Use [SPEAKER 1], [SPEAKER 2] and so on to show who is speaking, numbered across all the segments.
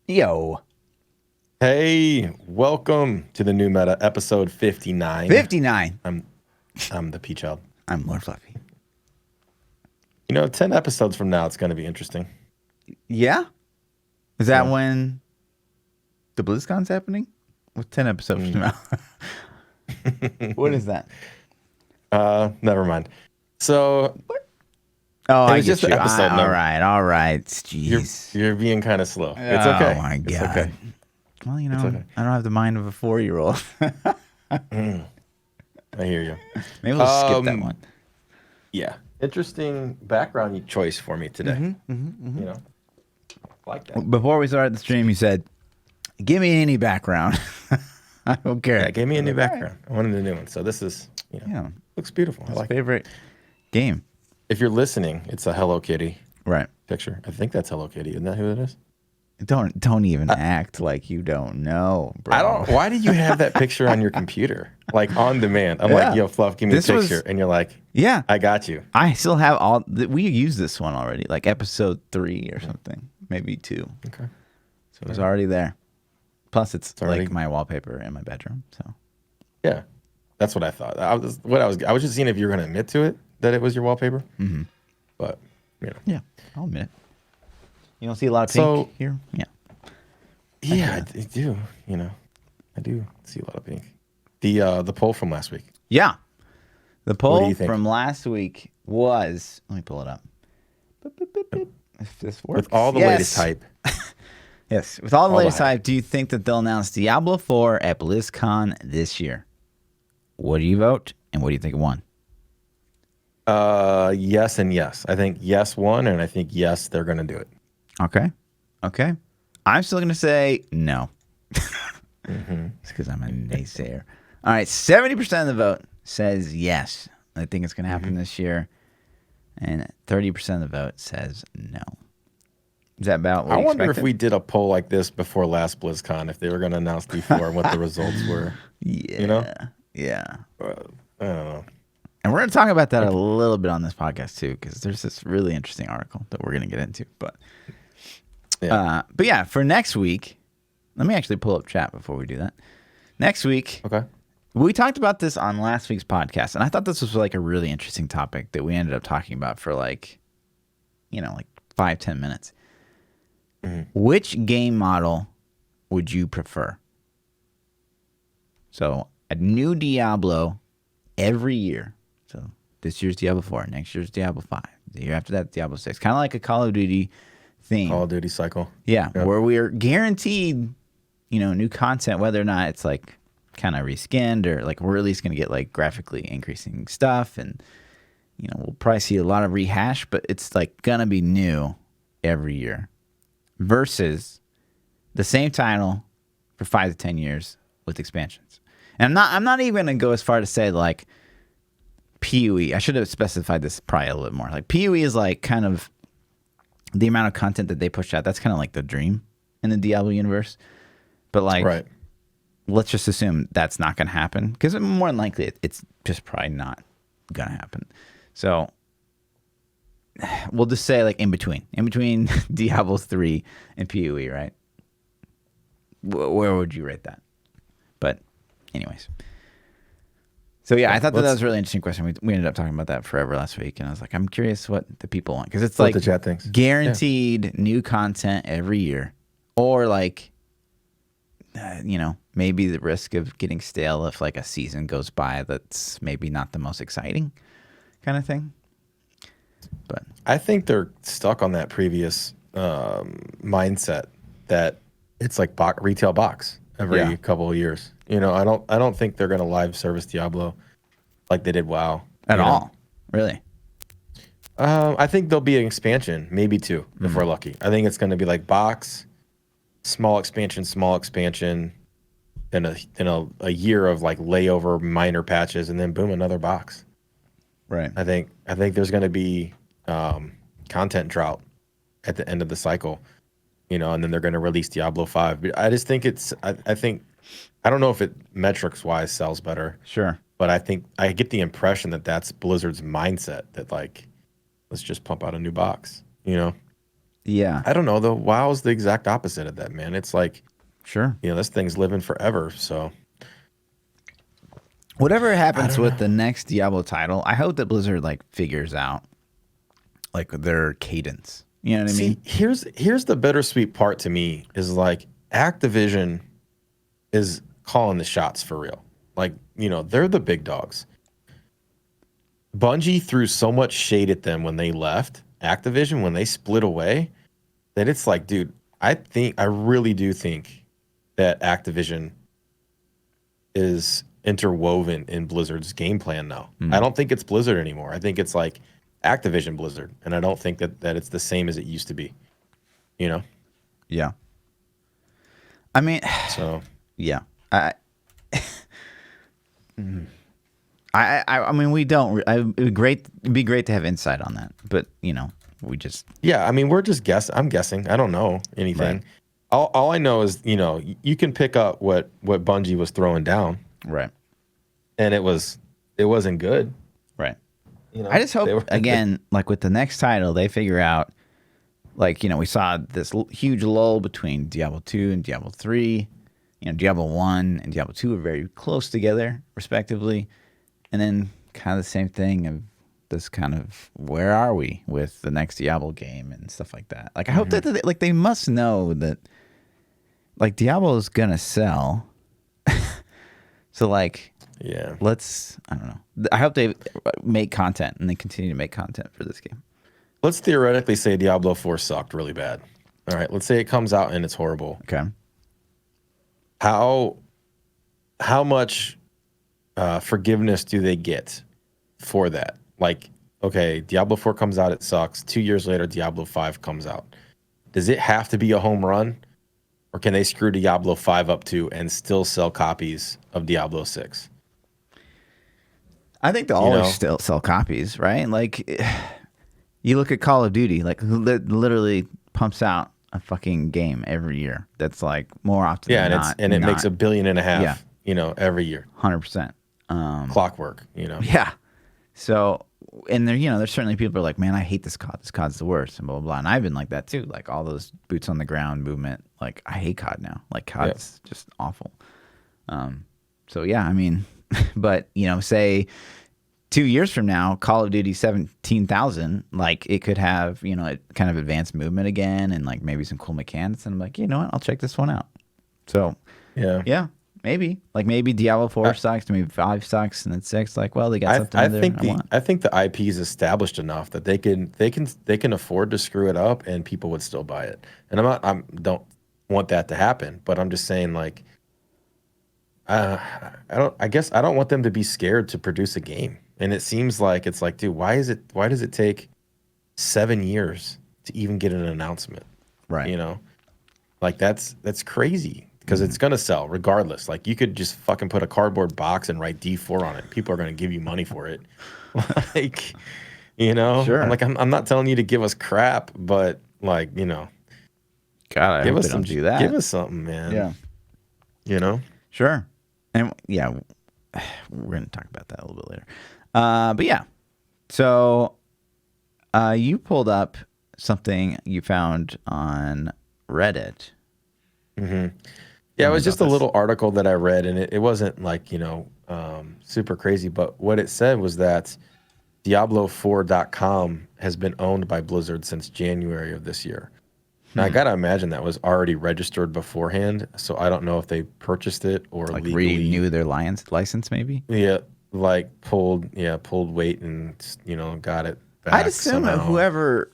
[SPEAKER 1] Yo.
[SPEAKER 2] Hey, welcome to the new meta, episode 59.
[SPEAKER 1] 59.
[SPEAKER 2] I'm ThaPChild.
[SPEAKER 1] I'm more fluffy.
[SPEAKER 2] 10 episodes from now, it's going to be interesting.
[SPEAKER 1] Yeah? Is that
[SPEAKER 2] Yeah.
[SPEAKER 1] when the BlizzCon's happening? With 10 episodes from now. What is that?
[SPEAKER 2] Never mind. So,
[SPEAKER 1] Oh, I
[SPEAKER 2] was
[SPEAKER 1] get
[SPEAKER 2] just the
[SPEAKER 1] you.
[SPEAKER 2] episode
[SPEAKER 1] All
[SPEAKER 2] number.
[SPEAKER 1] right. Jeez.
[SPEAKER 2] you're being kind of slow. It's okay.
[SPEAKER 1] Oh, my God.
[SPEAKER 2] It's okay.
[SPEAKER 1] Well,
[SPEAKER 2] It's okay.
[SPEAKER 1] I don't have the mind of a 4-year-old.
[SPEAKER 2] I hear you.
[SPEAKER 1] Maybe we'll skip that one.
[SPEAKER 2] Yeah. Interesting background choice for me today. Like that.
[SPEAKER 1] Before we started the stream, you said, give me any background. I don't care.
[SPEAKER 2] Yeah, gave me a new background. I wanted a new one. So this is, looks beautiful. I like it.
[SPEAKER 1] Favorite game.
[SPEAKER 2] If you're listening, it's a Hello Kitty
[SPEAKER 1] Right.
[SPEAKER 2] picture. I think that's Hello Kitty. Isn't that who it is?
[SPEAKER 1] Don't even act like you don't know, bro.
[SPEAKER 2] Why do you have that picture on your computer? Like on demand. I'm like, yo, Fluff, give me a picture. And you're like,
[SPEAKER 1] yeah,
[SPEAKER 2] I got you.
[SPEAKER 1] I still have we used this one already, like episode 3 or something, maybe 2.
[SPEAKER 2] Okay.
[SPEAKER 1] So it was already there. Plus, it's
[SPEAKER 2] already
[SPEAKER 1] like my wallpaper in my bedroom. So
[SPEAKER 2] yeah, that's what I thought. I was just seeing if you were going to admit to it that it was your wallpaper. Mm-hmm. But
[SPEAKER 1] yeah, I'll admit it. You don't see a lot of pink here.
[SPEAKER 2] Yeah, I do. I do see a lot of pink. The poll from last week.
[SPEAKER 1] Yeah, the poll
[SPEAKER 2] do you think?
[SPEAKER 1] from last week was. Let me pull it up. If this works,
[SPEAKER 2] With all the latest hype.
[SPEAKER 1] Yes, with all the latest
[SPEAKER 2] hype.
[SPEAKER 1] hype, do you think that they'll announce Diablo 4 at BlizzCon this year? What do you vote, and what do you think it won?
[SPEAKER 2] Yes and yes. I think yes won, and I think yes they're going to do it.
[SPEAKER 1] Okay. I'm still going to say no. It's because I'm a naysayer. All right, 70% of the vote says yes. I think it's going to happen this year. And 30% of the vote says no. Is that about what
[SPEAKER 2] I
[SPEAKER 1] you
[SPEAKER 2] wonder
[SPEAKER 1] expected?
[SPEAKER 2] if we did a poll like this before last BlizzCon, if they were going to announce D4 and what the results were.
[SPEAKER 1] Yeah.
[SPEAKER 2] I don't know.
[SPEAKER 1] And we're going to talk about that a little bit on this podcast, too, because there's this really interesting article that we're going to get into. But yeah, for next week, let me actually pull up chat before we do that. Next week,
[SPEAKER 2] Okay.
[SPEAKER 1] we talked about this on last week's podcast, and I thought this was like a really interesting topic that we ended up talking about for like 5-10 minutes. Which game model would you prefer? So a new Diablo every year. So this year's Diablo 4, next year's Diablo 5, the year after that Diablo 6. Kind of like a Call of Duty theme.
[SPEAKER 2] Call of Duty cycle.
[SPEAKER 1] Yeah, where we're guaranteed, new content, whether or not it's like kind of reskinned or like we're at least going to get like graphically increasing stuff, and we'll probably see a lot of rehash, but it's like going to be new every year versus the same title for 5 to 10 years with expansions. And I'm not even going to go as far to say like PoE. I should have specified this probably a little bit more. Like PoE is like kind of the amount of content that they push out. That's kind of like the dream in the Diablo universe. But like, let's just assume that's not going to happen, because more than likely it's just probably not going to happen. So we'll just say like in between Diablo 3 and PoE, right? Where would you rate that? But anyways. So yeah, I thought that was a really interesting question. We ended up talking about that forever last week, and I was like, I'm curious what the people want, because it's like
[SPEAKER 2] the chat thinks.
[SPEAKER 1] Guaranteed new content every year, or like, maybe the risk of getting stale if like a season goes by that's maybe not the most exciting kind of thing. But
[SPEAKER 2] I think they're stuck on that previous mindset that it's like retail box every couple of years. I don't think they're going to live service Diablo like they did WoW
[SPEAKER 1] at all. Really?
[SPEAKER 2] I think there'll be an expansion, maybe 2 if we're lucky. I think it's going to be like box, small expansion, then a year of like layover minor patches, and then boom, another box.
[SPEAKER 1] Right.
[SPEAKER 2] I think there's going to be content drought at the end of the cycle, and then they're going to release Diablo 5. But I just think I don't know if it metrics wise sells better.
[SPEAKER 1] Sure.
[SPEAKER 2] But I think I get the impression that that's Blizzard's mindset, that like, let's just pump out a new box,
[SPEAKER 1] Yeah.
[SPEAKER 2] I don't know though. WoW's the exact opposite of that, man. It's like,
[SPEAKER 1] Sure.
[SPEAKER 2] this thing's living forever. So
[SPEAKER 1] Whatever
[SPEAKER 2] I
[SPEAKER 1] happens
[SPEAKER 2] don't
[SPEAKER 1] with
[SPEAKER 2] know.
[SPEAKER 1] the next Diablo title, I hope that Blizzard like figures out like their cadence. You know what I
[SPEAKER 2] See,
[SPEAKER 1] mean?
[SPEAKER 2] here's the bittersweet part to me is like Activision is calling the shots for real. Like, they're the big dogs. Bungie threw so much shade at them when they left Activision, when they split away, that it's like, dude, I really do think that Activision is interwoven in Blizzard's game plan now. I don't think it's Blizzard anymore. I think it's like Activision Blizzard, and I don't think that it's the same as it used to be.
[SPEAKER 1] Yeah. I mean,
[SPEAKER 2] So
[SPEAKER 1] yeah. I mean, we don't. It'd be great to have insight on that, but we just
[SPEAKER 2] yeah, I mean, we're just I'm guessing. I don't know anything.
[SPEAKER 1] Right.
[SPEAKER 2] All I know is, you can pick up what Bungie was throwing down,
[SPEAKER 1] right,
[SPEAKER 2] and it wasn't good.
[SPEAKER 1] right. I just hope again, like with the next title, they figure out, like we saw this huge lull between Diablo 2 and Diablo 3. Diablo 1 and Diablo 2 are very close together, respectively, and then kind of the same thing of this kind of where are we with the next Diablo game and stuff like that. Like I hope that they must know that like Diablo is gonna sell. So like
[SPEAKER 2] Yeah.
[SPEAKER 1] I don't know. I hope they make content and they continue to make content for this game.
[SPEAKER 2] Let's theoretically say Diablo 4 sucked really bad. All right, let's say it comes out and it's horrible.
[SPEAKER 1] Okay.
[SPEAKER 2] How much forgiveness do they get for that? Like, okay, Diablo 4 comes out, it sucks. 2 years later, Diablo 5 comes out. Does it have to be a home run? Or can they screw Diablo 5 up too and still sell copies of Diablo 6?
[SPEAKER 1] I think they'll always still sell copies, right? Like, you look at Call of Duty, like, literally pumps out a fucking game every year. That's like more often than not.
[SPEAKER 2] And it makes $1.5 billion, every year.
[SPEAKER 1] 100%.
[SPEAKER 2] Clockwork,
[SPEAKER 1] Yeah. So, and there's certainly people who are like, man, I hate this COD. This COD's the worst, and blah, blah, blah. And I've been like that too. Like all those boots on the ground movement. Like, I hate COD now. Like, COD's just awful. So, yeah, I mean, but, say 2 years from now, Call of Duty 17,000, like, it could have, a kind of advanced movement again and, like, maybe some cool mechanics. And I'm like, you know what? I'll check this one out. So, yeah. Maybe. Like, maybe Diablo 4 sucks, maybe 5 sucks, and then 6, like, well, they got something in there
[SPEAKER 2] I think the IP is established enough that they can afford to screw it up and people would still buy it. And I don't want that to happen, but I'm just saying, like, I guess I don't want them to be scared to produce a game. And it seems like it's like, dude, why does it take 7 years to even get an announcement?
[SPEAKER 1] Right.
[SPEAKER 2] Like that's crazy. Because it's going to sell regardless. Like, you could just fucking put a cardboard box and write D4 on it. People are going to give you money for it. Like,
[SPEAKER 1] Sure.
[SPEAKER 2] I'm like, I'm not telling you to give us crap, but like,
[SPEAKER 1] God, I hope they don't do that.
[SPEAKER 2] Give us something, man.
[SPEAKER 1] Yeah. Sure. And yeah, we're going to talk about that a little bit later. But yeah. So you pulled up something you found on Reddit.
[SPEAKER 2] Mm-hmm. Yeah, it was just a little article that I read, and it wasn't like, super crazy. But what it said was that Diablo4.com has been owned by Blizzard since January of this year. Now, I got to imagine that was already registered beforehand. So I don't know if they purchased it or
[SPEAKER 1] like
[SPEAKER 2] legally
[SPEAKER 1] renew their license, maybe?
[SPEAKER 2] Yeah, like pulled weight and, got it back.
[SPEAKER 1] I'd assume that whoever,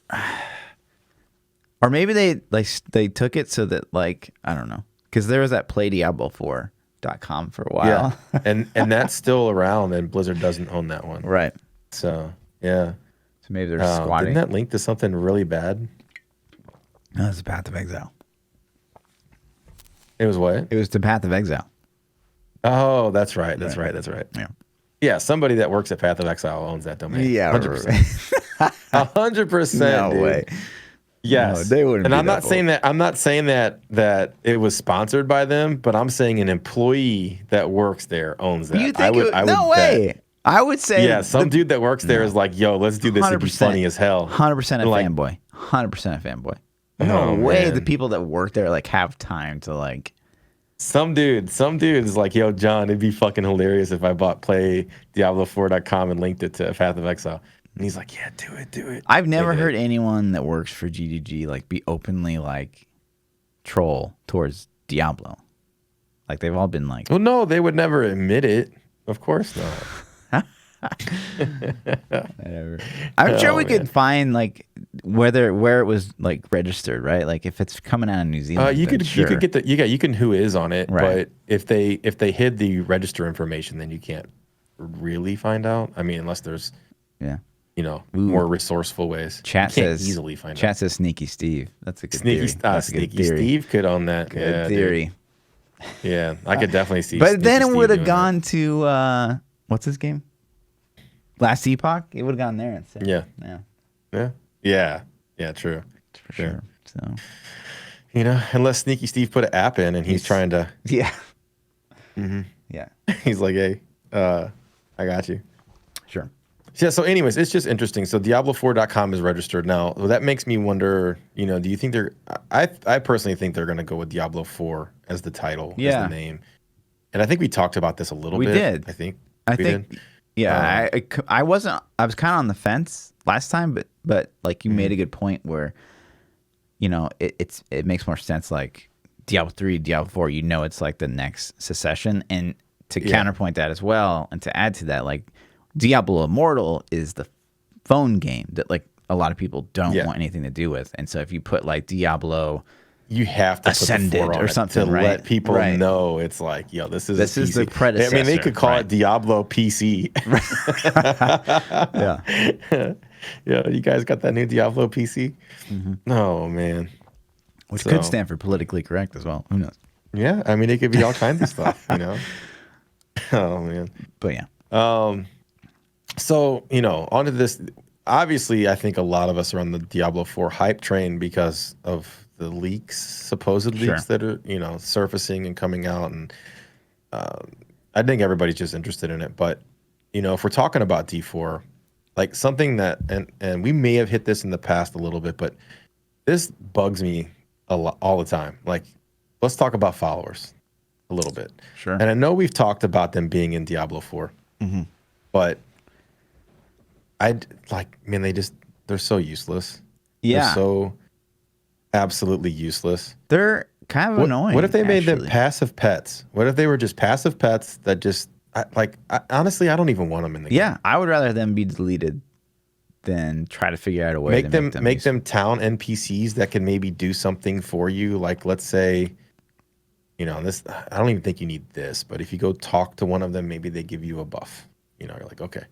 [SPEAKER 1] or maybe they took it so that, like, I don't know. Because there was that playdiablo4.com for a while.
[SPEAKER 2] Yeah, and that's still around, and Blizzard doesn't own that one.
[SPEAKER 1] Right.
[SPEAKER 2] So, yeah.
[SPEAKER 1] So maybe they're squatting.
[SPEAKER 2] Didn't that link to something really bad?
[SPEAKER 1] No, it's the Path of Exile.
[SPEAKER 2] It was what?
[SPEAKER 1] It was the Path of Exile.
[SPEAKER 2] Oh, that's right. That's right.
[SPEAKER 1] Yeah.
[SPEAKER 2] Yeah, somebody that works at Path of Exile owns that domain.
[SPEAKER 1] Yeah,
[SPEAKER 2] 100%. 100%.
[SPEAKER 1] No
[SPEAKER 2] dude.
[SPEAKER 1] way.
[SPEAKER 2] Yes,
[SPEAKER 1] no, they wouldn't.
[SPEAKER 2] And I'm not saying that. I'm not saying that it was sponsored by them, but I'm saying an employee that works there owns that.
[SPEAKER 1] You think no way? Bet. I would say
[SPEAKER 2] some dude that works there is like, yo, let's do this. It'd be funny as hell.
[SPEAKER 1] 100% a fanboy. 100% a fanboy. No
[SPEAKER 2] Oh
[SPEAKER 1] way the
[SPEAKER 2] man.
[SPEAKER 1] people that work there like have time to like.
[SPEAKER 2] Some dude is like, yo, John, it'd be fucking hilarious if I bought play Diablo4.com and linked it to Path of Exile. And he's like, yeah, do it, do it.
[SPEAKER 1] I've
[SPEAKER 2] They
[SPEAKER 1] never
[SPEAKER 2] did.
[SPEAKER 1] heard anyone that works for GDG like be openly like troll towards Diablo. Like they've all been like,
[SPEAKER 2] Well, no, they would never admit it. Of course not.
[SPEAKER 1] whatever. I'm sure
[SPEAKER 2] Oh,
[SPEAKER 1] we
[SPEAKER 2] man.
[SPEAKER 1] could find like where it was like registered, right? Like if it's coming out of New Zealand,
[SPEAKER 2] You
[SPEAKER 1] then
[SPEAKER 2] could
[SPEAKER 1] sure.
[SPEAKER 2] you could get the you can who is on it,
[SPEAKER 1] Right.
[SPEAKER 2] but if they hid the register information, then you can't really find out. I mean, unless there's
[SPEAKER 1] Yeah.
[SPEAKER 2] more resourceful ways.
[SPEAKER 1] Chat
[SPEAKER 2] you can't
[SPEAKER 1] says
[SPEAKER 2] easily find
[SPEAKER 1] Chat
[SPEAKER 2] out.
[SPEAKER 1] says Sneaky Steve. That's a good
[SPEAKER 2] Sneaky
[SPEAKER 1] theory. That's a good
[SPEAKER 2] Sneaky
[SPEAKER 1] theory.
[SPEAKER 2] Steve could own that.
[SPEAKER 1] Good
[SPEAKER 2] Yeah,
[SPEAKER 1] theory.
[SPEAKER 2] dude. Yeah, I could definitely see.
[SPEAKER 1] But
[SPEAKER 2] Sneaky
[SPEAKER 1] then it
[SPEAKER 2] Steve
[SPEAKER 1] would have
[SPEAKER 2] doing
[SPEAKER 1] gone to what's his game? Last Epoch. It would have gone there instead.
[SPEAKER 2] Yeah.
[SPEAKER 1] Yeah.
[SPEAKER 2] Yeah. True.
[SPEAKER 1] For sure. So
[SPEAKER 2] Unless Sneaky Steve put an app in and he's trying to.
[SPEAKER 1] yeah. Yeah.
[SPEAKER 2] He's like, hey, I got you.
[SPEAKER 1] Sure.
[SPEAKER 2] Yeah, so anyways, it's just interesting. So Diablo4.com is registered now. Well, that makes me wonder, do you think I personally think they're going to go with Diablo 4 as the title, as the name. And I think we talked about this a little bit.
[SPEAKER 1] We did.
[SPEAKER 2] I think.
[SPEAKER 1] Yeah, I was kind of on the fence last time, but like you made a good point where, it makes more sense like Diablo 3, Diablo 4, it's like the next succession. And to counterpoint that as well, and to add to that, like Diablo Immortal is the phone game that like a lot of people don't want anything to do with. And so if you put like Diablo,
[SPEAKER 2] you have to
[SPEAKER 1] Ascended
[SPEAKER 2] put the 4 on
[SPEAKER 1] or
[SPEAKER 2] it
[SPEAKER 1] something,
[SPEAKER 2] to
[SPEAKER 1] right?
[SPEAKER 2] let people
[SPEAKER 1] Right.
[SPEAKER 2] know it's like, yo, this is
[SPEAKER 1] the
[SPEAKER 2] PC.
[SPEAKER 1] predecessor.
[SPEAKER 2] I mean, they could call
[SPEAKER 1] right.
[SPEAKER 2] it Diablo PC.
[SPEAKER 1] Yeah.
[SPEAKER 2] Yeah, you guys got that new Diablo PC? Oh man,
[SPEAKER 1] Which could stand for politically correct as well. Who knows?
[SPEAKER 2] Yeah, I mean, it could be all kinds of stuff, Oh man.
[SPEAKER 1] But yeah.
[SPEAKER 2] So, onto this. Obviously, I think a lot of us are on the Diablo 4 hype train because of the leaks, supposed leaks that are, surfacing and coming out. And I think everybody's just interested in it. But, if we're talking about D4, like something that, and we may have hit this in the past a little bit, but this bugs me a lot, all the time. Like, let's talk about followers a little bit.
[SPEAKER 1] Sure.
[SPEAKER 2] And I know we've talked about them being in Diablo 4, but they're so useless.
[SPEAKER 1] Yeah.
[SPEAKER 2] They're so absolutely useless.
[SPEAKER 1] They're kind of annoying.
[SPEAKER 2] What if they made them
[SPEAKER 1] actually.
[SPEAKER 2] passive pets? What if they were just passive pets that just, honestly, I don't even want them in the game.
[SPEAKER 1] Yeah, I would rather them be deleted than try to figure out a way to
[SPEAKER 2] make them town NPCs that can maybe do something for you. Like, let's say, this, I don't even think you need this, but if you go talk to one of them, maybe they give you a buff. You're like, okay,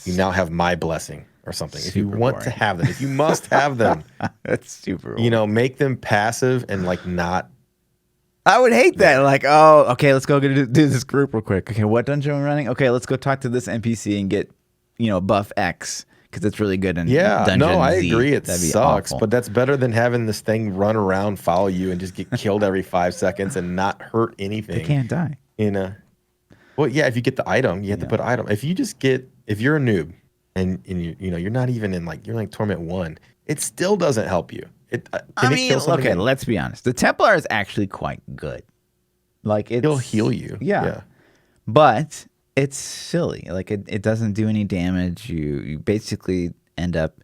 [SPEAKER 2] you now have my blessing or something. If you want to have them, if you must have them,
[SPEAKER 1] that's super boring.
[SPEAKER 2] make them passive and like not.
[SPEAKER 1] I would hate that. Like, oh, okay, let's go do this group real quick. Okay, what dungeon are we running? Okay, let's go talk to this NPC and get, buff X because it's really good in dungeon
[SPEAKER 2] I
[SPEAKER 1] Z.
[SPEAKER 2] agree. It
[SPEAKER 1] That'd be
[SPEAKER 2] sucks,
[SPEAKER 1] awful.
[SPEAKER 2] but that's better than having this thing run around, follow you, and just get killed every 5 seconds and not hurt anything.
[SPEAKER 1] They can't die.
[SPEAKER 2] Well, yeah, if you get the item, you have to put item. If you're a noob and you're not even in you're like Torment 1, it still doesn't help you.
[SPEAKER 1] Okay, let's be honest. The Templar is actually quite good. Like
[SPEAKER 2] it'll heal you.
[SPEAKER 1] Yeah. But it's silly. Like it doesn't do any damage. You basically end up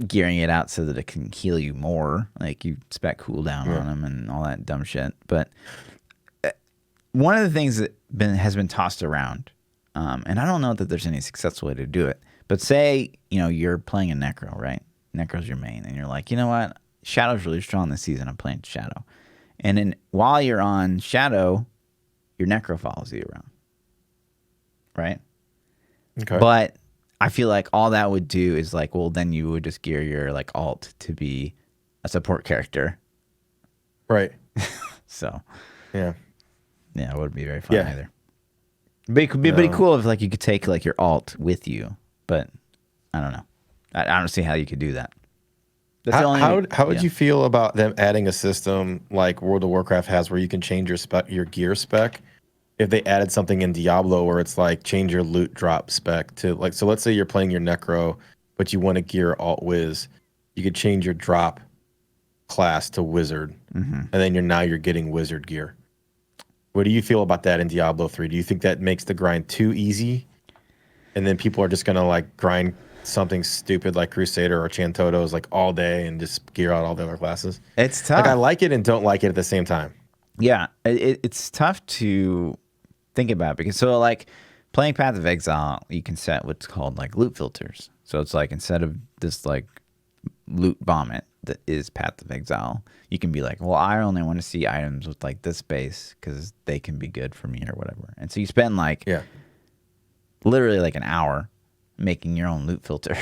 [SPEAKER 1] gearing it out so that it can heal you more. Like you spec cooldown on them and all that dumb shit. But one of the things that has been tossed around, and I don't know that there's any successful way to do it, but say, you're playing a Necro, right? Necro's your main, and you're like, you know what? Shadow's really strong this season. I'm playing Shadow. And then while you're on Shadow, your Necro follows you around. Right?
[SPEAKER 2] Okay.
[SPEAKER 1] But I feel like all that would do is then you would just gear your alt to be a support character.
[SPEAKER 2] Right.
[SPEAKER 1] So
[SPEAKER 2] yeah,
[SPEAKER 1] it wouldn't be very fun either. But it could be pretty cool if you could take your alt with you. But I don't know. I don't see how you could do that.
[SPEAKER 2] How would you feel about them adding a system like World of Warcraft has where you can change your gear spec? If they added something in Diablo where it's change your loot drop spec to so let's say you're playing your Necro, but you want to gear alt whiz, you could change your drop class to wizard, and then you're getting wizard gear. What do you feel about that in Diablo 3? Do you think that makes the grind too easy, and then people are just gonna like grind something stupid like Crusader or Chantotos like all day and just gear out all the other classes?
[SPEAKER 1] It's tough.
[SPEAKER 2] Like I like it and don't like it at the same time.
[SPEAKER 1] Yeah, it's tough to think about because so like playing Path of Exile, you can set what's called like loot filters. So it's like instead of this like loot vomit that is Path of Exile, you can be like, well, I only want to see items with like this base because they can be good for me or whatever. And so you spend like literally like an hour making your own loot filter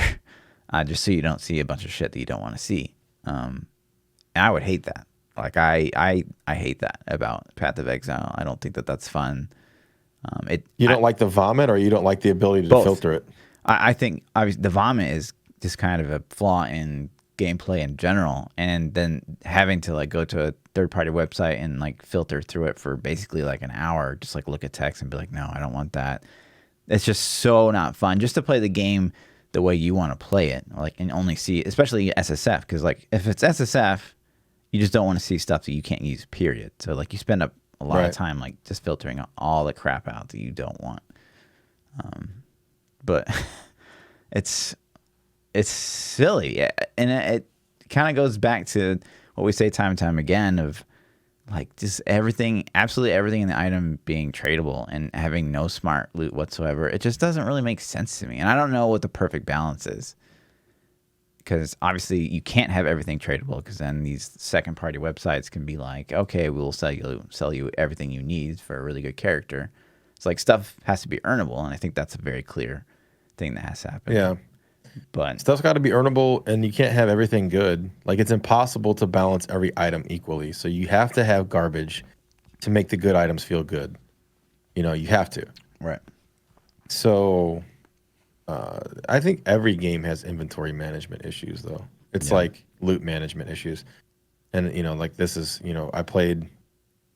[SPEAKER 1] just so you don't see a bunch of shit that you don't want to see. And I would hate that. Like I hate that about Path of Exile. I don't think that that's fun.
[SPEAKER 2] You don't like the vomit, or you don't like the ability to filter it?
[SPEAKER 1] I think obviously the vomit is just kind of a flaw in gameplay in general, and then having to like go to a third-party website and like filter through it for basically like an hour, just like look at text and be like, no, I don't want that. It's just so not fun. Just to play the game the way you want to play it, like and only see, especially SSF, because like if it's SSF, you just don't want to see stuff that you can't use. Period. So like you spend a lot of time like just filtering all the crap out that you don't want. But it's silly, and it kind of goes back to what we say time and time again of like just everything, absolutely everything in the item being tradable and having no smart loot whatsoever. It just doesn't really make sense to me, and I don't know what the perfect balance is. Because obviously you can't have everything tradable, because then these second party websites can be like, okay, we'll sell you everything you need for a really good character. It's like stuff has to be earnable, and I think that's a very clear thing that has to happen.
[SPEAKER 2] Yeah.
[SPEAKER 1] But
[SPEAKER 2] stuff's got to be earnable, and you can't have everything good. Like it's impossible to balance every item equally. So you have to have garbage to make the good items feel good. You know, you have to.
[SPEAKER 1] Right.
[SPEAKER 2] So I think every game has inventory management issues, though. It's like loot management issues. And, you know, like this is, you know, I played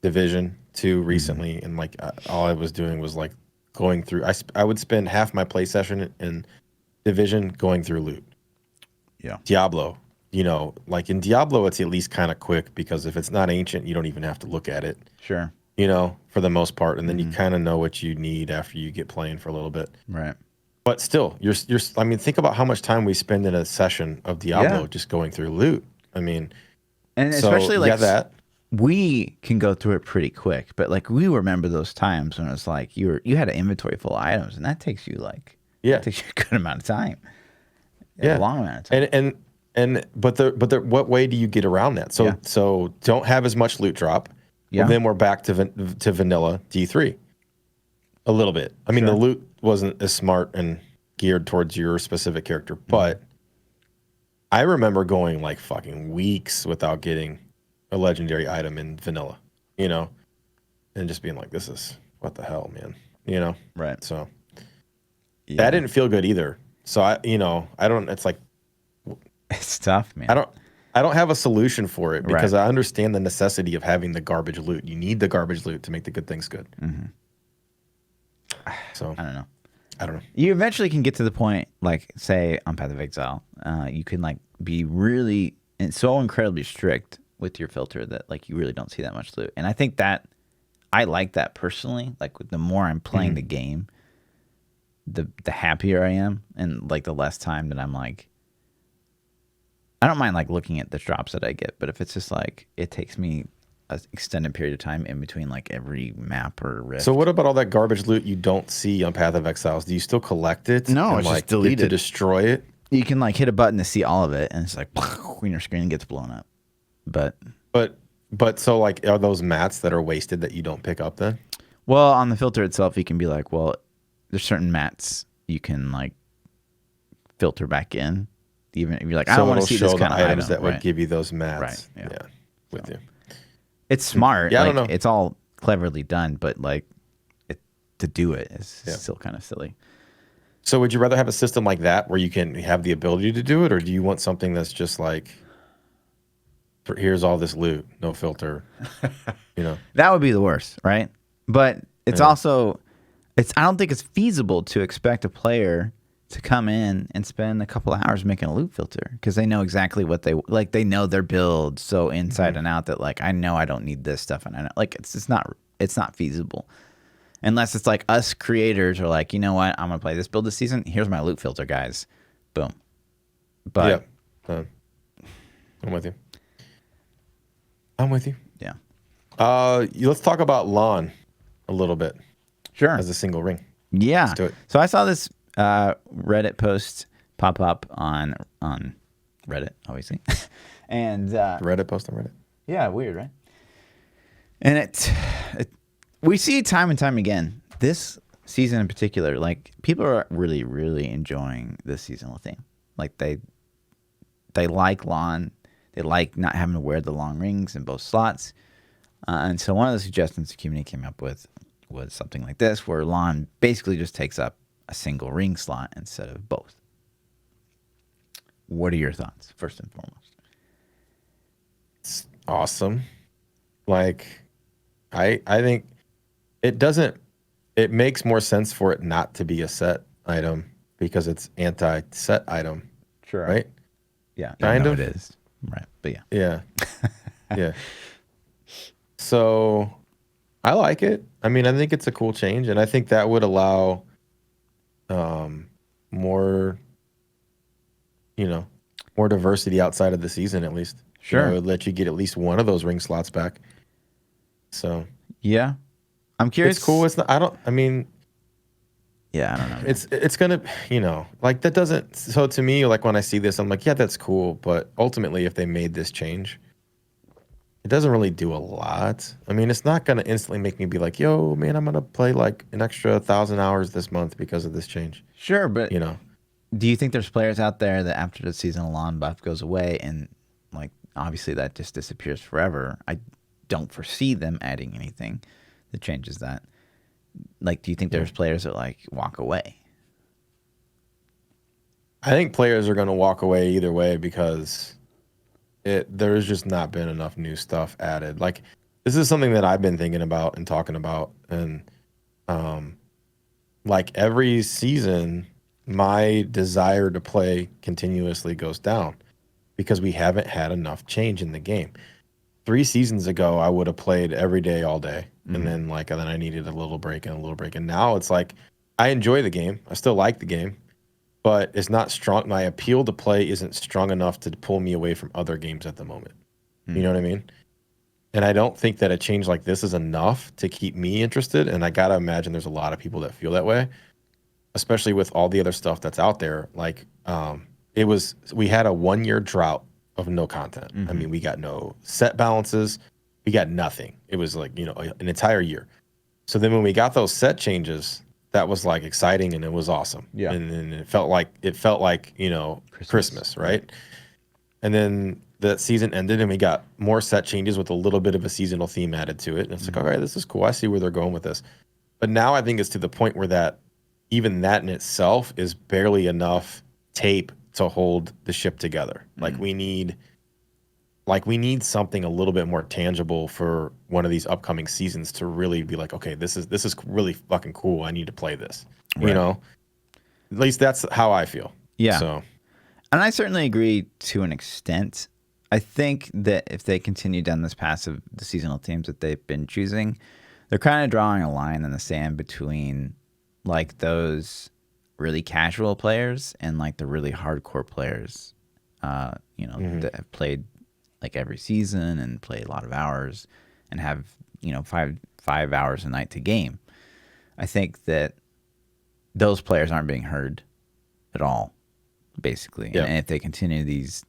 [SPEAKER 2] Division 2 recently, and like all I was doing was like going through. I would spend half my play session in Division going through loot.
[SPEAKER 1] Yeah.
[SPEAKER 2] Diablo, you know, like in Diablo, it's at least kind of quick, because if it's not ancient, you don't even have to look at it.
[SPEAKER 1] Sure.
[SPEAKER 2] You know, for the most part. And then you kind of know what you need after you get playing for a little bit.
[SPEAKER 1] Right.
[SPEAKER 2] But still, I mean, think about how much time we spend in a session of Diablo just going through loot. I mean,
[SPEAKER 1] and especially like
[SPEAKER 2] that
[SPEAKER 1] we can go through it pretty quick, but like we remember those times when it's like you had an inventory full of items, and that takes you like it takes you a good amount of time. A long amount of time.
[SPEAKER 2] But what way do you get around that? So don't have as much loot drop.
[SPEAKER 1] Yeah.
[SPEAKER 2] Well, then we're back to vanilla D3. A little bit. I mean, the loot wasn't as smart and geared towards your specific character, but I remember going like fucking weeks without getting a legendary item in vanilla, you know, and just being like, this is what the hell, man, you know?
[SPEAKER 1] Right.
[SPEAKER 2] So that didn't feel good either. So it's like,
[SPEAKER 1] it's tough, man.
[SPEAKER 2] I don't have a solution for it, because I understand the necessity of having the garbage loot. You need the garbage loot to make the good things good. So
[SPEAKER 1] I don't know.
[SPEAKER 2] know.
[SPEAKER 1] You eventually can get to the point, like say on Path of Exile, you can like be really and so incredibly strict with your filter that like you really don't see that much loot. And I think that I like that personally. Like the more I'm playing the game, the happier I am, and like the less time that I'm like, I don't mind like looking at the drops that I get, but if it's just like it takes me an extended period of time in between like every map or rift.
[SPEAKER 2] So what about all that garbage loot you don't see on Path of Exiles? Do you still collect it?
[SPEAKER 1] No,
[SPEAKER 2] and
[SPEAKER 1] it's
[SPEAKER 2] like
[SPEAKER 1] just deleted.
[SPEAKER 2] to destroy it?
[SPEAKER 1] You can like hit a button to see all of it, and it's like when your screen gets blown up.
[SPEAKER 2] But so like, are those mats that are wasted that you don't pick up then?
[SPEAKER 1] Well, on the filter itself, you can be like, well, there's certain mats you can like filter back in. Even if you're like, I don't want to see this kind of
[SPEAKER 2] items
[SPEAKER 1] item,
[SPEAKER 2] that would give you those mats.
[SPEAKER 1] Right.
[SPEAKER 2] Yeah. With you.
[SPEAKER 1] It's smart.
[SPEAKER 2] Yeah,
[SPEAKER 1] like,
[SPEAKER 2] I don't know.
[SPEAKER 1] It's all cleverly done, but like to do it is still kind of silly.
[SPEAKER 2] So would you rather have a system like that where you can have the ability to do it, or do you want something that's just like, here's all this loot, no filter, you know?
[SPEAKER 1] That would be the worst, right? But it's also, I don't think it's feasible to expect a player to come in and spend a couple hours making a loot filter because they know exactly what they like. They know their build so inside and out that like I know I don't need this stuff, and I know like it's not feasible unless it's like us creators are like, you know what, I'm gonna play this build this season. Here's my loot filter, guys. Boom. But
[SPEAKER 2] yeah, I'm with you. I'm with you.
[SPEAKER 1] Yeah.
[SPEAKER 2] Let's talk about lawn a little bit.
[SPEAKER 1] Sure.
[SPEAKER 2] As a single ring.
[SPEAKER 1] Yeah.
[SPEAKER 2] Let's do it.
[SPEAKER 1] So I saw this Reddit post pop up on Reddit, obviously, and
[SPEAKER 2] Reddit post on Reddit.
[SPEAKER 1] Yeah, weird, right? And it we see it time and time again. This season in particular, like people are really, really enjoying this seasonal theme. Like they like lawn. They like not having to wear the long rings in both slots. And so one of the suggestions the community came up with was something like this, where lawn basically just takes up a single ring slot instead of both. What are your thoughts, first and foremost?
[SPEAKER 2] It's awesome. Like, I think it makes more sense for it not to be a set item because it's anti-set item.
[SPEAKER 1] Sure.
[SPEAKER 2] Right?
[SPEAKER 1] Yeah.
[SPEAKER 2] Kind of.
[SPEAKER 1] It is. Right. But yeah.
[SPEAKER 2] Yeah. Yeah. So I like it. I mean, I think it's a cool change, and I think that would allow more, more diversity outside of the season, at least.
[SPEAKER 1] Sure.
[SPEAKER 2] It would let you get at least one of those ring slots back. So
[SPEAKER 1] yeah, I'm curious.
[SPEAKER 2] It's cool. It's not.
[SPEAKER 1] Yeah, I don't know.
[SPEAKER 2] It's gonna, like that doesn't. So to me, like when I see this, I'm like, yeah, that's cool. But ultimately, if they made this change, it doesn't really do a lot. I mean, it's not gonna instantly make me be like, yo, man, I'm gonna play like an extra 1,000 hours this month because of this change.
[SPEAKER 1] Sure, but do you think there's players out there that after the seasonal lawn buff goes away and like obviously that just disappears forever? I don't foresee them adding anything that changes that. Like, do you think there's players that like walk away?
[SPEAKER 2] I think players are going to walk away either way because there's just not been enough new stuff added. Like, this is something that I've been thinking about and talking about, and like every season, my desire to play continuously goes down because we haven't had enough change in the game. 3 seasons ago, I would have played every day, all day. And then I needed a little break and a little break. And now it's like, I enjoy the game. I still like the game, but it's not strong. My appeal to play isn't strong enough to pull me away from other games at the moment. You know what I mean? And I don't think that a change like this is enough to keep me interested. And I got to imagine there's a lot of people that feel that way, especially with all the other stuff that's out there. Like, we had a 1-year drought of no content. I mean, we got no set balances. We got nothing. It was like, an entire year. So then when we got those set changes, that was like exciting and it was awesome. Yeah. And it felt like Christmas, right? And then the season ended and we got more set changes with a little bit of a seasonal theme added to it. And it's like, all right, this is cool. I see where they're going with this. But now I think it's to the point where that even that in itself is barely enough tape to hold the ship together. Like we need something a little bit more tangible for one of these upcoming seasons to really be like, okay, this is really fucking cool. I need to play this. Right. At least that's how I feel.
[SPEAKER 1] Yeah.
[SPEAKER 2] So,
[SPEAKER 1] and I certainly agree to an extent. I think that if they continue down this path of the seasonal themes that they've been choosing, they're kind of drawing a line in the sand between like those really casual players and like the really hardcore players, that have played like every season and play a lot of hours and have, 5 hours a night to game. I think that those players aren't being heard at all, basically. Yeah. And if they continue these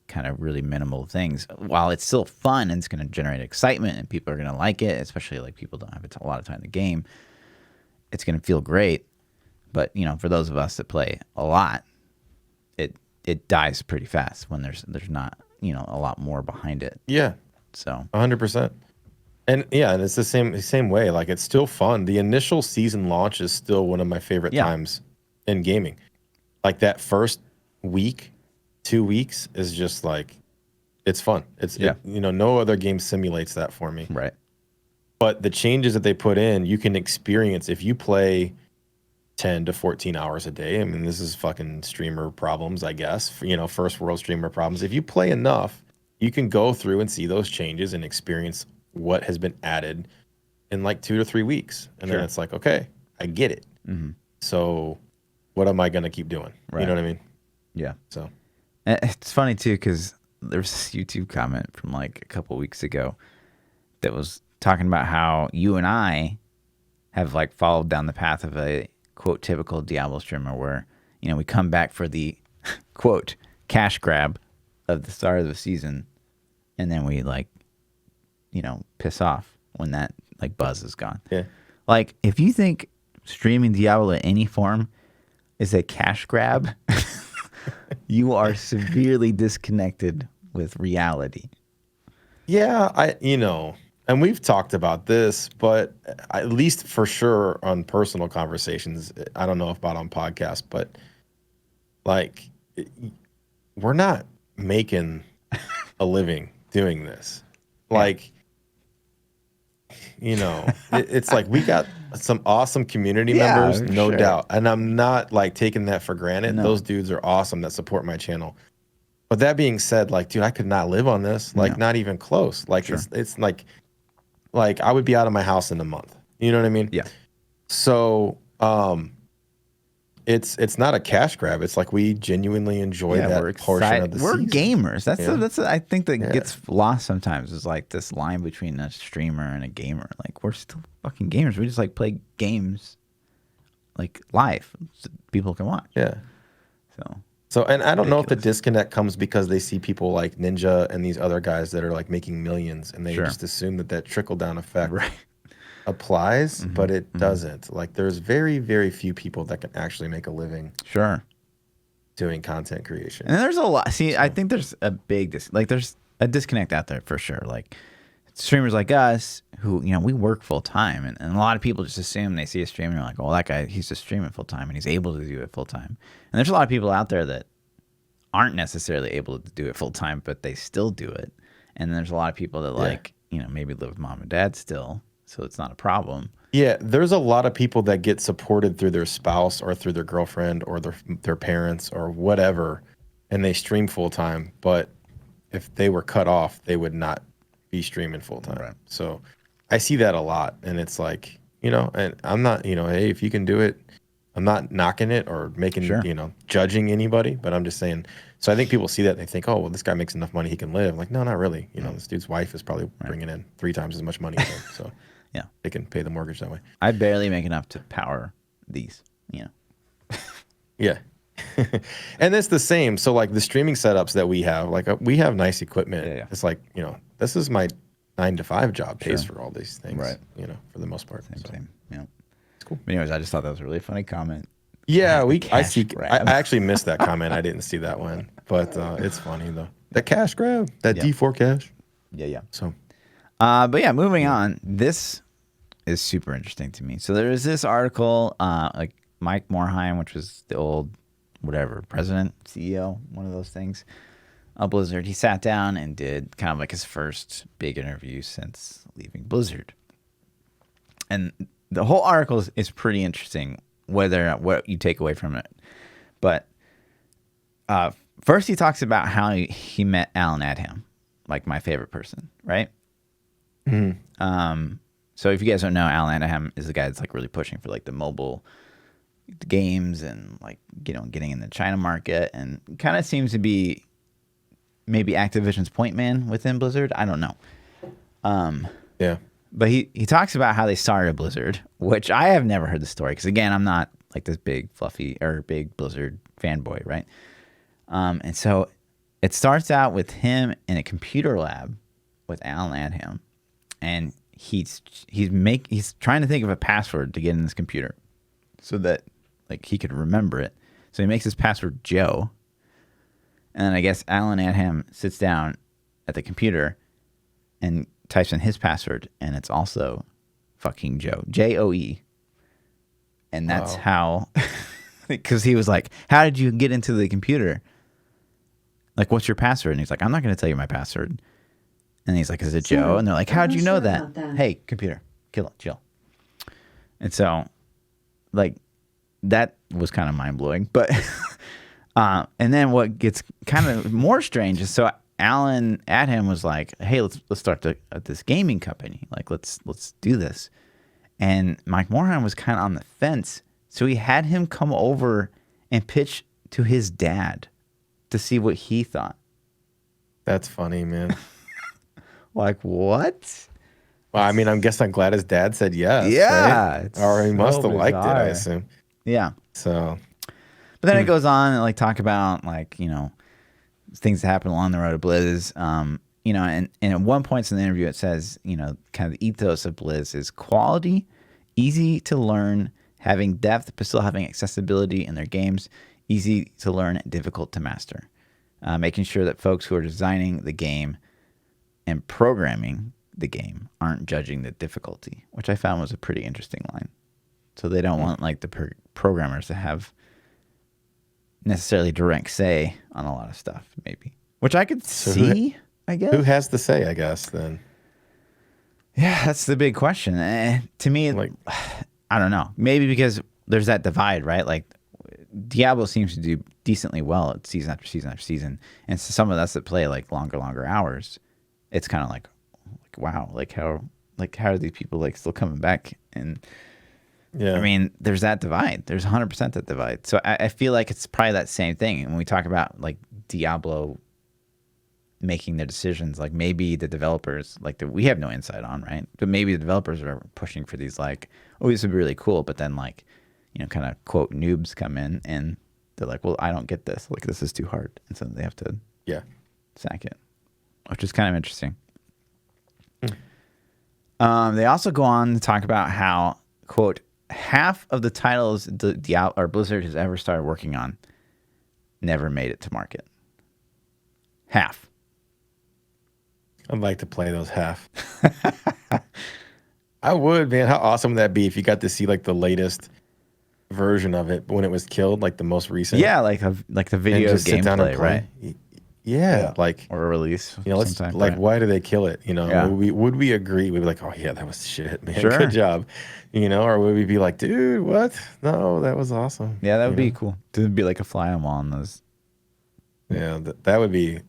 [SPEAKER 1] kind of really minimal things, while it's still fun and it's going to generate excitement and people are going to like it, especially like people don't have a lot of time in the game, it's going to feel great. But, for those of us that play a lot, it dies pretty fast when there's not, a lot more behind it.
[SPEAKER 2] Yeah.
[SPEAKER 1] So
[SPEAKER 2] 100%. And and it's the same way. Like, it's still fun. The initial season launch is still one of my favorite times in gaming. Like that first week, 2 weeks is just like, it's fun. No other game simulates that for me.
[SPEAKER 1] Right.
[SPEAKER 2] But the changes that they put in, you can experience if you play 10 to 14 hours a day. I mean, this is fucking streamer problems, I guess. You know, first world streamer problems. If you play enough, you can go through and see those changes and experience what has been added in like 2 to 3 weeks. And then it's like, okay, I get it. So what am I going to keep doing?
[SPEAKER 1] Right.
[SPEAKER 2] You know what I mean?
[SPEAKER 1] Yeah.
[SPEAKER 2] So
[SPEAKER 1] it's funny too, because there was this YouTube comment from like a couple weeks ago that was talking about how you and I have like followed down the path of a quote typical Diablo streamer where, you know, we come back for the quote cash grab of the start of the season, and then we like, you know, piss off when that like buzz is gone.
[SPEAKER 2] Yeah.
[SPEAKER 1] Like if you think streaming Diablo in any form is a cash grab, you are severely disconnected with reality.
[SPEAKER 2] Yeah, you know, and we've talked about this, but at least for sure on personal conversations, I don't know about on podcasts, but like we're not making a living doing this. Like, you know, it's like we got some awesome community members, no doubt. And I'm not like taking that for granted.
[SPEAKER 1] No.
[SPEAKER 2] Those dudes are awesome that support my channel. But that being said, like, dude, I could not live on this. Like, not even close. Like, it's like I would be out of my house in a month. You know what I mean?
[SPEAKER 1] Yeah.
[SPEAKER 2] So, it's not a cash grab. It's like we genuinely enjoy that portion of the season.
[SPEAKER 1] We're gamers. That's I think that gets lost sometimes. Is like this line between a streamer and a gamer. Like we're still fucking gamers. We just like play games like live, so people can watch.
[SPEAKER 2] Yeah. So, and I don't know if the disconnect comes because they see people like Ninja and these other guys that are like making millions, and they just assume that trickle down effect applies, but it doesn't. Like, there's very, very few people that can actually make a living. Doing content creation.
[SPEAKER 1] And there's a lot. See, I think there's a big there's a disconnect out there for sure. Like streamers like us who, you know, we work full time, and a lot of people just assume they see a streamer and they're like, oh, that guy, he's just streaming full time and he's able to do it full time. And there's a lot of people out there that aren't necessarily able to do it full time, but they still do it. And there's a lot of people that like, you know, maybe live with mom and dad still, so it's not a problem.
[SPEAKER 2] Yeah, there's a lot of people that get supported through their spouse or through their girlfriend or their parents or whatever, and they stream full time. But if they were cut off, they would not be streaming full time. Right. So I see that a lot, and it's like, you know, and I'm not, you know, hey, if you can do it, I'm not knocking it or making, you know, judging anybody, but I'm just saying. So I think people see that and they think, oh, well, this guy makes enough money, he can live. Like, no, not really. You know, this dude's wife is probably bringing in 3 times as much money as him. So yeah, they can pay the mortgage that way.
[SPEAKER 1] I barely make enough to power these, you know.
[SPEAKER 2] Yeah. And it's the same. So like the streaming setups that we have, like we have nice equipment. It's like, you know, this is my 9-to-5 job, pays for all these things, you know, for the most part.
[SPEAKER 1] Same. Yeah.
[SPEAKER 2] It's cool.
[SPEAKER 1] But anyways, I just thought that was a really funny comment.
[SPEAKER 2] Yeah, I actually missed that comment. I didn't see that one, but it's funny though. The cash grab, that D4 cash.
[SPEAKER 1] Yeah.
[SPEAKER 2] So,
[SPEAKER 1] but yeah, moving on. This is super interesting to me. So there is this article, like Mike Morhaime, which was the old whatever president, CEO, one of those things, Blizzard. He sat down and did kind of like his first big interview since leaving Blizzard, and the whole article is pretty interesting, whether what you take away from it. But first, he talks about how he met Allen Adham, like my favorite person, right? So if you guys don't know, Allen Adham is the guy that's like really pushing for like the mobile games and like, you know, getting in the China market, and kind of seems to be maybe Activision's point man within Blizzard. I don't know.
[SPEAKER 2] Yeah.
[SPEAKER 1] But he talks about how they started Blizzard, which I have never heard the story because, again, I'm not like this big fluffy or big Blizzard fanboy, right? And so it starts out with him in a computer lab with Allen Adham, and he's trying to think of a password to get in this computer so that like he could remember it. So he makes his password Joe, and then I guess Allen Adham sits down at the computer and types in his password, and it's also fucking Joe, Joe. And that's how, because he was like, how did you get into the computer? Like, what's your password? And he's like, I'm not going to tell you my password. And he's like, is it Joe? And they're like, how'd you know that? Hey, computer, chill. And so, like, that was kind of mind blowing. But and then what gets kind of more strange is so Allen at him was like, "Hey, let's start this gaming company. Like, let's do this." And Mike Morhaime was kind of on the fence, so he had him come over and pitch to his dad to see what he thought.
[SPEAKER 2] That's funny, man.
[SPEAKER 1] Like, what?
[SPEAKER 2] Well, I mean, I'm glad his dad said yes.
[SPEAKER 1] Yeah,
[SPEAKER 2] right? Or he must have liked it, I
[SPEAKER 1] bizarre.
[SPEAKER 2] assume.
[SPEAKER 1] Yeah.
[SPEAKER 2] So,
[SPEAKER 1] But then it goes on and like talk about like, things that happen along the road of Blizz. And at one point in the interview it says, kind of the ethos of Blizz is quality, easy to learn, having depth, but still having accessibility in their games, easy to learn, difficult to master. Making sure that folks who are designing the game and programming the game aren't judging the difficulty, which I found was a pretty interesting line. So they don't want like the programmers to have necessarily direct say on a lot of stuff, maybe, which I could see. I guess
[SPEAKER 2] who has the say? I guess then.
[SPEAKER 1] Yeah, that's the big question. To me, like, I don't know. Maybe because there's that divide, right? Like, Diablo seems to do decently well at season after season after season, and so some of us that play like longer hours, it's kind of like, wow, like how are these people like still coming back? And
[SPEAKER 2] yeah,
[SPEAKER 1] I mean, there's that divide. There's 100% that divide. So I feel like it's probably that same thing. And when we talk about like Diablo making their decisions, like maybe the developers, like we have no insight on, right? But maybe the developers are pushing for these like, oh, this would be really cool. But then like, kind of quote noobs come in and they're like, well, I don't get this. Like, this is too hard. And so they have to sack it, which is kind of interesting. They also go on to talk about how, quote, half of the titles Blizzard has ever started working on never made it to market. Half.
[SPEAKER 2] I'd like to play those half. I would, man. How awesome would that be if you got to see like the latest version of it when it was killed, like the most recent?
[SPEAKER 1] Yeah, like the video gameplay, right?
[SPEAKER 2] Yeah, like
[SPEAKER 1] or a release.
[SPEAKER 2] Let's like, why do they kill it? Would we agree? We'd be like, oh yeah, that was shit, man. Sure. Good job. Or would we be like, dude, what? No, that was awesome.
[SPEAKER 1] Yeah, that would be cool. To be like a fly on wall on those.
[SPEAKER 2] Yeah, that would be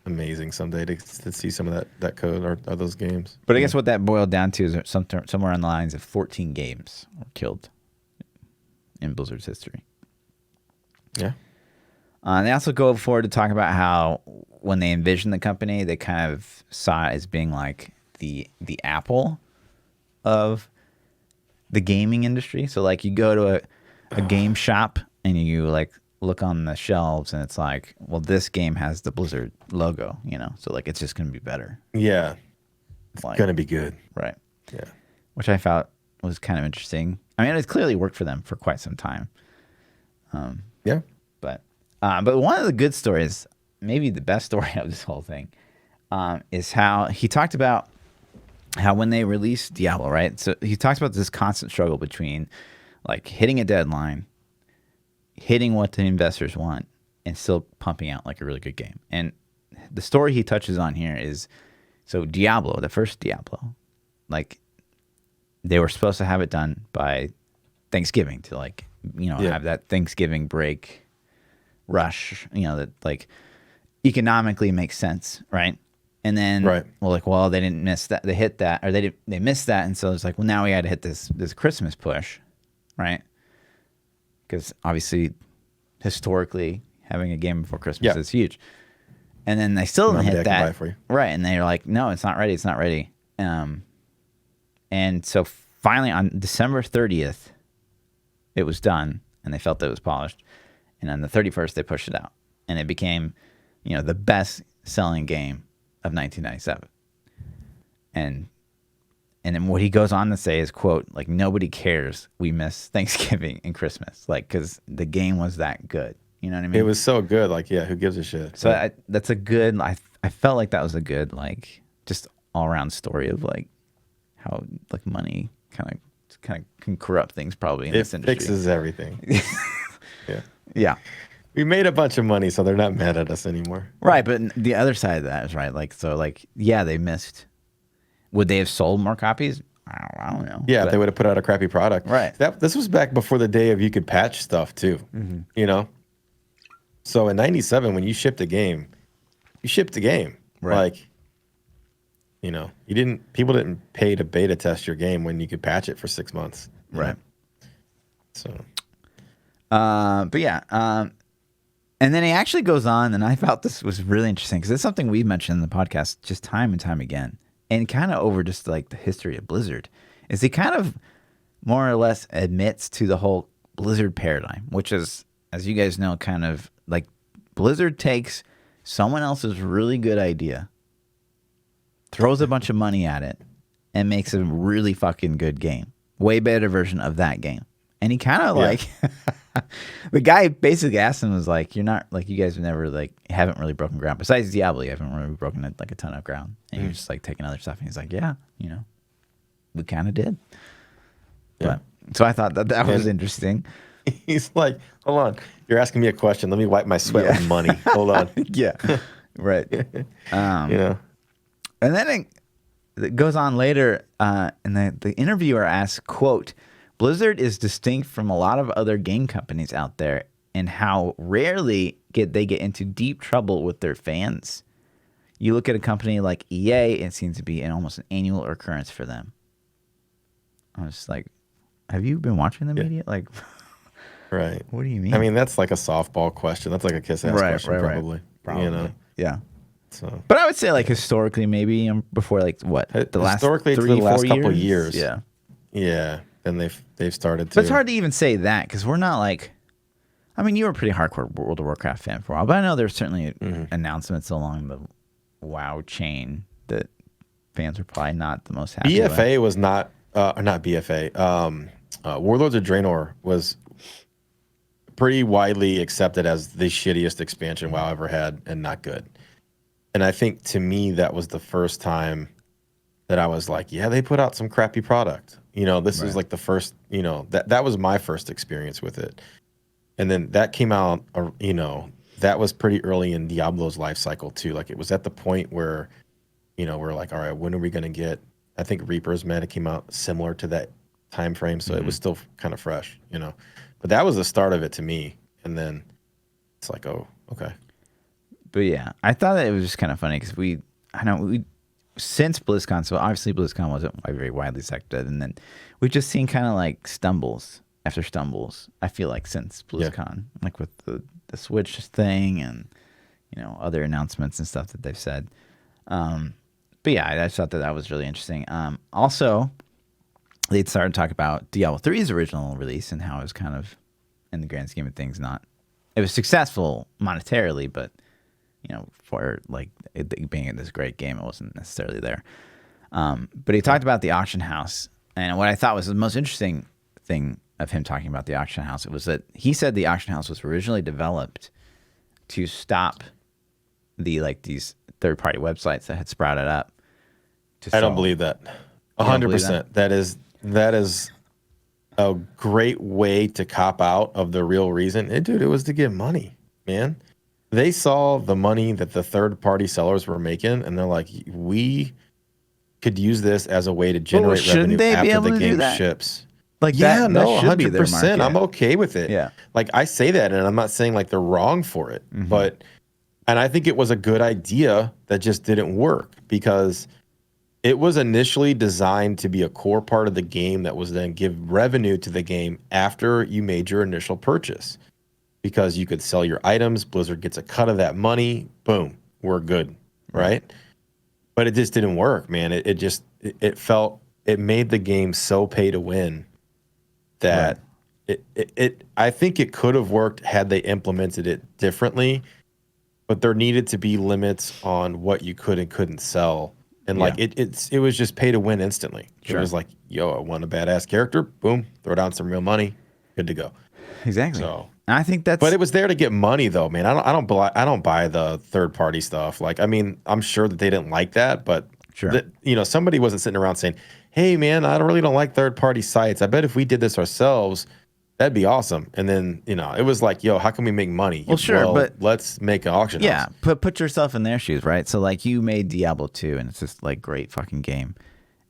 [SPEAKER 2] amazing someday to see some of that code or those games.
[SPEAKER 1] But I guess what that boiled down to is somewhere on the lines of 14 games were killed in Blizzard's history.
[SPEAKER 2] Yeah.
[SPEAKER 1] They also go forward to talk about how when they envisioned the company, they kind of saw it as being like the Apple of the gaming industry. So like you go to a game shop and you like look on the shelves and it's like, well, this game has the Blizzard logo, so like it's just going to be better.
[SPEAKER 2] Yeah. It's going to be good.
[SPEAKER 1] Right.
[SPEAKER 2] Yeah.
[SPEAKER 1] Which I thought was kind of interesting. I mean, it's clearly worked for them for quite some time.
[SPEAKER 2] Yeah.
[SPEAKER 1] But one of the good stories, maybe the best story of this whole thing, is how he talked about how when they released Diablo, right? So he talks about this constant struggle between like hitting a deadline, hitting what the investors want, and still pumping out like a really good game. And the story he touches on here is, so Diablo, the first Diablo, like they were supposed to have it done by Thanksgiving to like, have that Thanksgiving break rush, that like economically makes sense, right? And then they didn't miss that, they hit that, or they missed that, and so it's like, well, now we had to hit this Christmas push, right? Because obviously historically having a game before Christmas is huge. And then they still didn't hit that, right? And they're like, no, it's not ready. And so finally on December 30th it was done and they felt that it was polished. And on the 31st, they pushed it out. And it became, the best-selling game of 1997. And then what he goes on to say is, quote, like, nobody cares we miss Thanksgiving and Christmas. Like, because the game was that good. You know what I mean?
[SPEAKER 2] It was so good. Like, yeah, who gives a shit?
[SPEAKER 1] So that's a good, I felt like that was a good, like, just all-around story of, like, how, like, money kind of can corrupt things probably in this industry. It
[SPEAKER 2] fixes everything. Yeah.
[SPEAKER 1] Yeah.
[SPEAKER 2] We made a bunch of money, so they're not mad at us anymore.
[SPEAKER 1] Right, but the other side of that is, right, like, so, like, yeah, they missed. Would they have sold more copies? I don't know.
[SPEAKER 2] Yeah,
[SPEAKER 1] But-
[SPEAKER 2] if they would have put out a crappy product.
[SPEAKER 1] Right.
[SPEAKER 2] This was back before the day of you could patch stuff too. You know? So in 97, when you shipped a game, you shipped the game.
[SPEAKER 1] Right.
[SPEAKER 2] Like, you know, people didn't pay to beta test your game when you could patch it for 6 months. you
[SPEAKER 1] Right.
[SPEAKER 2] know? So
[SPEAKER 1] But yeah, and then he actually goes on, and I thought this was really interesting because it's something we've mentioned in the podcast just time and time again, and kind of over just like the history of Blizzard, is he kind of more or less admits to the whole Blizzard paradigm, which is, as you guys know, kind of like Blizzard takes someone else's really good idea, throws a bunch of money at it, and makes a really fucking good game. Way better version of that game. And he kind of like, the guy basically asked him, was like, you're not, like, you guys have never, like, haven't really broken ground. Besides Diablo, you haven't really broken, like, a ton of ground. And you're just, like, taking other stuff. And he's like, yeah, you know, we kind of did.
[SPEAKER 2] Yeah.
[SPEAKER 1] But, so I thought that was interesting.
[SPEAKER 2] he's like, hold on. You're asking me a question. Let me wipe my sweat with money. Hold on.
[SPEAKER 1] Yeah. Right.
[SPEAKER 2] You know?
[SPEAKER 1] And then it goes on later, and the interviewer asks, quote, Blizzard is distinct from a lot of other game companies out there in how rarely they get into deep trouble with their fans. You look at a company like EA, it seems to be almost an annual occurrence for them. I was just like, have you been watching the media? Like,
[SPEAKER 2] right.
[SPEAKER 1] What do you mean?
[SPEAKER 2] I mean, that's like a softball question. That's like a kiss-ass question, probably.
[SPEAKER 1] Probably.
[SPEAKER 2] You know?
[SPEAKER 1] Yeah.
[SPEAKER 2] So,
[SPEAKER 1] but I would say, like, historically, maybe before, like, what? The last
[SPEAKER 2] historically,
[SPEAKER 1] three,
[SPEAKER 2] it's the last
[SPEAKER 1] 4
[SPEAKER 2] couple years.
[SPEAKER 1] Yeah.
[SPEAKER 2] Yeah. Then they've started to.
[SPEAKER 1] But it's hard to even say that because we're not like, I mean, you were a pretty hardcore World of Warcraft fan for a while, but I know there's certainly announcements along the WoW chain that fans are probably not the most happy with.
[SPEAKER 2] BFA was not BFA. Warlords of Draenor was pretty widely accepted as the shittiest expansion WoW ever had and not good. And I think to me that was the first time that I was like, yeah, they put out some crappy product. You know, this is like the first, you know, that was my first experience with it. And then that came out, you know, that was pretty early in Diablo's life cycle too. Like it was at the point where, you know, we're like, all right, when are we going to get, I think Reaper's meta came out similar to that time frame. So it was still kind of fresh, you know, but that was the start of it to me. And then it's like, oh, okay.
[SPEAKER 1] But yeah, I thought that it was just kind of funny because since BlizzCon, so obviously BlizzCon wasn't very widely accepted, and then we've just seen kind of like stumbles after stumbles, I feel like, since BlizzCon, like with the Switch thing and, you know, other announcements and stuff that they've said. But yeah, I just thought that was really interesting. Also, they started to talk about Diablo 3's original release and how it was kind of, in the grand scheme of things, it was successful monetarily, but, you know, for like it being this great game, it wasn't necessarily there. But he talked about the auction house, and what I thought was the most interesting thing of him talking about the auction house, it was that he said the auction house was originally developed to stop these third-party websites that had sprouted up.
[SPEAKER 2] I don't believe that. 100%. That is a great way to cop out of the real reason. Dude, it was to get money, man. They saw the money that the third-party sellers were making, and they're like, we could use this as a way to generate revenue after the game ships.
[SPEAKER 1] Like,
[SPEAKER 2] yeah, no,
[SPEAKER 1] 100%.
[SPEAKER 2] I'm okay with it.
[SPEAKER 1] Yeah.
[SPEAKER 2] Like, I say that, and I'm not saying like they're wrong for it, but, and I think it was a good idea that just didn't work because it was initially designed to be a core part of the game that was then give revenue to the game after you made your initial purchase. Because you could sell your items, Blizzard gets a cut of that money, boom, we're good, right? But it just didn't work, man. It made the game so pay to win that I think it could have worked had they implemented it differently, but there needed to be limits on what you could and couldn't sell. And like it was just pay to win instantly. It was like, yo, I want a badass character, boom, throw down some real money, good to go.
[SPEAKER 1] Exactly.
[SPEAKER 2] So
[SPEAKER 1] I think that's.
[SPEAKER 2] But it was there to get money, though, man. I don't buy the third party stuff. Like, I mean, I'm sure that they didn't like that, but you know, somebody wasn't sitting around saying, "Hey, man, I really don't like third party sites. I bet if we did this ourselves, that'd be awesome." And then, you know, it was like, "Yo, how can we make money?"
[SPEAKER 1] Well, but
[SPEAKER 2] let's make an auction.
[SPEAKER 1] Yeah,
[SPEAKER 2] house.
[SPEAKER 1] put yourself in their shoes, right? So like, you made Diablo 2, and it's just like great fucking game,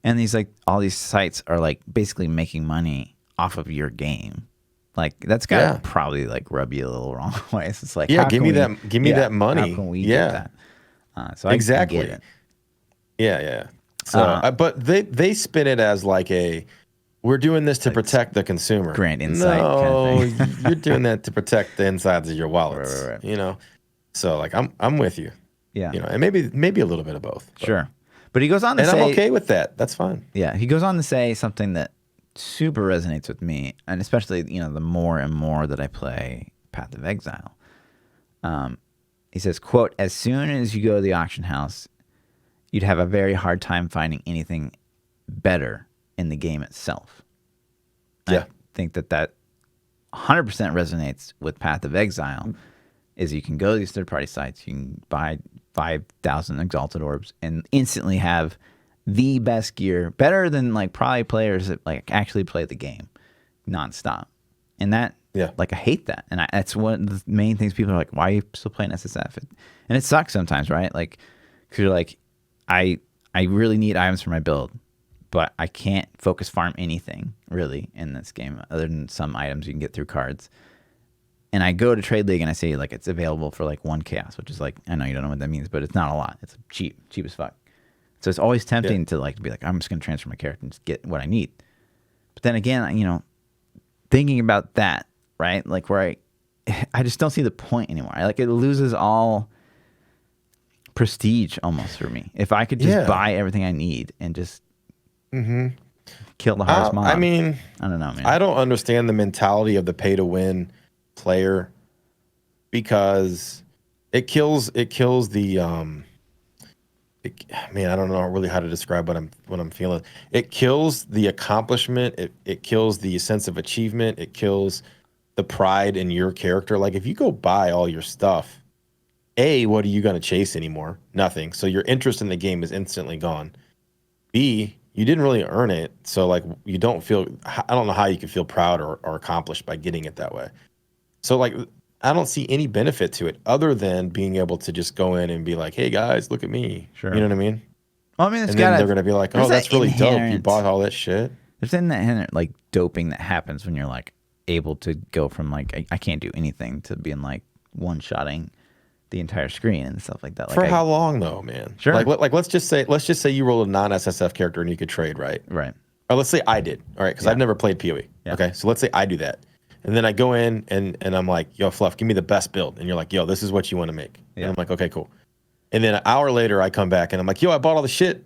[SPEAKER 1] And these like all these sites are like basically making money off of your game. Like that's gotta probably like rub you a little wrong way. So it's like,
[SPEAKER 2] Yeah,
[SPEAKER 1] how
[SPEAKER 2] give
[SPEAKER 1] can
[SPEAKER 2] me
[SPEAKER 1] we,
[SPEAKER 2] that. Give me that money.
[SPEAKER 1] How can we get
[SPEAKER 2] Yeah,
[SPEAKER 1] that? So I
[SPEAKER 2] exactly.
[SPEAKER 1] get it.
[SPEAKER 2] Yeah. So, but they spin it as like we're doing this to
[SPEAKER 1] like
[SPEAKER 2] protect the consumer.
[SPEAKER 1] Grand insight
[SPEAKER 2] No,
[SPEAKER 1] kind of thing.
[SPEAKER 2] you're doing that to protect the insides of your wallets.
[SPEAKER 1] Right.
[SPEAKER 2] You know. So like I'm with you.
[SPEAKER 1] Yeah.
[SPEAKER 2] You know, and maybe a little bit of both. But.
[SPEAKER 1] Sure. But he goes on to say,
[SPEAKER 2] I'm okay with that. That's fine.
[SPEAKER 1] Yeah, he goes on to say something that super resonates with me, and especially the more and more that I play Path of Exile. He says, "quote As soon as you go to the auction house, you'd have a very hard time finding anything better in the game itself."
[SPEAKER 2] Yeah,
[SPEAKER 1] I think that 100% resonates with Path of Exile. Is you can go to these third-party sites, you can buy 5,000 exalted orbs, and instantly have the best gear, better than like probably players that like actually play the game nonstop. And that, like I hate that, and that's one of the main things people are like, "Why are you still playing SSF?" And it sucks sometimes, right? Like, because you're like, I really need items for my build, but I can't focus farm anything really in this game other than some items you can get through cards. And I go to Trade League and I say like it's available for like 1 chaos, which is like, I know you don't know what that means, but it's not a lot. It's cheap as fuck. So it's always tempting to like be like, I'm just gonna transfer my character and just get what I need. But then again, thinking about that, right? Like where I just don't see the point anymore. Like it loses all prestige almost for me. If I could just buy everything I need and just kill the hardest mob.
[SPEAKER 2] I mean,
[SPEAKER 1] I don't know, man.
[SPEAKER 2] I don't understand the mentality of the pay to win player, because it kills the man, I don't know really how to describe what I'm feeling. It kills the accomplishment, it kills the sense of achievement, it kills the pride in your character. Like if you go buy all your stuff, what are you going to chase anymore? Nothing. So your interest in the game is instantly gone. B, you didn't really earn it, so like you don't feel, I don't know how you can feel proud or accomplished by getting it that way. So like I don't see any benefit to it other than being able to just go in and be like, "Hey guys, look at me." Sure. You know what I mean?
[SPEAKER 1] Well, I mean,
[SPEAKER 2] and then they're gonna be like, "Oh, that's really dope. You bought all that shit."
[SPEAKER 1] There's in that inherent like doping that happens when you're like able to go from like I can't do anything to being like one-shotting the entire screen and stuff like that. Like
[SPEAKER 2] for how long though, man?
[SPEAKER 1] Sure.
[SPEAKER 2] Like let's just say you rolled a non-SSF character and you could trade, right?
[SPEAKER 1] Right.
[SPEAKER 2] Or let's say I did. All right, because I've never played PoE.
[SPEAKER 1] Yeah.
[SPEAKER 2] Okay, so let's say I do that. And then I go in and I'm like, "Yo, Fluff, give me the best build." And you're like, "Yo, this is what you want to make." Yeah. And I'm like, "Okay, cool." And then an hour later, I come back and I'm like, "Yo, I bought all the shit."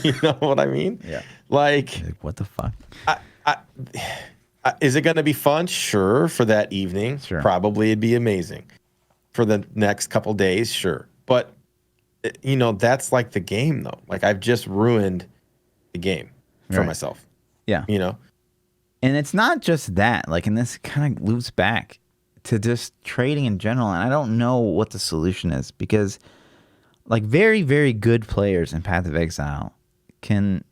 [SPEAKER 2] You know what I mean?
[SPEAKER 1] Yeah.
[SPEAKER 2] Like
[SPEAKER 1] what the fuck?
[SPEAKER 2] Is it going to be fun? Sure. For that evening,
[SPEAKER 1] sure. Probably
[SPEAKER 2] it'd be amazing. For the next couple days, sure. But that's like the game, though. Like I've just ruined the game for myself.
[SPEAKER 1] Yeah. And it's not just that, like, and this kind of loops back to just trading in general. And I don't know what the solution is, because like very, very good players in Path of Exile can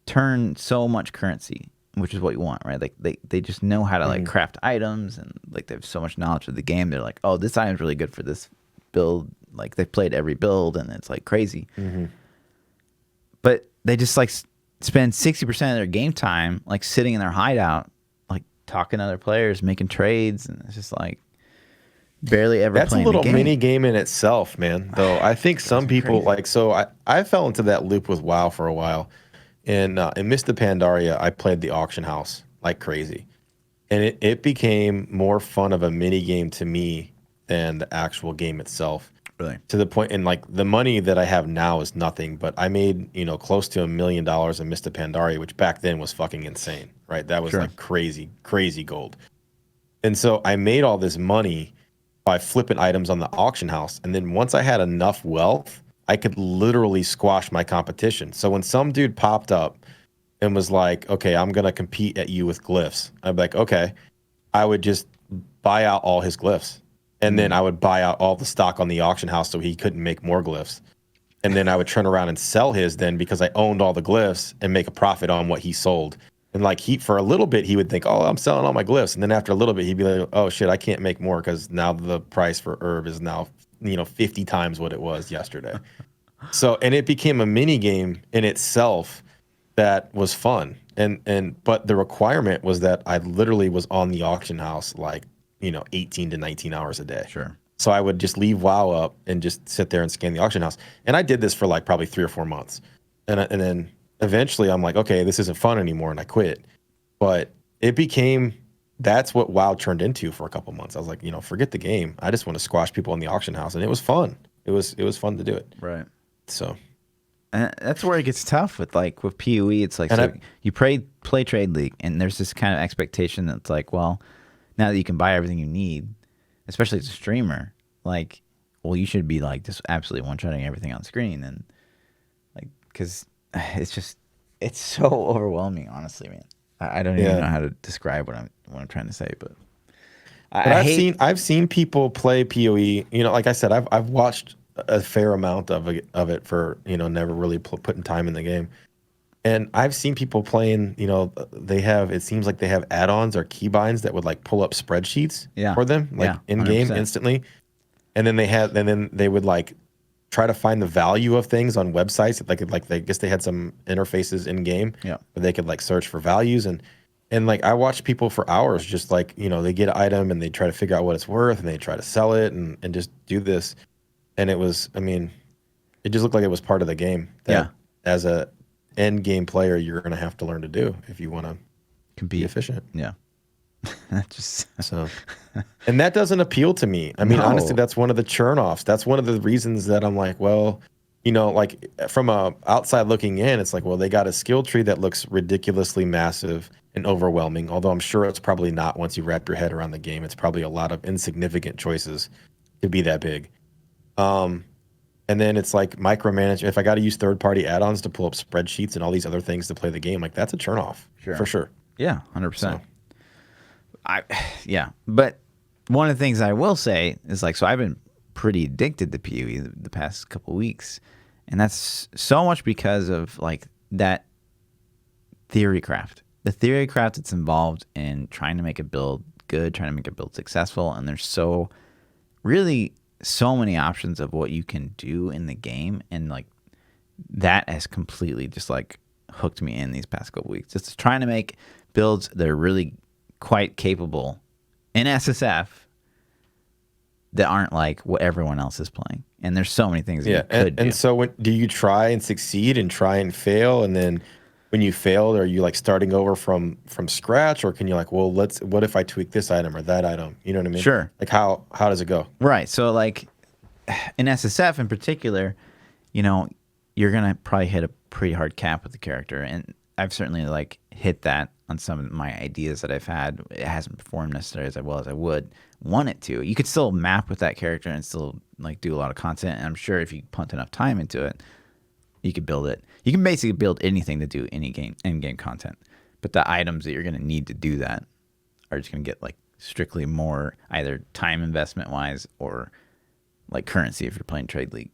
[SPEAKER 1] turn so much currency, which is what you want, right? Like they just know how to like craft items, and like they have so much knowledge of the game. They're like, "Oh, this item's really good for this build." Like they've played every build and it's like crazy. But they just like spend 60% of their game time like sitting in their hideout, like talking to other players, making trades, and it's just like barely ever
[SPEAKER 2] That's
[SPEAKER 1] playing
[SPEAKER 2] a little
[SPEAKER 1] the game.
[SPEAKER 2] mini game in itself, man. Though I think some people I fell into that loop with WoW for a while. And in Mr. Pandaria, I played the auction house like crazy. And it became more fun of a mini game to me than the actual game itself.
[SPEAKER 1] Really?
[SPEAKER 2] To the point, and like the money that I have now is nothing, but I made, close to $1 million in Mr. Pandaria, which back then was fucking insane, right? That was like crazy, crazy gold. And so I made all this money by flipping items on the auction house. And then once I had enough wealth, I could literally squash my competition. So when some dude popped up and was like, "Okay, I'm going to compete at you with glyphs," I'd be like, "Okay." I would just buy out all his glyphs. And then I would buy out all the stock on the auction house so he couldn't make more glyphs. And then I would turn around and sell his then, because I owned all the glyphs, and make a profit on what he sold. And like for a little bit, he would think, "Oh, I'm selling all my glyphs." And then after a little bit, he'd be like, "Oh shit, I can't make more because now the price for herb is now, 50 times what it was yesterday." So, and it became a mini game in itself that was fun. But the requirement was that I literally was on the auction house like, 18 to 19 hours a day.
[SPEAKER 1] Sure.
[SPEAKER 2] So I would just leave WoW up and just sit there and scan the auction house. And I did this for like probably 3 or 4 months. And then eventually I'm like, okay, this isn't fun anymore, and I quit. But it became, that's what WoW turned into for a couple months. I was like, forget the game. I just want to squash people in the auction house, and it was fun. It was fun to do it.
[SPEAKER 1] Right.
[SPEAKER 2] So,
[SPEAKER 1] and that's where it gets tough with PoE. It's like, you play Trade League, and there's this kind of expectation that's like, well, now that you can buy everything you need, especially as a streamer, like, well, you should be like just absolutely one-shotting everything on screen, and like, because it's so overwhelming, honestly, man. I don't even know how to describe what I'm trying to say, but
[SPEAKER 2] I've seen people play PoE. Like I said, I've watched a fair amount of it for never really putting time in the game, and I've seen people playing. It seems like they have add-ons or keybinds that would like pull up spreadsheets for them, like in game instantly, and then they would like try to find the value of things on websites. I guess they had some interfaces in game where they could like search for values, and like I watched people for hours just like they get an item and they try to figure out what it's worth, and they try to sell it and just do this. And it was, it just looked like it was part of the game that as a end game player, you're going to have to learn to do if you want to be efficient.
[SPEAKER 1] Yeah.
[SPEAKER 2] And that doesn't appeal to me. Honestly, that's one of the churn offs. That's one of the reasons that I'm like, well, like from a outside looking in, it's like, well, they got a skill tree that looks ridiculously massive and overwhelming. Although I'm sure it's probably not once you wrap your head around the game. It's probably a lot of insignificant choices to be that big. And then it's like micromanage. If I got to use third-party add-ons to pull up spreadsheets and all these other things to play the game, like that's a turn-off for sure.
[SPEAKER 1] Yeah, 100%. But one of the things I will say is like, so I've been pretty addicted to PoE the past couple weeks, and that's so much because of like that theory craft. The theory craft that's involved in trying to make a build good, trying to make a build successful, and there's so many options of what you can do in the game, and like that has completely just like hooked me in these past couple weeks. Just trying to make builds that are really quite capable in SSF that aren't like what everyone else is playing. And there's so many things that you could do.
[SPEAKER 2] And so do you try and succeed and try and fail, and then when you failed, are you like starting over from scratch, or can you like, well, what if I tweak this item or that item? You know what I mean?
[SPEAKER 1] Sure.
[SPEAKER 2] Like how does it go?
[SPEAKER 1] Right. So like in SSF in particular, you're going to probably hit a pretty hard cap with the character. And I've certainly like hit that on some of my ideas that I've had. It hasn't performed necessarily as well as I would want it to. You could still map with that character and still like do a lot of content. And I'm sure if you punt enough time into it, you could build it. You can basically build anything to do any in-game content. But the items that you're going to need to do that are just going to get like strictly more either time investment wise or like currency if you're playing Trade League.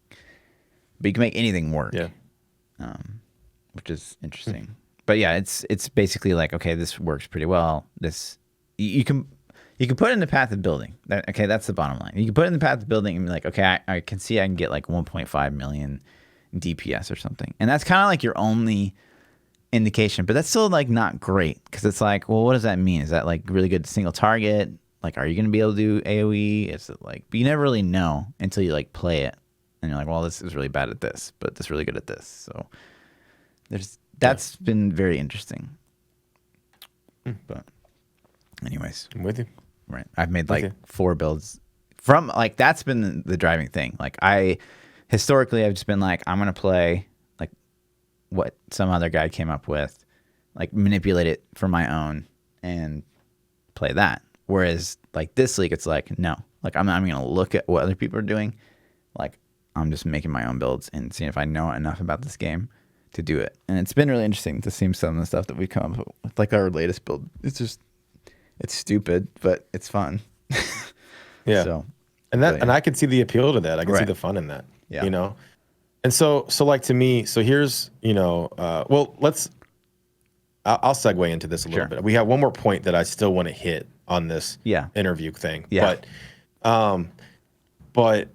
[SPEAKER 1] But you can make anything work.
[SPEAKER 2] Yeah.
[SPEAKER 1] Which is interesting. But yeah, it's basically like, okay, this works pretty well. This you can put it in the path of building. Okay, that's the bottom line. You can put it in the path of building and be like, okay, I can see I can get like 1.5 million DPS or something. And that's kind of like your only indication, but that's still like not great, because it's like, well, what does that mean? Is that like really good single target? Like, are you going to be able to do AoE? Is it like, but you never really know until you like play it and you're like, well, this is really bad at this, but this is really good at this. So that's been very interesting. But anyways,
[SPEAKER 2] I'm with you.
[SPEAKER 1] Right. I've made like 4 builds from like, that's been the driving thing. Like historically, I've just been like, I'm going to play like what some other guy came up with, like manipulate it for my own and play that. Whereas like this league, it's like, no, like I'm going to look at what other people are doing. Like I'm just making my own builds and seeing if I know enough about this game to do it. And it's been really interesting to see some of the stuff that we come up with. Like our latest build, it's stupid, but it's fun.
[SPEAKER 2] Yeah.
[SPEAKER 1] So,
[SPEAKER 2] and I can see the appeal to that. I can see the fun in that.
[SPEAKER 1] Yeah.
[SPEAKER 2] And so like to me, so here's, well, I'll segue into this a little bit. We have one more point that I still want to hit on this interview thing.
[SPEAKER 1] Yeah.
[SPEAKER 2] But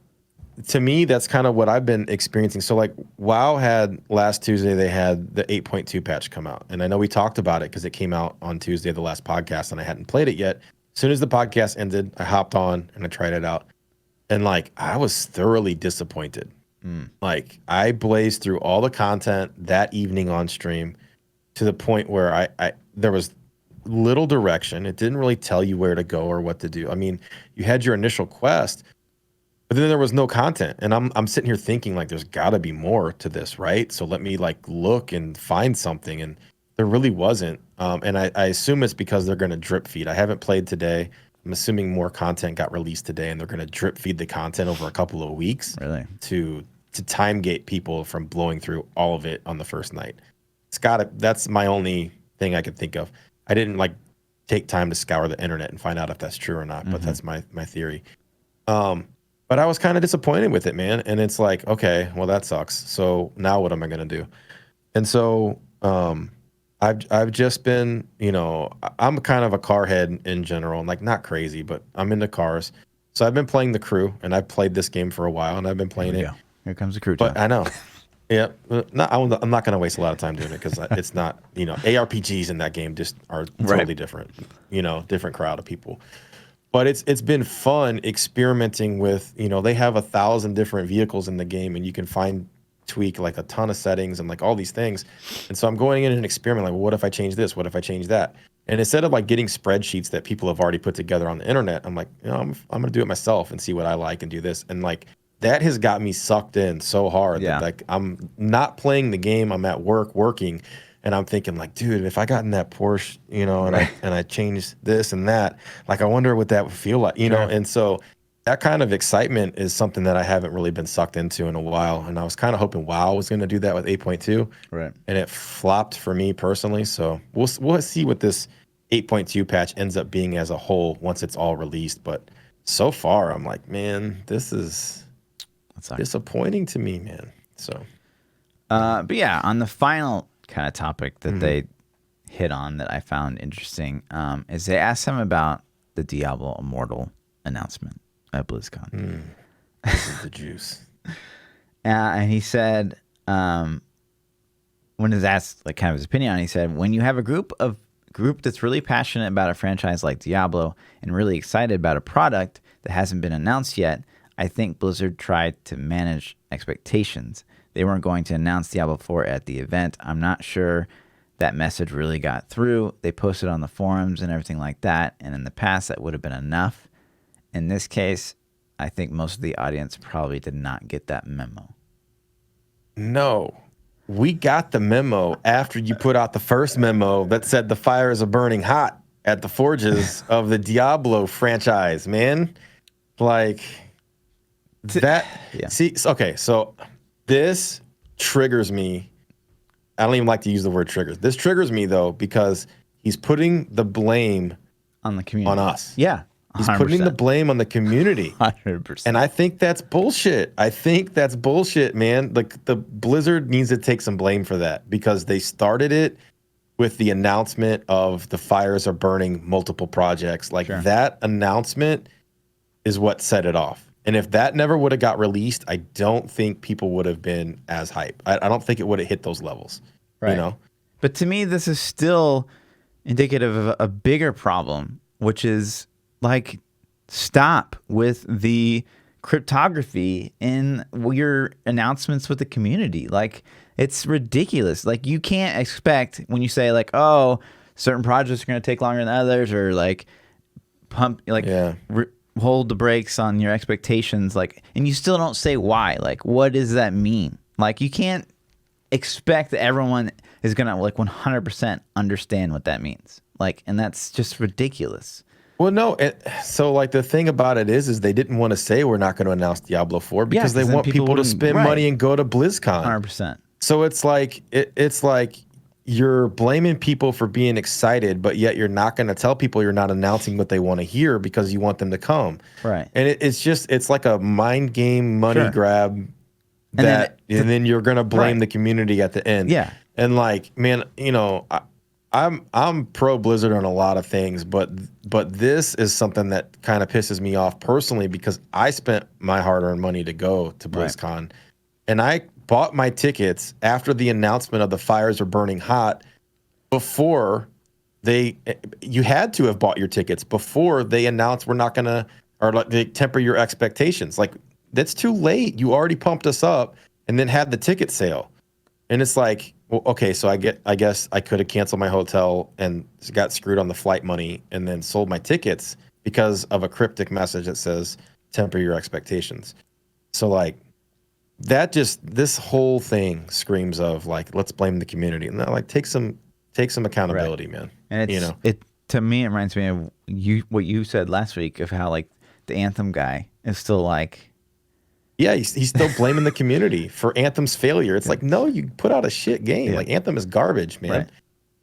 [SPEAKER 2] to me, that's kind of what I've been experiencing. So like WoW had last Tuesday, they had the 8.2 patch come out. And I know we talked about it because it came out on Tuesday, the last podcast, and I hadn't played it yet. As soon as the podcast ended, I hopped on and I tried it out. And like, I was thoroughly disappointed. Like I blazed through all the content that evening on stream to the point where I there was little direction. It didn't really tell you where to go or what to do. I mean, you had your initial quest, but then there was no content. And I'm sitting here thinking like there's got to be more to this, right? So let me like look and find something, and there really wasn't. And I assume it's because they're going to drip feed. I haven't played today. I'm assuming more content got released today, and they're going to drip feed the content over a couple of weeks,
[SPEAKER 1] Really?
[SPEAKER 2] to time gate people from blowing through all of it on the first night. That's my only thing I could think of. I didn't like take time to scour the internet and find out if that's true or not, but that's my theory. But I was kind of disappointed with it, man. And it's like, okay, well that sucks. So now what am I going to do? And so I've just been, you know, I'm kind of a car head in general, like not crazy, but I'm into cars. So I've been playing The Crew, and I've played this game for a while, and I've been playing it.
[SPEAKER 1] Here comes the crew.
[SPEAKER 2] But I know, yeah, I'm not going to waste a lot of time doing it because it's not, you know, ARPGs in that game just are totally different, you know, different crowd of people. But it's been fun experimenting with, you know, they have 1,000 different vehicles in the game, and you can tweak like a ton of settings and like all these things. And so I'm going in and experimenting like, well, what if I change this? What if I change that? And instead of like getting spreadsheets that people have already put together on the internet, I'm like, you know, I'm going to do it myself and see what I like and do this. And like that has got me sucked in so hard that like I'm not playing the game. I'm at work working, and I'm thinking like, dude, if I got in that Porsche, you know, and I changed this and that, like I wonder what that would feel like, you know? And so that kind of excitement is something that I haven't really been sucked into in a while. And I was kind of hoping WoW was going to do that with 8.2.
[SPEAKER 1] Right.
[SPEAKER 2] And it flopped for me personally. So we'll see what this 8.2 patch ends up being as a whole once it's all released. But so far, I'm like, man, this is disappointing to me, man. So,
[SPEAKER 1] but yeah, on the final kind of topic that they hit on that I found interesting is they asked him about the Diablo Immortal announcement at BlizzCon.
[SPEAKER 2] This is the juice.
[SPEAKER 1] And he said, when he was asked like kind of his opinion on it, he said, when you have a group that's really passionate about a franchise like Diablo and really excited about a product that hasn't been announced yet, I think Blizzard tried to manage expectations. They weren't going to announce Diablo 4 at the event. I'm not sure that message really got through. They posted on the forums and everything like that, and in the past that would have been enough. In this case, I think most of the audience probably did not get that memo.
[SPEAKER 2] No, we got the memo after you put out the first memo that said the fires are burning hot at the forges of the Diablo franchise, man. Like that. See, okay, so this triggers me. I don't even like to use the word triggers. This triggers me though because he's putting the blame
[SPEAKER 1] on the community,
[SPEAKER 2] on us.
[SPEAKER 1] Yeah. 100%.
[SPEAKER 2] He's putting the blame on the community.
[SPEAKER 1] 100%.
[SPEAKER 2] And I think that's bullshit. I think that's bullshit, man. Like the Blizzard needs to take some blame for that because they started it with the announcement of the fires are burning multiple projects. Like that announcement is what set it off. And if that never would have got released, I don't think people would have been as hype. I don't think it would have hit those levels. Right. You know?
[SPEAKER 1] But to me, this is still indicative of a bigger problem, which is like, stop with the cryptography in your announcements with the community. Like, it's ridiculous. Like, you can't expect when you say like, oh, certain projects are going to take longer than others, or like hold the brakes on your expectations. Like, and you still don't say why. Like, what does that mean? Like, you can't expect that everyone is going to like 100% understand what that means. Like, and that's just ridiculous.
[SPEAKER 2] Well, no. So, like, the thing about it is they didn't want to say we're not going to announce Diablo 4 because they want people to spend money and go to BlizzCon.
[SPEAKER 1] 100%.
[SPEAKER 2] So it's like it's like you're blaming people for being excited, but yet you're not going to tell people you're not announcing what they want to hear because you want them to come.
[SPEAKER 1] Right.
[SPEAKER 2] And it's like a mind game money grab and then you're going to blame the community at the end.
[SPEAKER 1] Yeah.
[SPEAKER 2] And like, man, you know, I'm pro Blizzard on a lot of things, but this is something that kind of pisses me off personally because I spent my hard-earned money to go to BlizzCon, and I bought my tickets after the announcement of the fires are burning hot. Before you had to have bought your tickets before they announced we're not gonna, or like they temper your expectations. Like that's too late. You already pumped us up and then had the ticket sale, and it's like, well, okay, so I guess I could have canceled my hotel and got screwed on the flight money and then sold my tickets because of a cryptic message that says temper your expectations. So like this whole thing screams of like, let's blame the community, and like take some accountability, man.
[SPEAKER 1] And it's, it to me, it reminds me of what you said last week of how like the Anthem guy is still like,
[SPEAKER 2] yeah, he's still blaming the community for Anthem's failure. It's like, no, you put out a shit game. Like Anthem is garbage, man.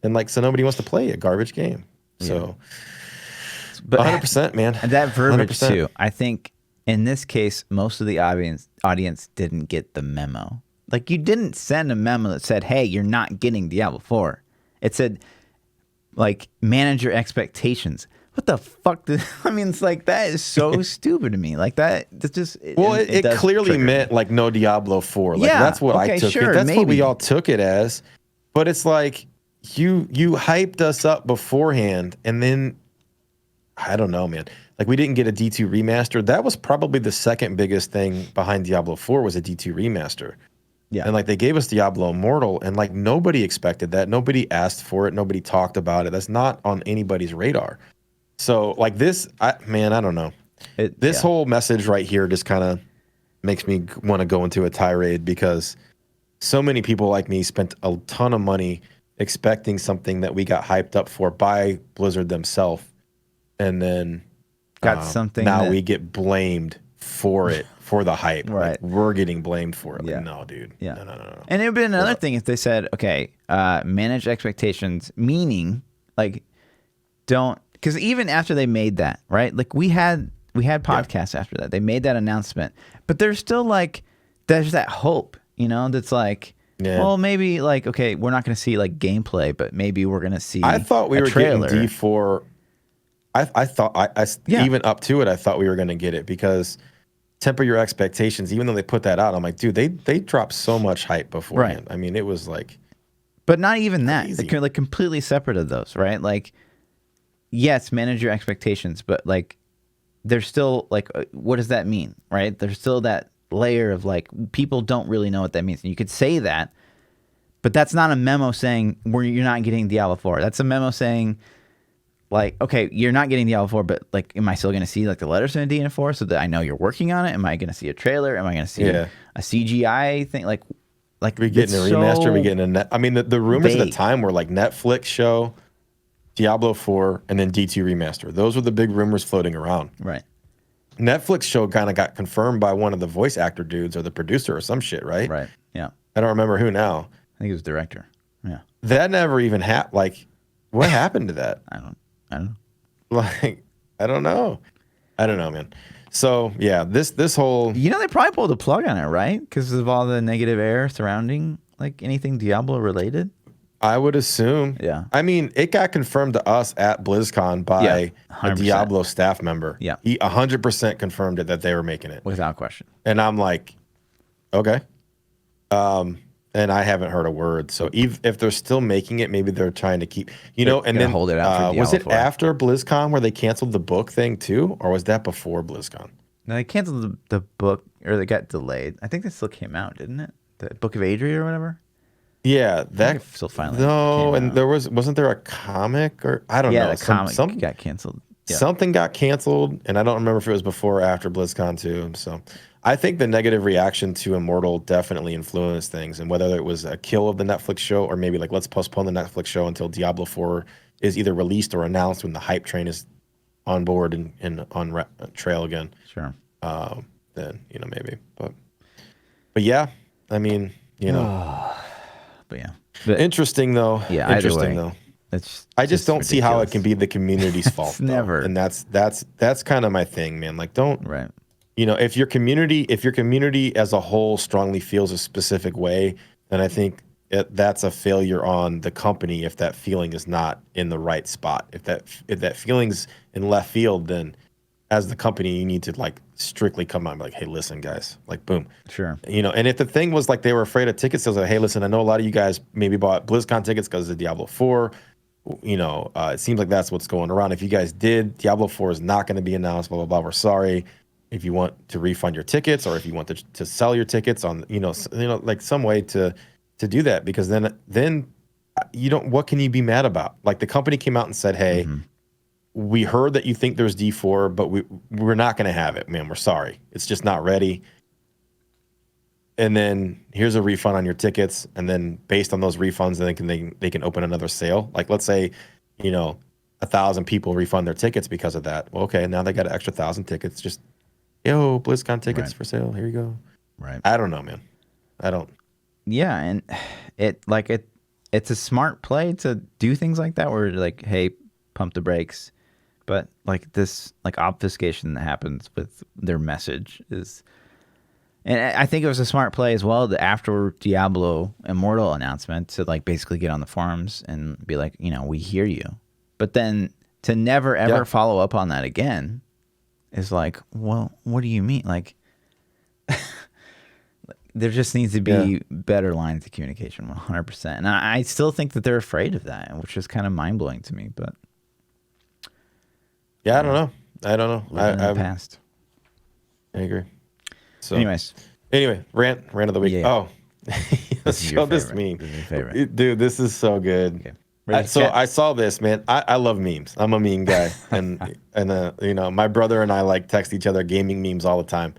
[SPEAKER 2] And like, so nobody wants to play a garbage game. So, but 100%, man.
[SPEAKER 1] And that verbiage
[SPEAKER 2] 100%.
[SPEAKER 1] too. I think in this case, most of the audience didn't get the memo. Like you didn't send a memo that said, "Hey, you're not getting Diablo 4." It said, like, manage your expectations. What the fuck? I mean, it's like, that is so stupid to me. Like that's just...
[SPEAKER 2] It clearly meant, like, no Diablo 4. Like, that's what I took it. That's what we all took it as. But it's like, you hyped us up beforehand, and then, I don't know, man. Like, we didn't get a D2 remaster. That was probably the second biggest thing behind Diablo 4 was a D2 remaster. Yeah. And like they gave us Diablo Immortal, and like nobody expected that. Nobody asked for it. Nobody talked about it. That's not on anybody's radar. So like this, I don't know. This whole message right here just kind of makes me want to go into a tirade because so many people like me spent a ton of money expecting something that we got hyped up for by Blizzard themselves, and then
[SPEAKER 1] got something
[SPEAKER 2] now we get blamed for it. For the hype,
[SPEAKER 1] right?
[SPEAKER 2] Like, we're getting blamed for it. Like, no, dude. Yeah. No.
[SPEAKER 1] And it would be another thing if they said, okay, manage expectations, meaning like don't, because even after they made that, right? Like we had podcasts after that. They made that announcement, but there's still like there's that hope, you know, that's like, well, maybe like, okay, we're not going to see like gameplay, but maybe we're going to see.
[SPEAKER 2] I thought we were getting D4. I thought even up to it, I thought we were going to get it because. Temper your expectations. Even though they put that out, I'm like, dude, they dropped so much hype beforehand. Right. I mean, it was like,
[SPEAKER 1] but not even that. They're like completely separate of those, right? Like, yes, manage your expectations, but like, there's still like, what does that mean, right? There's still that layer of like, people don't really know what that means. And you could say that, but that's not a memo saying you're not getting Diablo 4. That's a memo saying. Like, okay, you're not getting Diablo 4, but like, am I still going to see like the letters in Diablo 4 so that I know you're working on it? Am I going to see a trailer? Am I going to see a CGI thing? Like
[SPEAKER 2] we getting a remaster? We getting a net? I mean, the rumors at the time were like Netflix show, Diablo 4, and then D2 remaster. Those were the big rumors floating around.
[SPEAKER 1] Right.
[SPEAKER 2] Netflix show kind of got confirmed by one of the voice actor dudes or the producer or some shit, right?
[SPEAKER 1] Right. Yeah.
[SPEAKER 2] I don't remember who now.
[SPEAKER 1] I think it was director. Yeah.
[SPEAKER 2] That never even happened. Like, what happened to that?
[SPEAKER 1] I don't know.
[SPEAKER 2] Like, I don't know, man. So yeah, this whole,
[SPEAKER 1] you know, they probably pulled the plug on it, right? Because of all the negative air surrounding like anything Diablo related.
[SPEAKER 2] I would assume.
[SPEAKER 1] Yeah.
[SPEAKER 2] I mean, it got confirmed to us at BlizzCon by a Diablo staff member.
[SPEAKER 1] Yeah.
[SPEAKER 2] He 100% confirmed it that they were making it
[SPEAKER 1] without question.
[SPEAKER 2] And I'm like, okay. And I haven't heard a word. So if they're still making it, maybe they're trying to keep, you know, and then
[SPEAKER 1] hold it out.
[SPEAKER 2] Was it after BlizzCon where they canceled the book thing too, or was that before BlizzCon?
[SPEAKER 1] No, they canceled the book, or they got delayed. I think they still came out, didn't it? The Book of Adria or whatever.
[SPEAKER 2] Yeah, that
[SPEAKER 1] still finally.
[SPEAKER 2] No, and there wasn't there a comic or I don't know.
[SPEAKER 1] Yeah, the comic got canceled. Yeah.
[SPEAKER 2] Something got canceled, and I don't remember if it was before or after BlizzCon too. So. I think the negative reaction to Immortal definitely influenced things, and whether it was a kill of the Netflix show or maybe like let's postpone the Netflix show until Diablo 4 is either released or announced when the hype train is on board and on trail again.
[SPEAKER 1] Sure.
[SPEAKER 2] Then maybe, but yeah, I mean
[SPEAKER 1] but yeah,
[SPEAKER 2] interesting though.
[SPEAKER 1] Yeah,
[SPEAKER 2] interesting though. I just don't see how it can be the community's fault.
[SPEAKER 1] Never,
[SPEAKER 2] and that's kind of my thing, man. Like don't.
[SPEAKER 1] Right.
[SPEAKER 2] If your community as a whole strongly feels a specific way, then I think that's a failure on the company if that feeling is not in the right spot. If that feeling's in left field, then as the company, you need to like strictly come out and be like, hey, listen, guys, like, boom.
[SPEAKER 1] Sure.
[SPEAKER 2] You know, and if the thing was like they were afraid of ticket sales, like, hey, listen, I know a lot of you guys maybe bought BlizzCon tickets because of Diablo 4. You know, it seems like that's what's going around. If you guys did, Diablo 4 is not going to be announced, blah, blah, blah. We're sorry. If you want to refund your tickets or if you want to sell your tickets on, like some way to do that, because then you don't, what can you be mad about? Like the company came out and said, hey, we heard that you think there's D4, but we're not going to have it, man. We're sorry. It's just not ready. And then here's a refund on your tickets. And then based on those refunds, then they can open another sale. Like let's say, 1,000 people refund their tickets because of that. Well, okay, now they got an extra 1,000 tickets. Just, yo, BlizzCon tickets for sale. Here you go.
[SPEAKER 1] Right.
[SPEAKER 2] I don't know, man. I don't.
[SPEAKER 1] Yeah, and it's a smart play to do things like that where like, hey, pump the brakes. But like this like obfuscation that happens with their message is, and I think it was a smart play as well, the after Diablo Immortal announcement to like basically get on the forums and be like, we hear you. But then to never ever follow up on that again is like, well, what do you mean? Like there just needs to be better lines of communication, 100%. And I still think that they're afraid of that, which is kind of mind blowing to me. But
[SPEAKER 2] yeah, I don't know.
[SPEAKER 1] Living in the past.
[SPEAKER 2] I agree. So, anyway, rant of the week.
[SPEAKER 1] Yeah.
[SPEAKER 2] Oh, let's show this meme.
[SPEAKER 1] This is your favorite.
[SPEAKER 2] Dude, this is so good.
[SPEAKER 1] Okay.
[SPEAKER 2] I saw this, man. I love memes. I'm a meme guy, and my brother and I like text each other gaming memes all the time.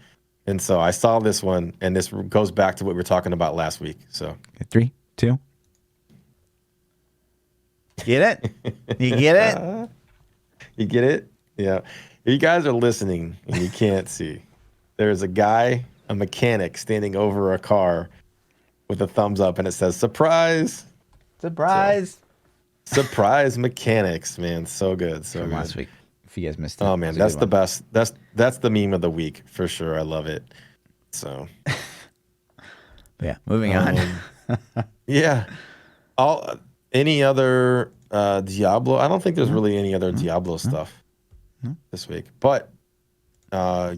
[SPEAKER 2] And so I saw this one, and this goes back to what we were talking about last week. So
[SPEAKER 1] 3, 2. Get it? You get it?
[SPEAKER 2] You get it? Yeah. If you guys are listening and you can't see, there's a guy, a mechanic, standing over a car with a thumbs up, and it says, surprise.
[SPEAKER 1] Surprise.
[SPEAKER 2] So, surprise mechanics, man. So good. So
[SPEAKER 1] From
[SPEAKER 2] good.
[SPEAKER 1] last week. If you guys missed it.
[SPEAKER 2] Oh, man. That's the best. That's the meme of the week for sure. I love it. So.
[SPEAKER 1] Yeah. Moving on.
[SPEAKER 2] Yeah. Any other Diablo? I don't think there's really any other Diablo stuff this week. But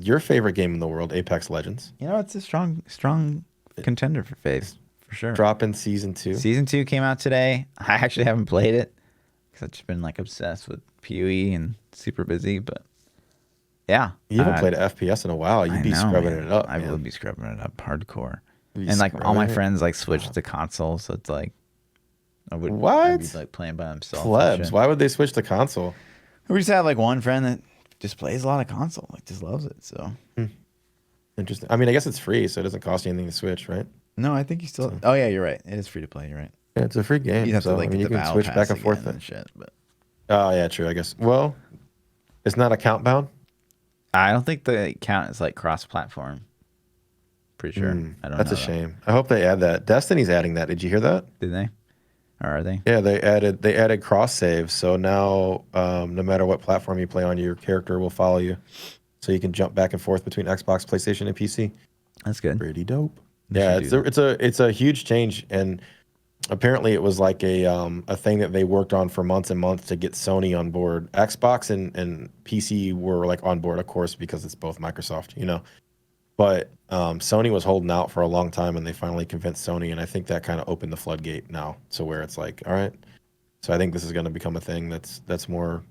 [SPEAKER 2] your favorite game in the world, Apex Legends.
[SPEAKER 1] It's a strong contender for faves, for sure.
[SPEAKER 2] Dropping Season 2.
[SPEAKER 1] Season 2 came out today. I actually haven't played it because I've just been like obsessed with PoE and super busy. But yeah.
[SPEAKER 2] You haven't played an FPS in a while. You'd be scrubbing it up.
[SPEAKER 1] I would be scrubbing it up hardcore. And like all my friends like switched to console, so it's like I'd be like playing by themselves.
[SPEAKER 2] Plebs. Why would they switch to console?
[SPEAKER 1] We just have like one friend that just plays a lot of console, like just loves it. So
[SPEAKER 2] interesting. I mean, I guess it's free, so it doesn't cost you anything to switch, right?
[SPEAKER 1] No, I think you still. Oh yeah, you're right. It is free to play. You're right.
[SPEAKER 2] Yeah, it's a free game.
[SPEAKER 1] You have to like
[SPEAKER 2] you can switch back and forth
[SPEAKER 1] and shit. But
[SPEAKER 2] oh yeah, true. I guess. Well, it's not account bound.
[SPEAKER 1] I don't think the account is like cross-platform. Pretty sure. I don't know.
[SPEAKER 2] That's a shame. I hope they add that. Destiny's adding that. Did you hear that?
[SPEAKER 1] Did they? Or are they?
[SPEAKER 2] Yeah, they added cross save. So now, no matter what platform you play on, your character will follow you, so you can jump back and forth between Xbox, PlayStation, and PC.
[SPEAKER 1] That's good.
[SPEAKER 2] Pretty dope. Yeah, it's a huge change, and apparently it was like a thing that they worked on for months and months to get Sony on board. Xbox and PC were like on board, of course, because it's both Microsoft, But Sony was holding out for a long time, and they finally convinced Sony, and I think that kind of opened the floodgate now to where it's like, all right. So I think this is going to become a thing that's more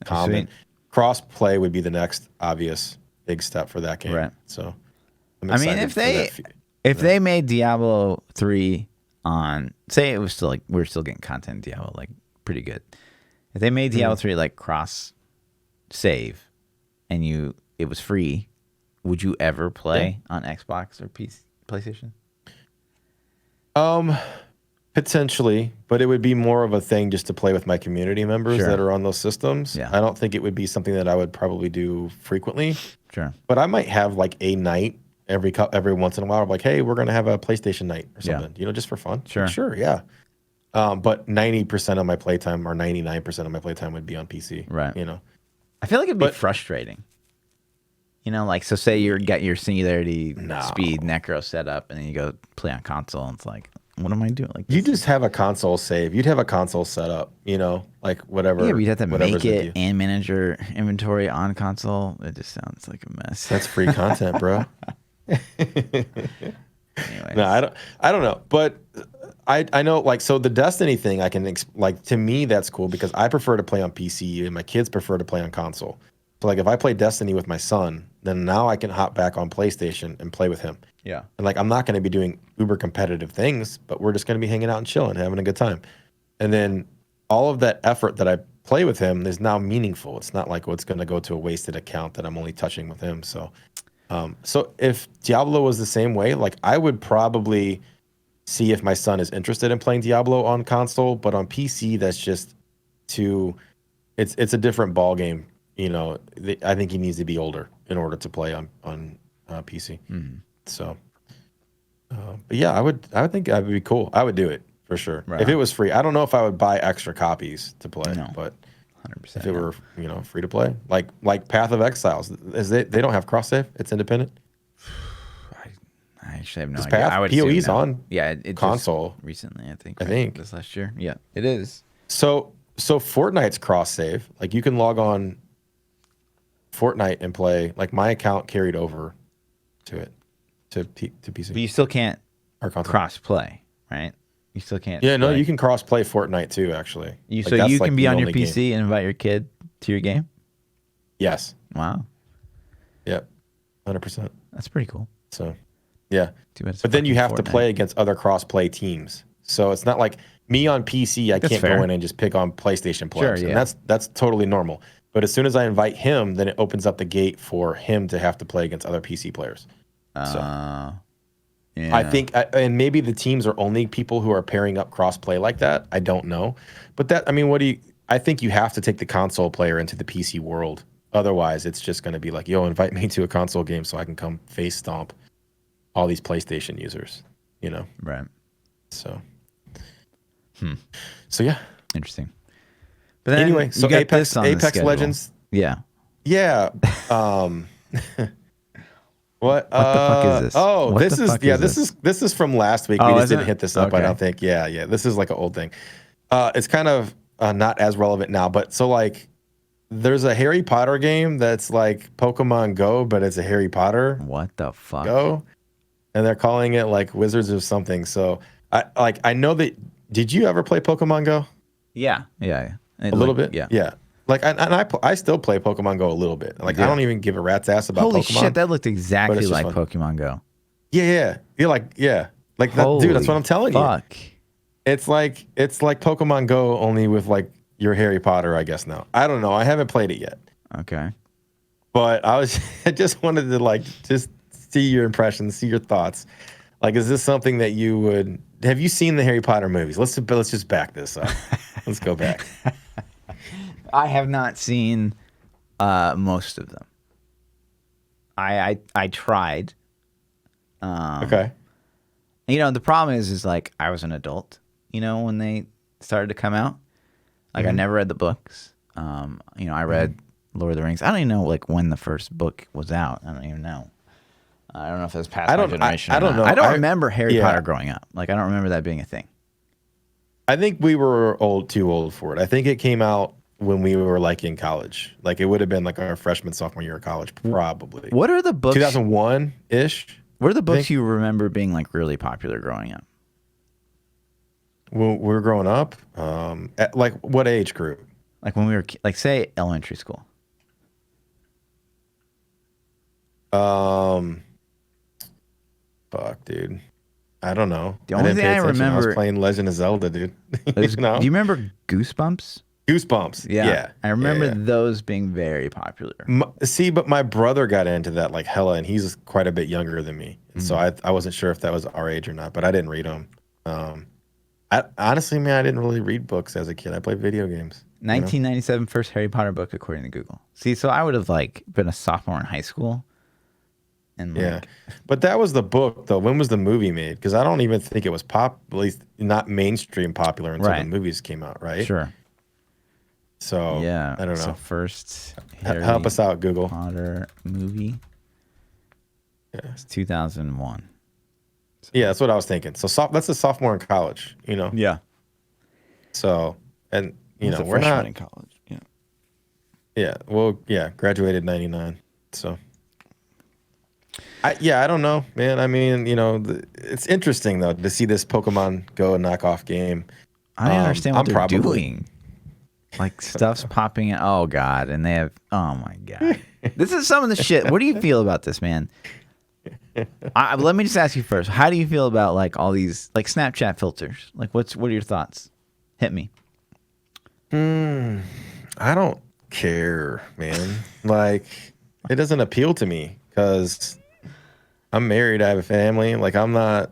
[SPEAKER 2] common. Cross play would be the next obvious big step for that game. Right. So
[SPEAKER 1] I mean, if they made Diablo 3 on, say it was still like we're still getting content in Diablo like pretty good. If they made Diablo 3 like cross save, and it was free. Would you ever play on Xbox or PlayStation?
[SPEAKER 2] Potentially, but it would be more of a thing just to play with my community members that are on those systems.
[SPEAKER 1] Yeah.
[SPEAKER 2] I don't think it would be something that I would probably do frequently.
[SPEAKER 1] Sure.
[SPEAKER 2] But I might have like a night every once in a while. Like, hey, we're gonna have a PlayStation night or something. Just for fun.
[SPEAKER 1] Sure.
[SPEAKER 2] Sure. Yeah. But 90% of my playtime or 99% of my playtime would be on PC.
[SPEAKER 1] Right. I feel like it'd be frustrating. Like, so say you got your Singularity speed necro set up, and then you go play on console, and it's like, what am I doing? Like,
[SPEAKER 2] You just have a console save. You'd have a console set up, like whatever.
[SPEAKER 1] yeah, but you'd have to
[SPEAKER 2] whatever's
[SPEAKER 1] make
[SPEAKER 2] with
[SPEAKER 1] it
[SPEAKER 2] you.
[SPEAKER 1] and manage your inventory on console. It just sounds like a mess.
[SPEAKER 2] That's free content, bro.
[SPEAKER 1] Anyways.
[SPEAKER 2] No, I don't know, but I know, like, so the Destiny thing, I can like, to me that's cool because I prefer to play on PC and my kids prefer to play on console. So like if I play Destiny with my son, then now I can hop back on PlayStation and play with him.
[SPEAKER 1] Yeah.
[SPEAKER 2] And like I'm not going to be doing uber competitive things, but we're just going to be hanging out and chilling, having a good time. And then all of that effort that I play with him is now meaningful. It's not like what's going to go to a wasted account that I'm only touching with him. So so if Diablo was the same way, like I would probably see if my son is interested in playing Diablo on console, but on PC, that's just too. It's a different ball game. I think he needs to be older in order to play on PC.
[SPEAKER 1] Mm-hmm.
[SPEAKER 2] So, but yeah, I would think that would be cool. I would do it for sure
[SPEAKER 1] Right.
[SPEAKER 2] if it was free. I don't know if I would buy extra copies to play,
[SPEAKER 1] No.
[SPEAKER 2] but
[SPEAKER 1] 100%.
[SPEAKER 2] if it were free to play, like Path of Exiles, they don't have cross save. It's independent.
[SPEAKER 1] I actually have no
[SPEAKER 2] Is
[SPEAKER 1] idea.
[SPEAKER 2] Path
[SPEAKER 1] I would
[SPEAKER 2] PoE's
[SPEAKER 1] assume no.
[SPEAKER 2] on
[SPEAKER 1] Yeah, it
[SPEAKER 2] console
[SPEAKER 1] just recently. I think.
[SPEAKER 2] I
[SPEAKER 1] right?
[SPEAKER 2] think.
[SPEAKER 1] This last year. Yeah, it is.
[SPEAKER 2] So Fortnite's cross save. Like you can log on Fortnite and play. Like my account carried over to it to PC.
[SPEAKER 1] But you still can't
[SPEAKER 2] Or console.
[SPEAKER 1] cross play, right? You still can't.
[SPEAKER 2] Yeah, no,
[SPEAKER 1] play.
[SPEAKER 2] You can cross play Fortnite too. Actually,
[SPEAKER 1] So
[SPEAKER 2] that's
[SPEAKER 1] you
[SPEAKER 2] like
[SPEAKER 1] can be
[SPEAKER 2] the
[SPEAKER 1] on your
[SPEAKER 2] only
[SPEAKER 1] PC
[SPEAKER 2] game.
[SPEAKER 1] and invite your kid to your game.
[SPEAKER 2] Yes.
[SPEAKER 1] Wow,
[SPEAKER 2] Yep. 100%.
[SPEAKER 1] that's pretty cool.
[SPEAKER 2] So, yeah.
[SPEAKER 1] Too bad it's
[SPEAKER 2] But then you
[SPEAKER 1] fucking
[SPEAKER 2] have to
[SPEAKER 1] Fortnite.
[SPEAKER 2] play against other cross-play teams. So it's not like me on PC. I
[SPEAKER 1] That's
[SPEAKER 2] can't
[SPEAKER 1] fair.
[SPEAKER 2] go in and just pick on PlayStation players.
[SPEAKER 1] Sure,
[SPEAKER 2] And
[SPEAKER 1] yeah.
[SPEAKER 2] that's totally normal. But as soon as I invite him, then it opens up the gate for him to have to play against other PC players.
[SPEAKER 1] Yeah.
[SPEAKER 2] I think, and maybe the teams are only people who are pairing up cross-play like that. I don't know. But I think you have to take the console player into the PC world. Otherwise, it's just going to be like, yo, invite me to a console game so I can come face stomp all these PlayStation users,
[SPEAKER 1] Right.
[SPEAKER 2] So, so yeah.
[SPEAKER 1] Interesting. But then
[SPEAKER 2] Anyway,
[SPEAKER 1] you
[SPEAKER 2] so
[SPEAKER 1] got
[SPEAKER 2] Apex
[SPEAKER 1] this on the schedule.
[SPEAKER 2] Legends.
[SPEAKER 1] Yeah.
[SPEAKER 2] Yeah. What
[SPEAKER 1] the fuck is this?
[SPEAKER 2] Oh,
[SPEAKER 1] What
[SPEAKER 2] this
[SPEAKER 1] the
[SPEAKER 2] is
[SPEAKER 1] fuck
[SPEAKER 2] yeah,
[SPEAKER 1] is
[SPEAKER 2] this is from last week.
[SPEAKER 1] Oh,
[SPEAKER 2] We just
[SPEAKER 1] is
[SPEAKER 2] didn't
[SPEAKER 1] it?
[SPEAKER 2] hit this up, I
[SPEAKER 1] Okay.
[SPEAKER 2] don't think. Yeah. This is like an old thing. It's kind of not as relevant now, but so like there's a Harry Potter game that's like Pokemon Go, but it's a Harry Potter
[SPEAKER 1] What the fuck?
[SPEAKER 2] Go, and they're calling it like Wizards of something. So I know that. Did you ever play Pokemon Go?
[SPEAKER 1] Yeah. Yeah.
[SPEAKER 2] A little bit.
[SPEAKER 1] Yeah.
[SPEAKER 2] Yeah. Like I still play Pokemon Go a little bit. Like I
[SPEAKER 1] Yeah.
[SPEAKER 2] don't even give a rat's ass about
[SPEAKER 1] Holy
[SPEAKER 2] Pokemon.
[SPEAKER 1] shit, that looked exactly
[SPEAKER 2] just
[SPEAKER 1] like
[SPEAKER 2] fun.
[SPEAKER 1] Pokemon Go.
[SPEAKER 2] Yeah. You're like like that, dude. That's what I'm telling you.
[SPEAKER 1] Fuck.
[SPEAKER 2] It's like Pokemon Go only with like your Harry Potter, I guess now. I don't know. I haven't played it yet.
[SPEAKER 1] Okay.
[SPEAKER 2] But I just wanted to like just see your impressions, see your thoughts. Like, is this something that you would have you seen the Harry Potter movies? Let's just back this up. Let's go back.
[SPEAKER 1] I have not seen most of them. I tried.
[SPEAKER 2] Okay.
[SPEAKER 1] The problem is like I was an adult, when they started to come out. Like I never read the books. I read Lord of the Rings. I don't even know like when the first book was out. I don't even know. I don't know if it was past my generation.
[SPEAKER 2] I don't know.
[SPEAKER 1] I don't remember Harry
[SPEAKER 2] yeah.
[SPEAKER 1] Potter growing up. Like I don't remember that being a thing.
[SPEAKER 2] I think we were too old for it. I think it came out when we were like in college. Like it would have been like our freshman, sophomore year of college, probably.
[SPEAKER 1] What are the books?
[SPEAKER 2] 2001-ish.
[SPEAKER 1] What are the books you remember being like really popular growing up?
[SPEAKER 2] When we were growing up, at like what age group?
[SPEAKER 1] Like when we were like say elementary school.
[SPEAKER 2] Fuck, dude. I don't know.
[SPEAKER 1] The only
[SPEAKER 2] didn't
[SPEAKER 1] thing
[SPEAKER 2] pay
[SPEAKER 1] I
[SPEAKER 2] attention. I
[SPEAKER 1] remember-
[SPEAKER 2] was playing Legend of Zelda, dude.
[SPEAKER 1] Do you remember Goosebumps?
[SPEAKER 2] Goosebumps. Yeah.
[SPEAKER 1] I remember
[SPEAKER 2] Yeah.
[SPEAKER 1] those being very popular.
[SPEAKER 2] See, but my brother got into that like hella, and he's quite a bit younger than me. And so I wasn't sure if that was our age or not, but I didn't read them. Honestly, man, I didn't really read books as a kid. I played video games.
[SPEAKER 1] 1997 first Harry Potter book according to Google. See, so I would have like been a sophomore in high school. And like,
[SPEAKER 2] Yeah. But that was the book, though. When was the movie made? Because I don't even think it was at least not mainstream popular until the movies came out, right?
[SPEAKER 1] Sure.
[SPEAKER 2] So,
[SPEAKER 1] Yeah.
[SPEAKER 2] I don't know.
[SPEAKER 1] So first Harry
[SPEAKER 2] Help us out, Google.
[SPEAKER 1] Potter movie.
[SPEAKER 2] Yeah.
[SPEAKER 1] It's 2001.
[SPEAKER 2] Yeah, that's what I was thinking. So that's a sophomore in college, you know.
[SPEAKER 1] Yeah.
[SPEAKER 2] So and
[SPEAKER 1] He's a
[SPEAKER 2] we're
[SPEAKER 1] freshman
[SPEAKER 2] not
[SPEAKER 1] in college. Yeah.
[SPEAKER 2] Yeah, well, yeah, graduated 99. So I don't know, man. I mean, it's interesting though to see this Pokemon Go knockoff game.
[SPEAKER 1] I don't understand what
[SPEAKER 2] I'm
[SPEAKER 1] they're
[SPEAKER 2] probably
[SPEAKER 1] doing. Like stuff's popping in. Oh God. And they have, oh my God. This is some of the shit. What do you feel about this, man? Let me just ask you first. How do you feel about like all these like Snapchat filters? Like what are your thoughts? Hit me.
[SPEAKER 2] I don't care, man. Like it doesn't appeal to me because I'm married, I have a family. Like I'm not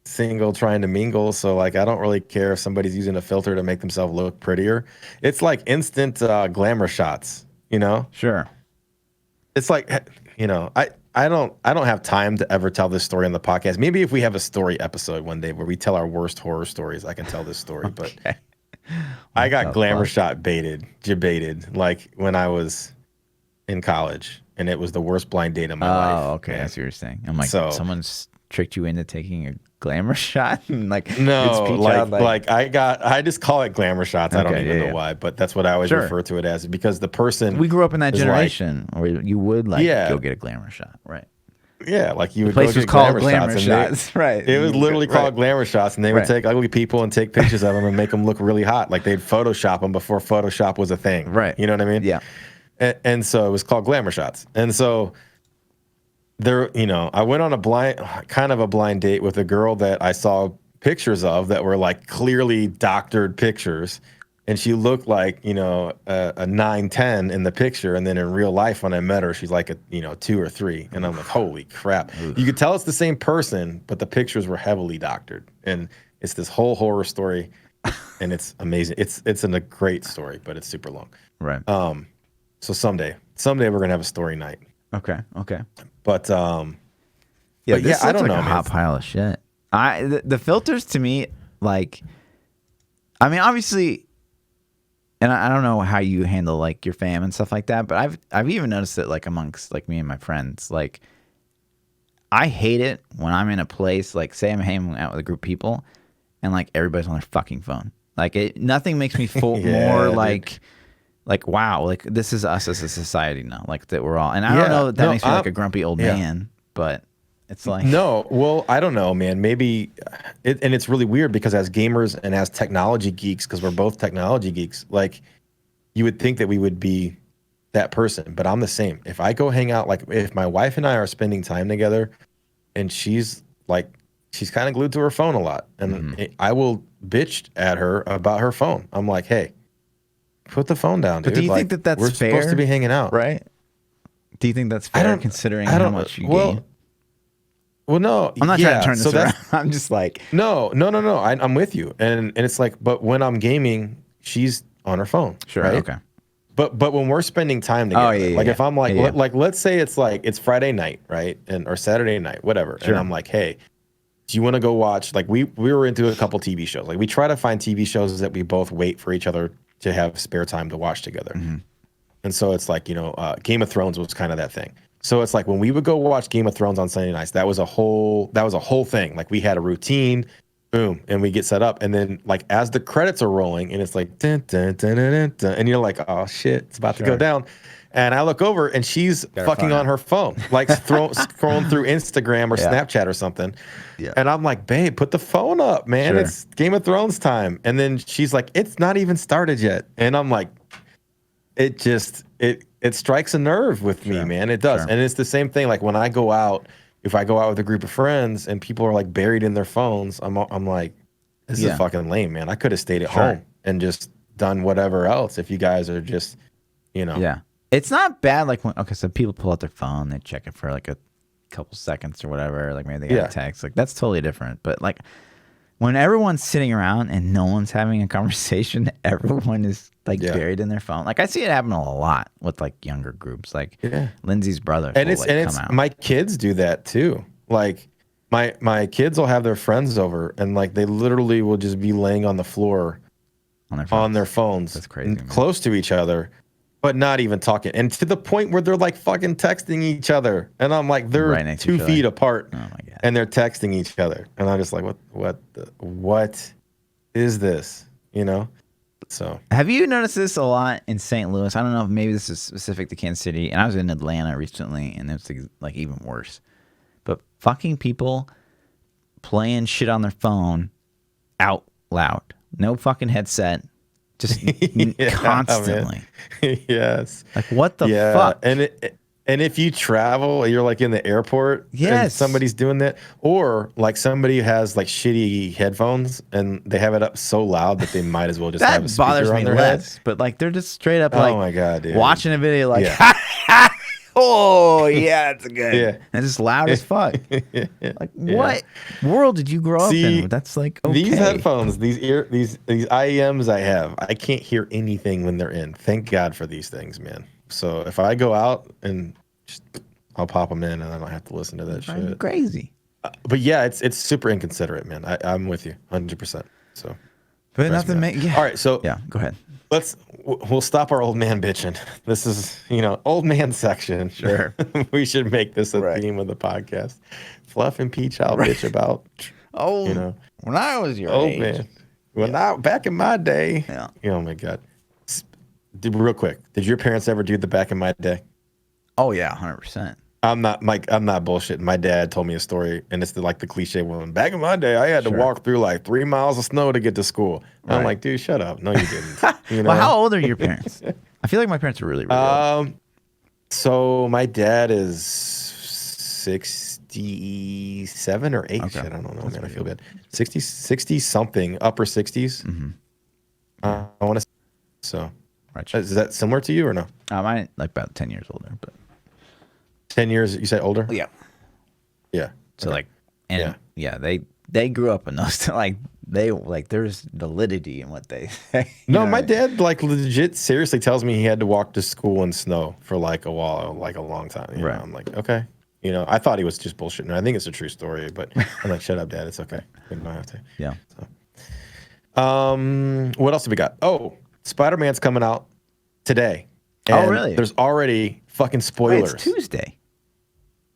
[SPEAKER 2] single trying to mingle, so like I don't really care if somebody's using a filter to make themselves look prettier. It's like instant glamour shots, you know?
[SPEAKER 1] Sure.
[SPEAKER 2] It's like, I don't have time to ever tell this story on the podcast. Maybe if we have a story episode one day where we tell our worst horror stories, I can tell this story.
[SPEAKER 1] Okay.
[SPEAKER 2] But I got glamour shot debated like when I was in college, and it was the worst blind date of my life.
[SPEAKER 1] Oh, okay.
[SPEAKER 2] Man.
[SPEAKER 1] That's what you're saying. I'm like,
[SPEAKER 2] So
[SPEAKER 1] someone's tricked you into taking a glamour shot? And like,
[SPEAKER 2] no,
[SPEAKER 1] it's ThaPChild,
[SPEAKER 2] like I just call it glamour shots. I don't even know why, but that's what I always refer to it as, because the person,
[SPEAKER 1] we grew up in that generation where you would like go get a glamour shot, right?
[SPEAKER 2] Yeah, like you would
[SPEAKER 1] place
[SPEAKER 2] go
[SPEAKER 1] was
[SPEAKER 2] get
[SPEAKER 1] called
[SPEAKER 2] glamour shots,
[SPEAKER 1] right?
[SPEAKER 2] It was literally called glamour shots, and they would take ugly people and take pictures of them and make them look really hot. Like they'd Photoshop them before Photoshop was a thing,
[SPEAKER 1] right?
[SPEAKER 2] You know what I mean?
[SPEAKER 1] Yeah.
[SPEAKER 2] And so it was called glamour shots, and so there, I went on a blind date with a girl that I saw pictures of that were like clearly doctored pictures. And she looked like, a 9'10" in the picture. And then in real life, when I met her, she's like a 2 or 3. And I'm like, holy crap. You could tell it's the same person, but the pictures were heavily doctored. And it's this whole horror story. And it's amazing. It's a great story, but it's super long.
[SPEAKER 1] Right.
[SPEAKER 2] So someday we're going to have a story night.
[SPEAKER 1] Okay.
[SPEAKER 2] But,
[SPEAKER 1] yeah,
[SPEAKER 2] I don't know,
[SPEAKER 1] a hot pile of shit. The filters to me, like, I mean, obviously, and I don't know how you handle like your fam and stuff like that, but I've even noticed it like amongst like me and my friends. Like, I hate it when I'm in a place, like say I'm hanging out with a group of people, and like everybody's on their fucking phone. Like nothing makes me feel more like wow, like this is us as a society now. Like that we're all, and I don't know that makes me like a grumpy old man, but it's like
[SPEAKER 2] no. Well, I don't know, man. Maybe, and it's really weird because as gamers and as technology geeks, because we're both technology geeks, like you would think that we would be that person, but I'm the same. If I go hang out, like if my wife and I are spending time together, and she's kind of glued to her phone a lot, and I will bitch at her about her phone. I'm like, hey, put the phone down, dude.
[SPEAKER 1] But do you think that that's
[SPEAKER 2] we're
[SPEAKER 1] fair?
[SPEAKER 2] Supposed to be hanging out,
[SPEAKER 1] right? Do you think that's fair considering how much you gain?
[SPEAKER 2] Well, no,
[SPEAKER 1] I'm not trying to turn this around. I'm just like,
[SPEAKER 2] no. I'm with you, and it's like, but when I'm gaming, she's on her phone.
[SPEAKER 1] Sure,
[SPEAKER 2] right?
[SPEAKER 1] okay.
[SPEAKER 2] But when we're spending time together, if I'm like, like let's say it's Friday night, right, or Saturday night, whatever, and I'm like, hey, do you want to go watch? Like we were into a couple TV shows. Like we try to find TV shows that we both wait for each other to have spare time to watch together. And so it's like, Game of Thrones was kind of that thing. So it's like when we would go watch Game of Thrones on Sunday nights, that was a whole thing. Like we had a routine, boom, and we get set up. And then like as the credits are rolling and it's like dun, dun, dun, dun, dun, dun, and you're like, oh shit, it's about to go down. And I look over and she's fucking on her phone, like scrolling through Instagram or Snapchat or something. Yeah. And I'm like, babe, put the phone up, man. It's Game of Thrones time. And then she's like, it's not even started yet. And I'm like, it strikes a nerve with me, man. It does. And it's the same thing. Like when I go out, if I go out with a group of friends and people are like buried in their phones, I'm like, this is fucking lame, man. I could have stayed at home and just done whatever else if you guys are just,
[SPEAKER 1] Yeah. It's not bad. Like so people pull out their phone, they check it for like a couple seconds or whatever. Like maybe they got a text. Like that's totally different. But like when everyone's sitting around and no one's having a conversation, everyone is like buried in their phone. Like I see it happen a lot with like younger groups, like Lindsay's brother.
[SPEAKER 2] And it's my kids do that too. Like my kids will have their friends over and like they literally will just be laying on the floor on their phones. That's crazy. Close to each other. but not even talking, and to the point where they're like fucking texting each other, and I'm like, they're
[SPEAKER 1] Right next to
[SPEAKER 2] 2
[SPEAKER 1] each
[SPEAKER 2] feet
[SPEAKER 1] other.
[SPEAKER 2] apart,
[SPEAKER 1] Oh my God.
[SPEAKER 2] and they're texting each other, and I'm just like, what is this? You know? So
[SPEAKER 1] Have you noticed this a lot in St. Louis? I don't know if maybe this is specific to Kansas City, and I was in Atlanta recently, and it's like even worse. But fucking people playing shit on their phone out loud, no fucking headset, just constantly.
[SPEAKER 2] Man. Yes.
[SPEAKER 1] Like what the fuck?
[SPEAKER 2] And if you travel, you're like in the airport, and
[SPEAKER 1] Yes.
[SPEAKER 2] somebody's doing that, or like somebody has like shitty headphones and they have it up so loud that they might as well just have a
[SPEAKER 1] That
[SPEAKER 2] speaker
[SPEAKER 1] bothers
[SPEAKER 2] on
[SPEAKER 1] me
[SPEAKER 2] their
[SPEAKER 1] less.
[SPEAKER 2] head.
[SPEAKER 1] But like they're just straight up
[SPEAKER 2] Oh
[SPEAKER 1] like
[SPEAKER 2] my God, dude.
[SPEAKER 1] watching a video like,
[SPEAKER 2] Yeah.
[SPEAKER 1] oh yeah, that's good.
[SPEAKER 2] Yeah.
[SPEAKER 1] And it's just loud as fuck. Like what world did you grow up in? That's like okay.
[SPEAKER 2] These headphones, these IEMs I have, I can't hear anything when they're in. Thank God for these things, man. So if I go out and I'll pop them in, and I don't have to listen to that shit.
[SPEAKER 1] Crazy.
[SPEAKER 2] But yeah, it's super inconsiderate, man. I'm with you 100%. So,
[SPEAKER 1] But nothing. Yeah.
[SPEAKER 2] All right, so
[SPEAKER 1] yeah, go ahead.
[SPEAKER 2] We'll stop our old man bitching. This is old man section.
[SPEAKER 1] Sure.
[SPEAKER 2] We should make this a theme of the podcast. Fluff and ThaPChild bitch about.
[SPEAKER 1] When I was your
[SPEAKER 2] old
[SPEAKER 1] age.
[SPEAKER 2] Man. Back in my day.
[SPEAKER 1] Yeah.
[SPEAKER 2] Oh my God. Real quick, did your parents ever do the back in my day?
[SPEAKER 1] Oh yeah, 100%.
[SPEAKER 2] I'm not bullshitting. My dad told me a story, and it's the cliche one. Back in my day, I had to walk through like 3 miles of snow to get to school. And I'm like, dude, shut up. No, you didn't.
[SPEAKER 1] Well, how old are your parents? I feel like my parents are really, really old.
[SPEAKER 2] So my dad is 67 or 8.
[SPEAKER 1] Okay.
[SPEAKER 2] Shit, I don't know, man. I feel bad. 60 something, upper 60s.
[SPEAKER 1] Mm-hmm.
[SPEAKER 2] I want to. So,
[SPEAKER 1] Right.
[SPEAKER 2] is that similar to you or no?
[SPEAKER 1] Mine like about 10 years older, but
[SPEAKER 2] 10 years, you say older?
[SPEAKER 1] yeah.
[SPEAKER 2] Yeah.
[SPEAKER 1] So like, and yeah, they grew up in those there's validity in what they say.
[SPEAKER 2] No, my dad like legit seriously tells me he had to walk to school in snow for like a while, like a long time. You know? I'm like, okay. I thought he was just bullshitting. I think it's a true story, but I'm like, shut up, Dad. It's okay. We don't have to.
[SPEAKER 1] Yeah.
[SPEAKER 2] So, what else do we got? Oh, Spider-Man's coming out today.
[SPEAKER 1] Oh, really?
[SPEAKER 2] There's already fucking spoilers.
[SPEAKER 1] Wait, it's Tuesday.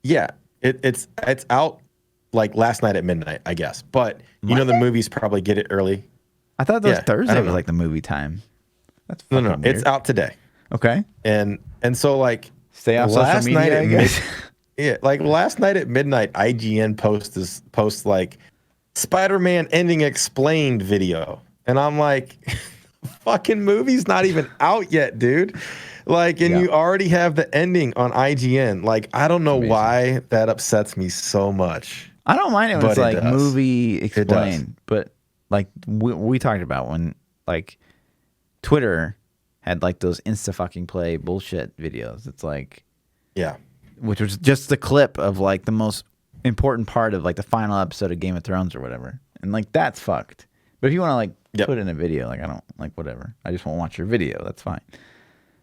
[SPEAKER 2] Yeah, it's out like last night at midnight, I guess. But the movies probably get it early.
[SPEAKER 1] I thought that was
[SPEAKER 2] I
[SPEAKER 1] Thursday
[SPEAKER 2] don't
[SPEAKER 1] was
[SPEAKER 2] know.
[SPEAKER 1] like the movie time. That's
[SPEAKER 2] No,
[SPEAKER 1] fucking
[SPEAKER 2] it's
[SPEAKER 1] weird.
[SPEAKER 2] out today.
[SPEAKER 1] Okay.
[SPEAKER 2] And so like
[SPEAKER 1] Stay off social media, I guess.
[SPEAKER 2] Like last night at midnight, IGN posts like Spider-Man ending explained video, and I'm like, fucking movie's not even out yet, dude. Like, and you already have the ending on IGN. Like, I don't know why that upsets me so much.
[SPEAKER 1] I don't mind it when
[SPEAKER 2] But
[SPEAKER 1] it's
[SPEAKER 2] it
[SPEAKER 1] like
[SPEAKER 2] does.
[SPEAKER 1] movie
[SPEAKER 2] does.
[SPEAKER 1] explained, but like we talked about when like Twitter had like those insta fucking play bullshit videos. It's like,
[SPEAKER 2] Yeah.
[SPEAKER 1] which was just the clip of like the most important part of like the final episode of Game of Thrones or whatever, and like that's fucked. But if you want to like put in a video, like I don't like whatever. I just won't watch your video. That's fine.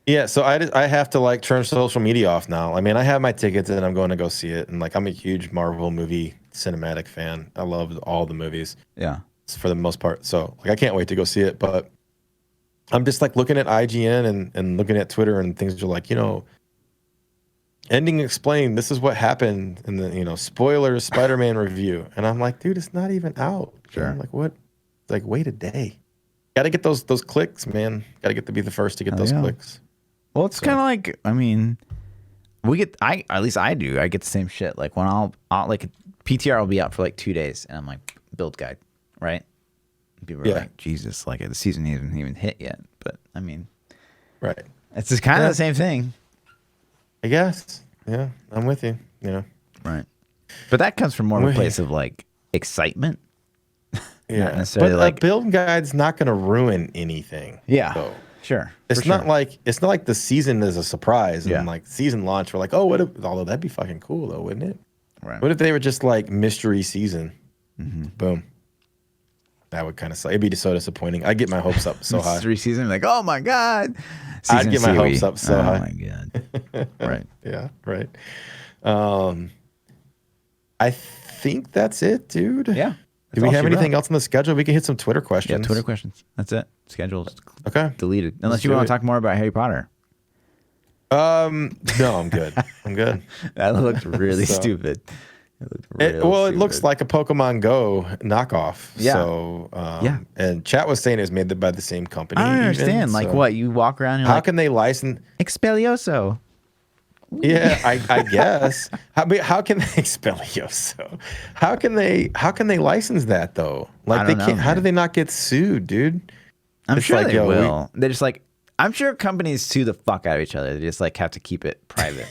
[SPEAKER 2] Yeah, so I have to like turn social media off now. I mean, I have my tickets and I'm going to go see it, and like I'm a huge Marvel movie cinematic fan. I love all the movies.
[SPEAKER 1] Yeah.
[SPEAKER 2] For the most part. So like I can't wait to go see it, but I'm just like looking at IGN and looking at Twitter, and things are like, ending explained, this is what happened in the spoilers Spider-Man review. And I'm like, dude, it's not even out.
[SPEAKER 1] Sure.
[SPEAKER 2] I'm like, what? Like, wait a day. Gotta get those clicks, man. Gotta get to be the first to get those clicks.
[SPEAKER 1] Well, it's kind of like, I mean, at least I do. I get the same shit. Like when I'll like PTR will be out for like 2 days, and I'm like, build guide, right? People are like, Jesus, like the season hasn't even hit yet. But I mean,
[SPEAKER 2] right.
[SPEAKER 1] It's just kind of the same thing.
[SPEAKER 2] I guess. Yeah, I'm with you.
[SPEAKER 1] Right. But that comes from more of a place of like excitement.
[SPEAKER 2] Yeah.
[SPEAKER 1] Not necessarily
[SPEAKER 2] but
[SPEAKER 1] like
[SPEAKER 2] a build guide's not going to ruin anything.
[SPEAKER 1] Yeah.
[SPEAKER 2] So.
[SPEAKER 1] Sure.
[SPEAKER 2] It's not like the season is a surprise and like season launch. We're like, oh, although that'd be fucking cool though, wouldn't it?
[SPEAKER 1] Right.
[SPEAKER 2] What if they were just like mystery season? Boom. That would kind of suck. It'd be so disappointing. I get my hopes up so high.
[SPEAKER 1] Mystery season, like, oh my god.
[SPEAKER 2] I'd get my hopes up so high.
[SPEAKER 1] Oh my god. Right.
[SPEAKER 2] Yeah. Right. I think that's it, dude.
[SPEAKER 1] Yeah.
[SPEAKER 2] Do we have anything else on the schedule? We can hit some Twitter questions.
[SPEAKER 1] Yeah, Twitter questions. That's it. Schedule's
[SPEAKER 2] okay.
[SPEAKER 1] deleted. Unless you want to talk more about Harry Potter.
[SPEAKER 2] No, I'm good. I'm good.
[SPEAKER 1] That looked really
[SPEAKER 2] So-
[SPEAKER 1] stupid. It looked
[SPEAKER 2] Well, it looks
[SPEAKER 1] stupid.
[SPEAKER 2] like a Pokemon Go knockoff.
[SPEAKER 1] Yeah.
[SPEAKER 2] So,
[SPEAKER 1] Yeah.
[SPEAKER 2] and chat was saying it's made by the same company.
[SPEAKER 1] I don't
[SPEAKER 2] even,
[SPEAKER 1] understand. Like,
[SPEAKER 2] so-
[SPEAKER 1] what? You walk around and you're
[SPEAKER 2] How
[SPEAKER 1] like,
[SPEAKER 2] can they license?
[SPEAKER 1] Expelioso.
[SPEAKER 2] Yeah, I guess. How can they Expelioso? How can they license that though? Like
[SPEAKER 1] I
[SPEAKER 2] they
[SPEAKER 1] don't know,
[SPEAKER 2] can't. How do
[SPEAKER 1] man.
[SPEAKER 2] they not get sued, dude?
[SPEAKER 1] I'm
[SPEAKER 2] It's
[SPEAKER 1] sure
[SPEAKER 2] like,
[SPEAKER 1] they
[SPEAKER 2] yo,
[SPEAKER 1] will. They're just like, I'm sure companies sue the fuck out of each other. They just like have to keep it private.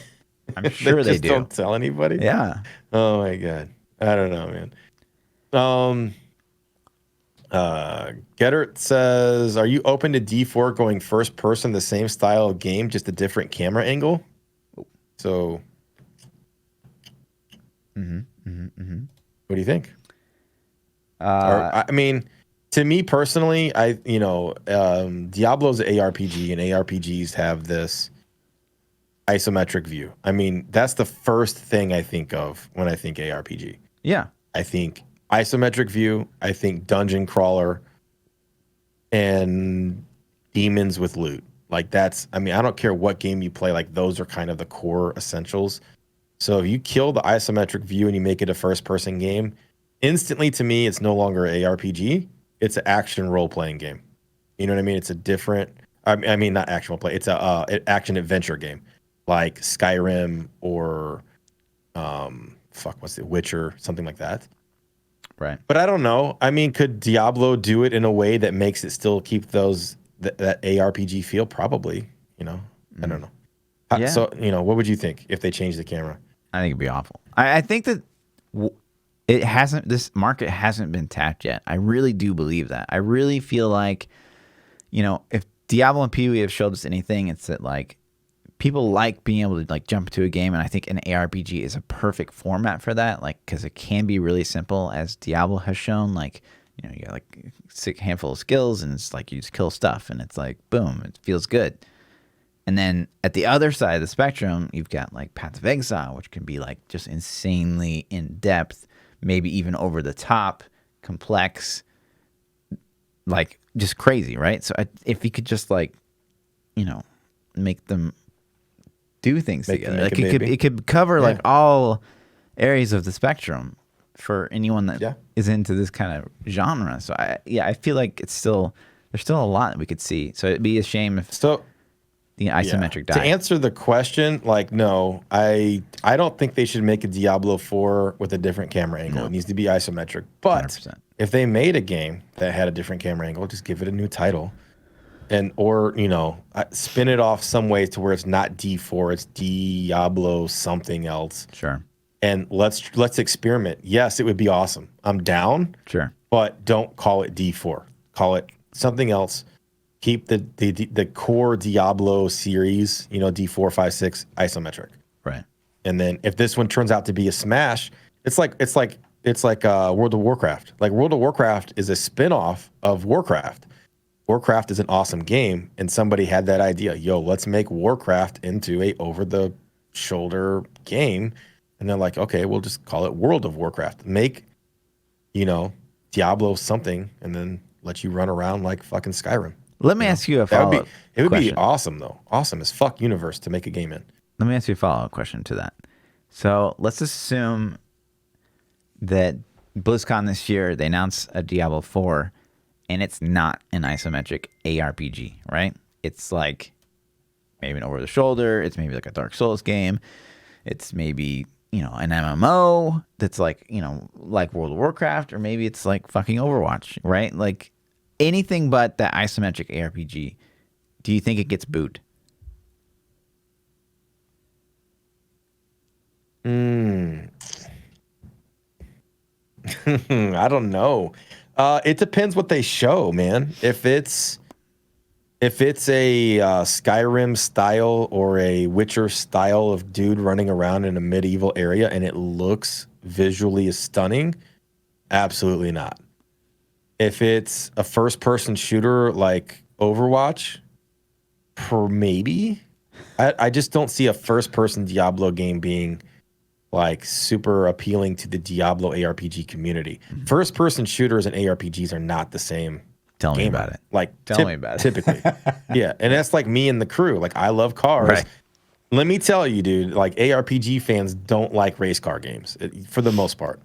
[SPEAKER 1] I'm sure they
[SPEAKER 2] just
[SPEAKER 1] do.
[SPEAKER 2] don't tell anybody.
[SPEAKER 1] Yeah.
[SPEAKER 2] Oh my god. I don't know, man. Gettert says, "Are you open to D4 going first person, the same style of game, just a different camera angle?" So, what do you think? I mean, to me personally, Diablo's ARPG, and ARPGs have this isometric view. I mean, that's the first thing I think of when I think ARPG.
[SPEAKER 1] Yeah.
[SPEAKER 2] I think isometric view. I think dungeon crawler and demons with loot. Like that's, I mean, I don't care what game you play. Like those are kind of the core essentials. So if you kill the isometric view and you make it a first person game, instantly to me, it's no longer ARPG. It's an action role playing game. You know what I mean? It's a different, I mean, not action role play. It's a an action adventure game like Skyrim or what's it, Witcher, something like that.
[SPEAKER 1] Right.
[SPEAKER 2] But I don't know. I mean, could Diablo do it in a way that makes it still keep that ARPG feel? Probably. You know, I don't know.
[SPEAKER 1] Yeah.
[SPEAKER 2] So what would you think if they changed the camera?
[SPEAKER 1] I think it'd be awful. I think that this market hasn't been tapped yet. I really do believe that. I really feel like, if Diablo and Pee-wee have showed us anything, it's that like people like being able to like jump into a game, and I think an ARPG is a perfect format for that. Like, because it can be really simple, as Diablo has shown. Like, you got like a handful of skills, and it's like you just kill stuff, and it's like boom, it feels good. And then at the other side of the spectrum, you've got like Path of Exile, which can be like just insanely in depth, maybe even over the top, complex, like just crazy, right? So if you could just like, make them do things together, like it could cover like all areas of the spectrum for anyone that is into this kind of genre. So I feel like there's still a lot that we could see. So it'd be a shame if the isometric died.
[SPEAKER 2] To answer the question, like, no, I don't think they should make a Diablo 4 with a different camera angle. No. It needs to be isometric. But 100%. If they made a game that had a different camera angle, just give it a new title. Or spin it off some way to where it's not D4, it's Diablo something else.
[SPEAKER 1] Sure.
[SPEAKER 2] And let's experiment. Yes, it would be awesome. I'm down.
[SPEAKER 1] Sure.
[SPEAKER 2] But don't call it D4. Call it something else. Keep the core Diablo series, D4, 5, 6 isometric.
[SPEAKER 1] Right.
[SPEAKER 2] And then if this one turns out to be a smash, it's like World of Warcraft. Like World of Warcraft is a spin-off of Warcraft. Warcraft is an awesome game, and somebody had that idea. Yo, let's make Warcraft into a over-the-shoulder game. And they're like, okay, we'll just call it World of Warcraft. Make, Diablo something, and then let you run around like fucking Skyrim.
[SPEAKER 1] Let me ask you a follow-up
[SPEAKER 2] It would
[SPEAKER 1] question.
[SPEAKER 2] be awesome, though. Awesome as fuck universe to make a game in.
[SPEAKER 1] Let me ask you a follow-up question to that. So let's assume that BlizzCon this year, they announce a Diablo 4, and it's not an isometric ARPG, right? It's like maybe an over-the-shoulder. It's maybe like a Dark Souls game. It's maybe, an MMO that's like, like World of Warcraft, or maybe it's like fucking Overwatch, right? Like anything but that isometric ARPG. Do you think it gets booed?
[SPEAKER 2] I don't know. It depends what they show, man. If it's a Skyrim style or a Witcher style of dude running around in a medieval area and it looks visually stunning, absolutely not. If it's a first-person shooter like Overwatch, maybe. I just don't see a first-person Diablo game being like super appealing to the Diablo ARPG community. First-person shooters and ARPGs are not the same.
[SPEAKER 1] Tell me about it.
[SPEAKER 2] Like
[SPEAKER 1] Tell me about it.
[SPEAKER 2] Typically. Yeah. And that's like me and the crew. Like I love cars.
[SPEAKER 1] Right.
[SPEAKER 2] let me tell you, dude, like ARPG fans don't like race car games for the most part.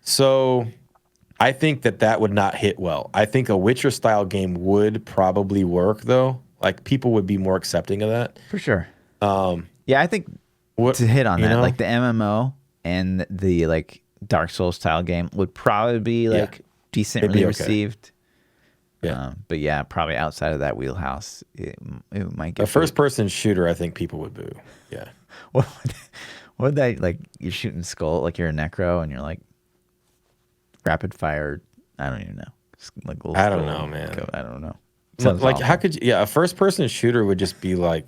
[SPEAKER 2] So I think that would not hit well. I think a Witcher style game would probably work though. Like people would be more accepting of that.
[SPEAKER 1] For sure. Yeah, I think to hit on that, like the MMO and the like Dark Souls style game would probably be like decently received. Yeah. But yeah, probably outside of that wheelhouse, it might get
[SPEAKER 2] a first person shooter. I think people would boo. Yeah.
[SPEAKER 1] what would that, like, you're shooting skull, like you're a necro and you're like rapid fire. I don't even know. Like
[SPEAKER 2] I don't know, man.
[SPEAKER 1] I don't know.
[SPEAKER 2] Like awful. How could you? Yeah, a first person shooter would just be like,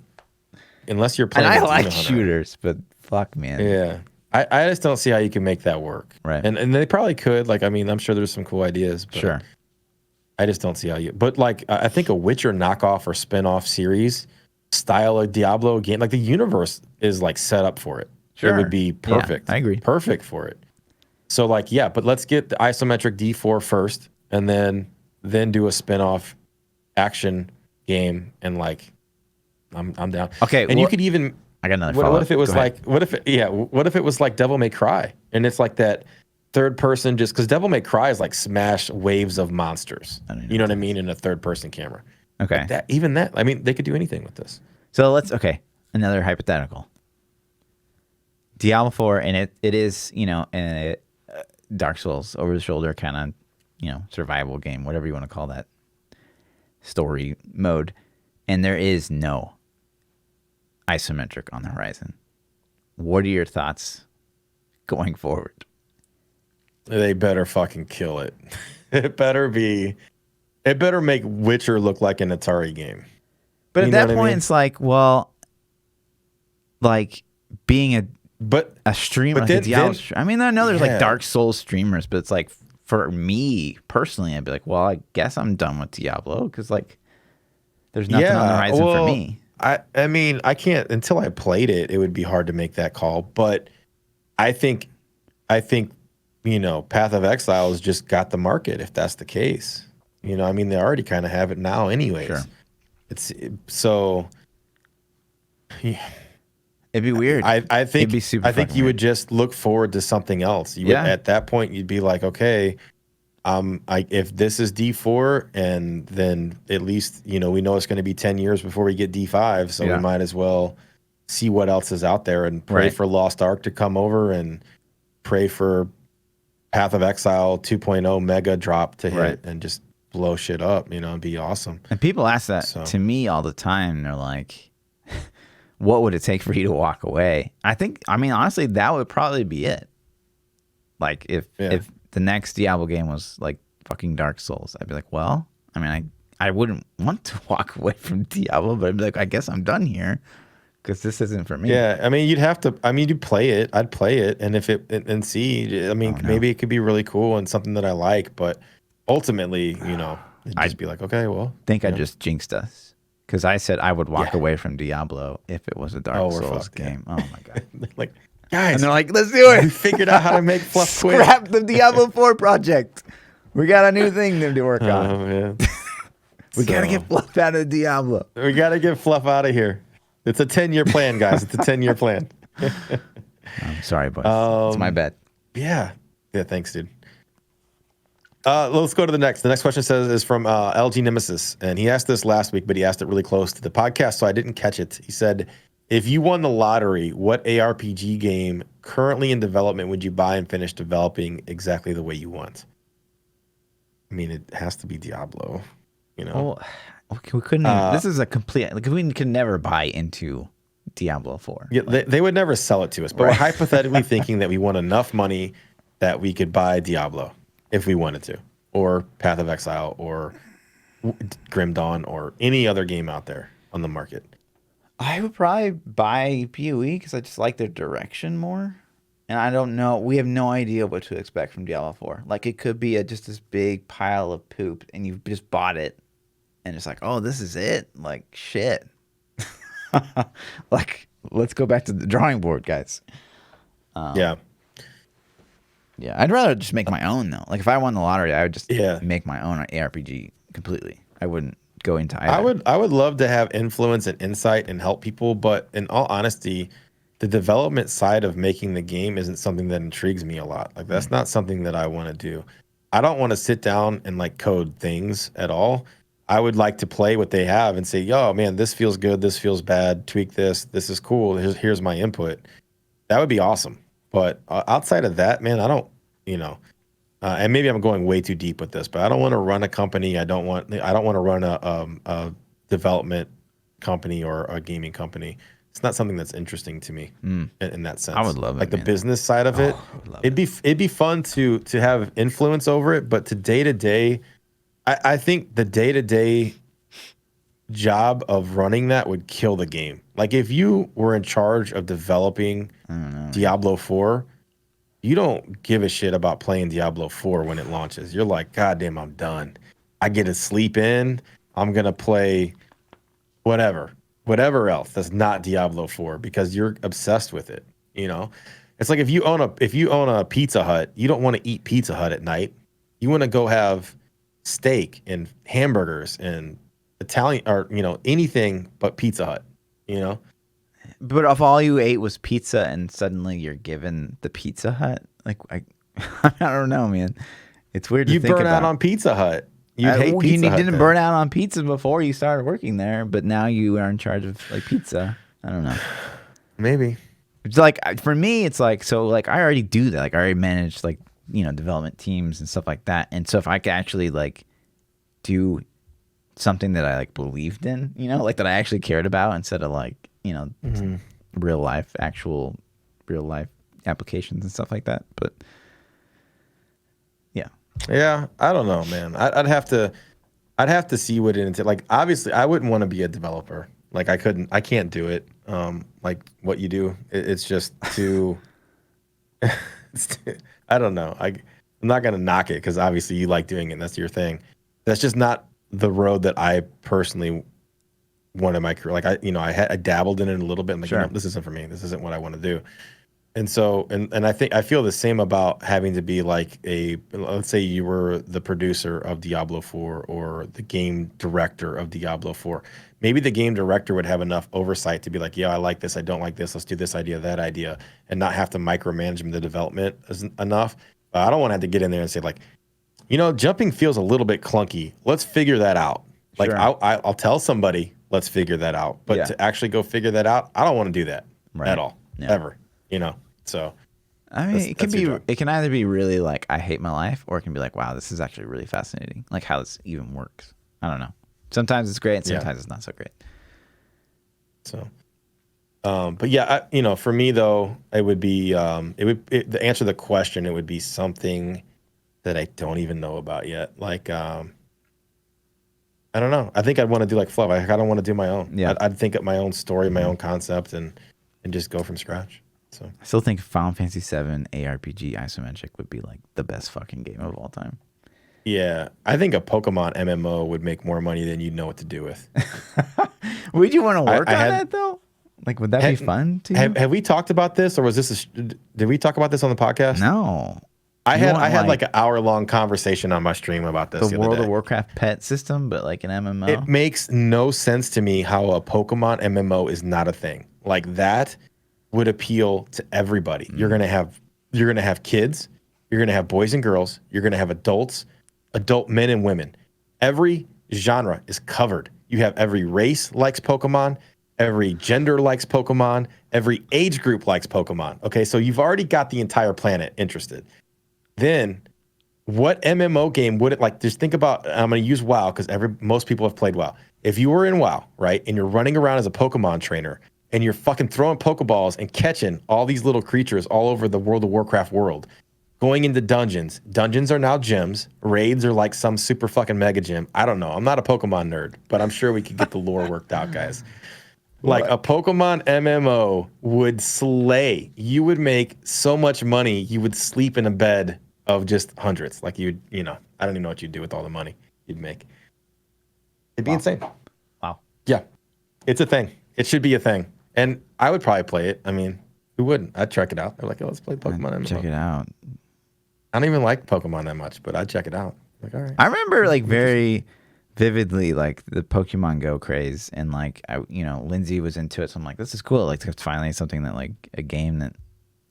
[SPEAKER 2] unless you're playing.
[SPEAKER 1] And I like shooters, but fuck, man.
[SPEAKER 2] Yeah. I just don't see how you can make that work.
[SPEAKER 1] Right.
[SPEAKER 2] And they probably could. Like, I mean, I'm sure there's some cool ideas. But
[SPEAKER 1] sure.
[SPEAKER 2] I just don't see how you. But like, I think a Witcher knockoff or spin-off series style of Diablo game, like the universe is like set up for it. Sure. It would be perfect.
[SPEAKER 1] Yeah, I agree.
[SPEAKER 2] Perfect for it. So like, yeah, but let's get the isometric D4 first, and then do a spin-off action game, and like, I'm down.
[SPEAKER 1] Okay.
[SPEAKER 2] And you could even.
[SPEAKER 1] I got another follow-up.
[SPEAKER 2] What if it was like? What if it was like Devil May Cry, and it's like that third person, just because Devil May Cry is like smash waves of monsters. You know what I mean, in a third person camera.
[SPEAKER 1] Okay.
[SPEAKER 2] Like I mean, they could do anything with this.
[SPEAKER 1] So another hypothetical. Diablo 4, and it is, Dark Souls, over the shoulder kind of, survival game, whatever you want to call that, story mode, and there is no isometric on the horizon. What are your thoughts going forward?
[SPEAKER 2] They better fucking kill it. It better make Witcher look like an Atari game.
[SPEAKER 1] But at that point, it's like, well, like being a streamer, like a Diablo I mean, I know there's like Dark Souls streamers, but it's like, for me personally, I'd be like, well, I guess I'm done with Diablo, because like there's nothing on the horizon for me.
[SPEAKER 2] I mean, I can't, until I played it, it would be hard to make that call. But I think, Path of Exile has just got the market, if that's the case. I mean, they already kind of have it now anyways.
[SPEAKER 1] Sure.
[SPEAKER 2] So yeah.
[SPEAKER 1] It'd be weird.
[SPEAKER 2] I think
[SPEAKER 1] it'd be super
[SPEAKER 2] you would just look forward to something else. At that point, you'd be like, okay, if this is D4, and then at least, we know it's going to be 10 years before we get D5, so we might as well see what else is out there and pray for Lost Ark to come over, and pray for Path of Exile 2.0 mega drop to hit and just blow shit up, it'd be awesome.
[SPEAKER 1] And people ask that to me all the time. They're like, what would it take for you to walk away? I mean, honestly, that would probably be it. Like, if the next Diablo game was like fucking Dark Souls, I'd be like, well, I mean, I wouldn't want to walk away from Diablo, but I'd be like, I guess I'm done here, because this isn't for me.
[SPEAKER 2] Yeah, I mean, you'd play it. I'd play it, and see. I mean, maybe it could be really cool and something that I like, but ultimately, it'd just be like, okay, well.
[SPEAKER 1] I just jinxed us, because I said I would walk away from Diablo if it was a Dark Souls game. Oh my god!
[SPEAKER 2] Like, guys,
[SPEAKER 1] and they're like, let's do it.
[SPEAKER 2] We figured out how to make fluff quick.
[SPEAKER 1] Scrap the Diablo 4 project. We got a new thing to work on.
[SPEAKER 2] Oh man,
[SPEAKER 1] we gotta get fluff out of Diablo.
[SPEAKER 2] We gotta get fluff out of here. It's a 10-year plan, guys. It's a 10-year plan.
[SPEAKER 1] I'm sorry, boys. It's my bad.
[SPEAKER 2] Yeah. Thanks, dude. Let's go to the next. The next question is from LG Nemesis, and he asked this last week, but he asked it really close to the podcast, so I didn't catch it. He said, if you won the lottery, what ARPG game currently in development would you buy and finish developing exactly the way you want? I mean, it has to be Diablo,
[SPEAKER 1] Well, we couldn't. This is a complete. Like, we could never buy into Diablo 4.
[SPEAKER 2] Yeah, they would never sell it to us, but we're hypothetically thinking that we won enough money that we could buy Diablo if we wanted to, or Path of Exile, or Grim Dawn, or any other game out there on the market.
[SPEAKER 1] I would probably buy PoE, because I just like their direction more. And I don't know. We have no idea what to expect from Diablo 4. Like, it could be just this big pile of poop, and you've just bought it, and it's like, oh, this is it? Like, shit. Like, let's go back to the drawing board, guys.
[SPEAKER 2] Yeah.
[SPEAKER 1] I'd rather just make my own, though. Like, if I won the lottery, I would just make my own ARPG completely. I wouldn't go into either.
[SPEAKER 2] I would love to have influence and insight and help people, but in all honesty, the development side of making the game isn't something that intrigues me a lot. Like that's not something that I want to do. I don't want to sit down and like code things at all. I would like to play what they have and say, "Yo, man, this feels good. This feels bad. Tweak this. This is cool. Here's my input." That would be awesome. But outside of that, man, I don't, you know, and maybe I'm going way too deep with this, but I don't want to run a company. I don't want to run a development company or a gaming company. It's not something that's interesting to me in that sense.
[SPEAKER 1] I would love it,
[SPEAKER 2] like the
[SPEAKER 1] man.
[SPEAKER 2] business side of it. It'd be fun to have influence over it, but to day to day, I think the day to day job of running that would kill the game. Like if you were in charge of developing Diablo 4, you don't give a shit about playing Diablo 4 when it launches. You're like, God damn, I'm done. I get to sleep in. I'm gonna play whatever else that's not Diablo 4 because you're obsessed with it. You know, it's like if you own a Pizza Hut, you don't want to eat Pizza Hut at night. You want to go have steak and hamburgers and Italian or anything but Pizza Hut. You know.
[SPEAKER 1] But if all you ate was pizza and suddenly you're given the Pizza Hut, like I don't know, man. It's weird to think about.
[SPEAKER 2] You burn out on Pizza Hut. You hate Pizza Hut.
[SPEAKER 1] You didn't
[SPEAKER 2] then.
[SPEAKER 1] burn out on pizza before you started working there, but now you are in charge of like pizza. I don't know.
[SPEAKER 2] Maybe.
[SPEAKER 1] It's like for me, it's like so like I already do that. Like I already manage like development teams and stuff like that. And so if I could actually like do something that I like believed in, like that I actually cared about instead of like real life applications and stuff like that. But
[SPEAKER 2] yeah, I don't know, man. I'd have to see what it entails. Like obviously I wouldn't want to be a developer. Like I can't do it. Like what you do, it's just too I don't know. I'm not gonna knock it because obviously you like doing it and that's your thing. That's just not the road that I personally wanted my career. Like I dabbled in it a little bit. I'm like,
[SPEAKER 1] sure.
[SPEAKER 2] This isn't for me. This isn't what I want to do. And so, and I think I feel the same about having to be like let's say you were the producer of Diablo 4 or the game director of Diablo 4. Maybe the game director would have enough oversight to be like, yeah, I like this, I don't like this, let's do this idea, that idea, and not have to micromanage the development enough. I don't want to have to get in there and say like, jumping feels a little bit clunky. Let's figure that out. Like
[SPEAKER 1] sure.
[SPEAKER 2] I'll tell somebody, let's figure that out. But to actually go figure that out, I don't want to do that at all, ever. So
[SPEAKER 1] I mean, it can either be really like I hate my life, or it can be like, wow, this is actually really fascinating. Like how this even works. I don't know. Sometimes it's great, and sometimes it's not so great.
[SPEAKER 2] So, but yeah, for me though, it would be to answer the question, it would be something that I don't even know about yet. Like, I don't know. I think I'd want to do like Fluff. I don't want to do my own.
[SPEAKER 1] Yeah.
[SPEAKER 2] I'd think up my own story, my own concept, and just go from scratch. So
[SPEAKER 1] I still think Final Fantasy VII ARPG isometric would be like the best fucking game of all time.
[SPEAKER 2] Yeah, I think a Pokemon MMO would make more money than you'd know what to do with.
[SPEAKER 1] Would you want to work on that though? Like, would that be fun to you?
[SPEAKER 2] Have we talked about this, or was this? Did we talk about this on the podcast?
[SPEAKER 1] No.
[SPEAKER 2] I had like an hour-long conversation on my stream about this.
[SPEAKER 1] The World of Warcraft pet system, but like an MMO.
[SPEAKER 2] It makes no sense to me how a Pokemon MMO is not a thing. Like that would appeal to everybody. You're gonna have kids, you're gonna have boys and girls, you're gonna have adult men and women. Every genre is covered. You have every race likes Pokemon, every gender likes Pokemon, every age group likes Pokemon. Okay, so you've already got the entire planet interested. Then what MMO game would it like? Just think about, I'm going to use WoW because most people have played WoW. If you were in WoW, right, and you're running around as a Pokemon trainer and you're fucking throwing Pokeballs and catching all these little creatures all over the World of Warcraft world, going into dungeons. Dungeons are now gyms. Raids are like some super fucking mega gym. I don't know. I'm not a Pokemon nerd, but I'm sure we could get the lore worked out, guys. Like a Pokemon MMO would slay. You would make so much money. You would sleep in a bed of just hundreds. Like I don't even know what you'd do with all the money you'd make. It'd be insane.
[SPEAKER 1] Wow.
[SPEAKER 2] Yeah. It's a thing. It should be a thing. And I would probably play it. I mean, who wouldn't? I'd check it out. They're like, let's play Pokemon MMO.
[SPEAKER 1] Check it out.
[SPEAKER 2] I don't even like Pokemon that much, but I'd check it out. Like, all right.
[SPEAKER 1] I remember like very vividly like the Pokemon Go craze, and like Lindsay was into it, so I'm like, this is cool. Like it's finally something that like a game that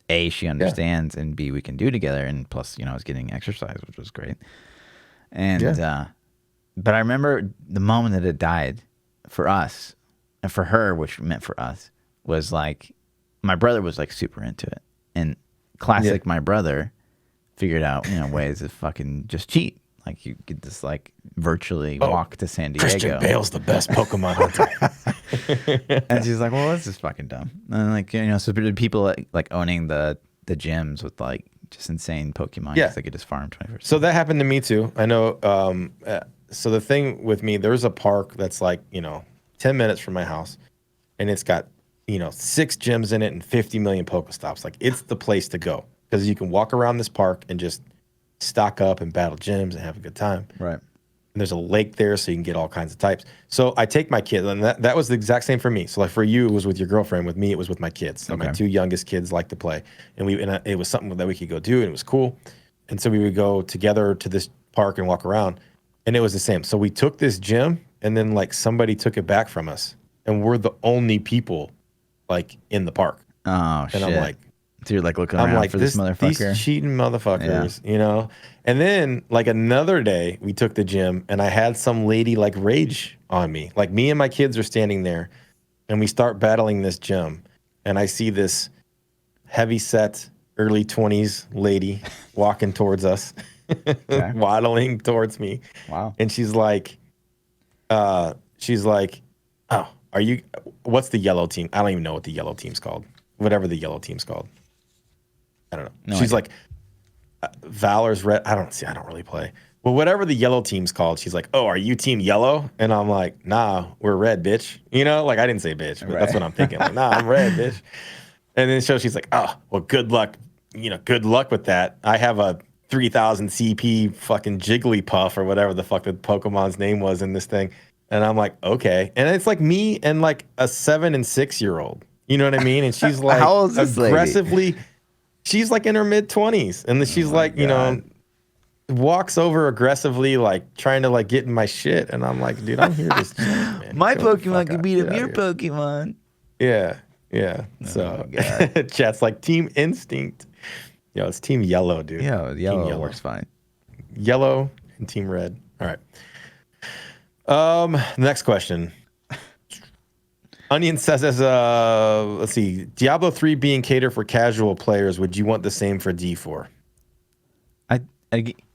[SPEAKER 1] A, she understands, and B, we can do together, and plus I was getting exercise, which was great. And but I remember the moment that it died for us, and for her, which meant for us, was like my brother was like super into it, and classic my brother figured out ways to fucking just cheat. Like you could just like virtually walk to San Diego.
[SPEAKER 2] Christian Bale's the best Pokemon hunter.
[SPEAKER 1] And she's like, well, this is fucking dumb. And like, so people like owning the gyms with like just insane Pokemon because they could just farm 24/7.
[SPEAKER 2] So that happened to me too. I know. So the thing with me, there's a park that's like, 10 minutes from my house, and it's got, 6 gyms in it and 50 million Pokestops. Like it's the place to go because you can walk around this park and just stock up and battle gyms and have a good time.
[SPEAKER 1] Right.
[SPEAKER 2] And there's a lake there, so you can get all kinds of types. So I take my kids, and that was the exact same for me. So like for you, it was with your girlfriend. With me, it was with my kids. Okay. My 2 youngest kids like to play, and it was something that we could go do, and it was cool. And so we would go together to this park and walk around, and it was the same. So we took this gym, and then like somebody took it back from us, and we're the only people like in the park.
[SPEAKER 1] Oh shit!
[SPEAKER 2] And I'm like,
[SPEAKER 1] so you're like looking around for this motherfucker.
[SPEAKER 2] These cheating motherfuckers, And then like another day, we took the gym, and I had some lady like rage on me. Like me and my kids are standing there, and we start battling this gym, and I see this heavy set, early 20s lady walking towards us, waddling towards me.
[SPEAKER 1] Wow.
[SPEAKER 2] And she's like, oh, are you? What's the yellow team? I don't even know what the yellow team's called. Whatever the yellow team's called. I don't know.
[SPEAKER 1] No
[SPEAKER 2] She's
[SPEAKER 1] idea.
[SPEAKER 2] like, Valor's red. I don't really play. Well, whatever the yellow team's called, she's like, oh, are you team yellow? And I'm like, nah, we're red, bitch. Like I didn't say bitch, but that's what I'm thinking. Like, nah, I'm red, bitch. And then she's like, oh, well, good luck. Good luck with that. I have a 3000 CP fucking Jigglypuff or whatever the fuck the Pokemon's name was in this thing. And I'm like, okay. And it's like me and like a 7 and 6 year old. You know what I mean? And she's like,
[SPEAKER 1] how old is this
[SPEAKER 2] aggressively.
[SPEAKER 1] lady?
[SPEAKER 2] She's like in her mid-20s, and then she's like, walks over aggressively, like trying to like get in my shit, and I'm like, dude, I'm here to just man.
[SPEAKER 1] My Pokemon can beat up your Pokemon.
[SPEAKER 2] Yeah. So chat's like Team Instinct. It's Team Yellow, dude.
[SPEAKER 1] Yeah, yellow works fine.
[SPEAKER 2] Yellow and Team Red. All right. Next question. Onion says, let's see, Diablo 3 being catered for casual players, would you want the same for D4?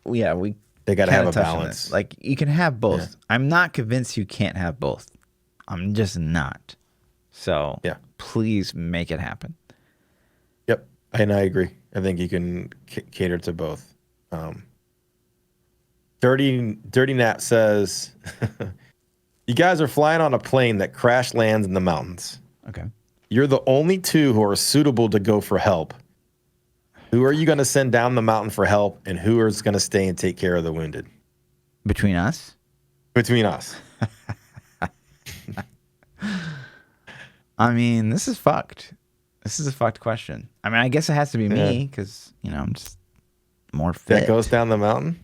[SPEAKER 1] We
[SPEAKER 2] they got to have a balance.
[SPEAKER 1] Like you can have both. Yeah. I'm not convinced you can't have both. I'm just not. So please make it happen.
[SPEAKER 2] Yep, and I agree. I think you can cater to both. Dirty Nat says, you guys are flying on a plane that crash lands in the mountains.
[SPEAKER 1] Okay.
[SPEAKER 2] You're the only 2 who are suitable to go for help. Who are you going to send down the mountain for help, and who is going to stay and take care of the wounded?
[SPEAKER 1] Between us?
[SPEAKER 2] Between us.
[SPEAKER 1] I mean, this is fucked. This is a fucked question. I mean, I guess it has to be me because, I'm just more fit.
[SPEAKER 2] That goes down the mountain?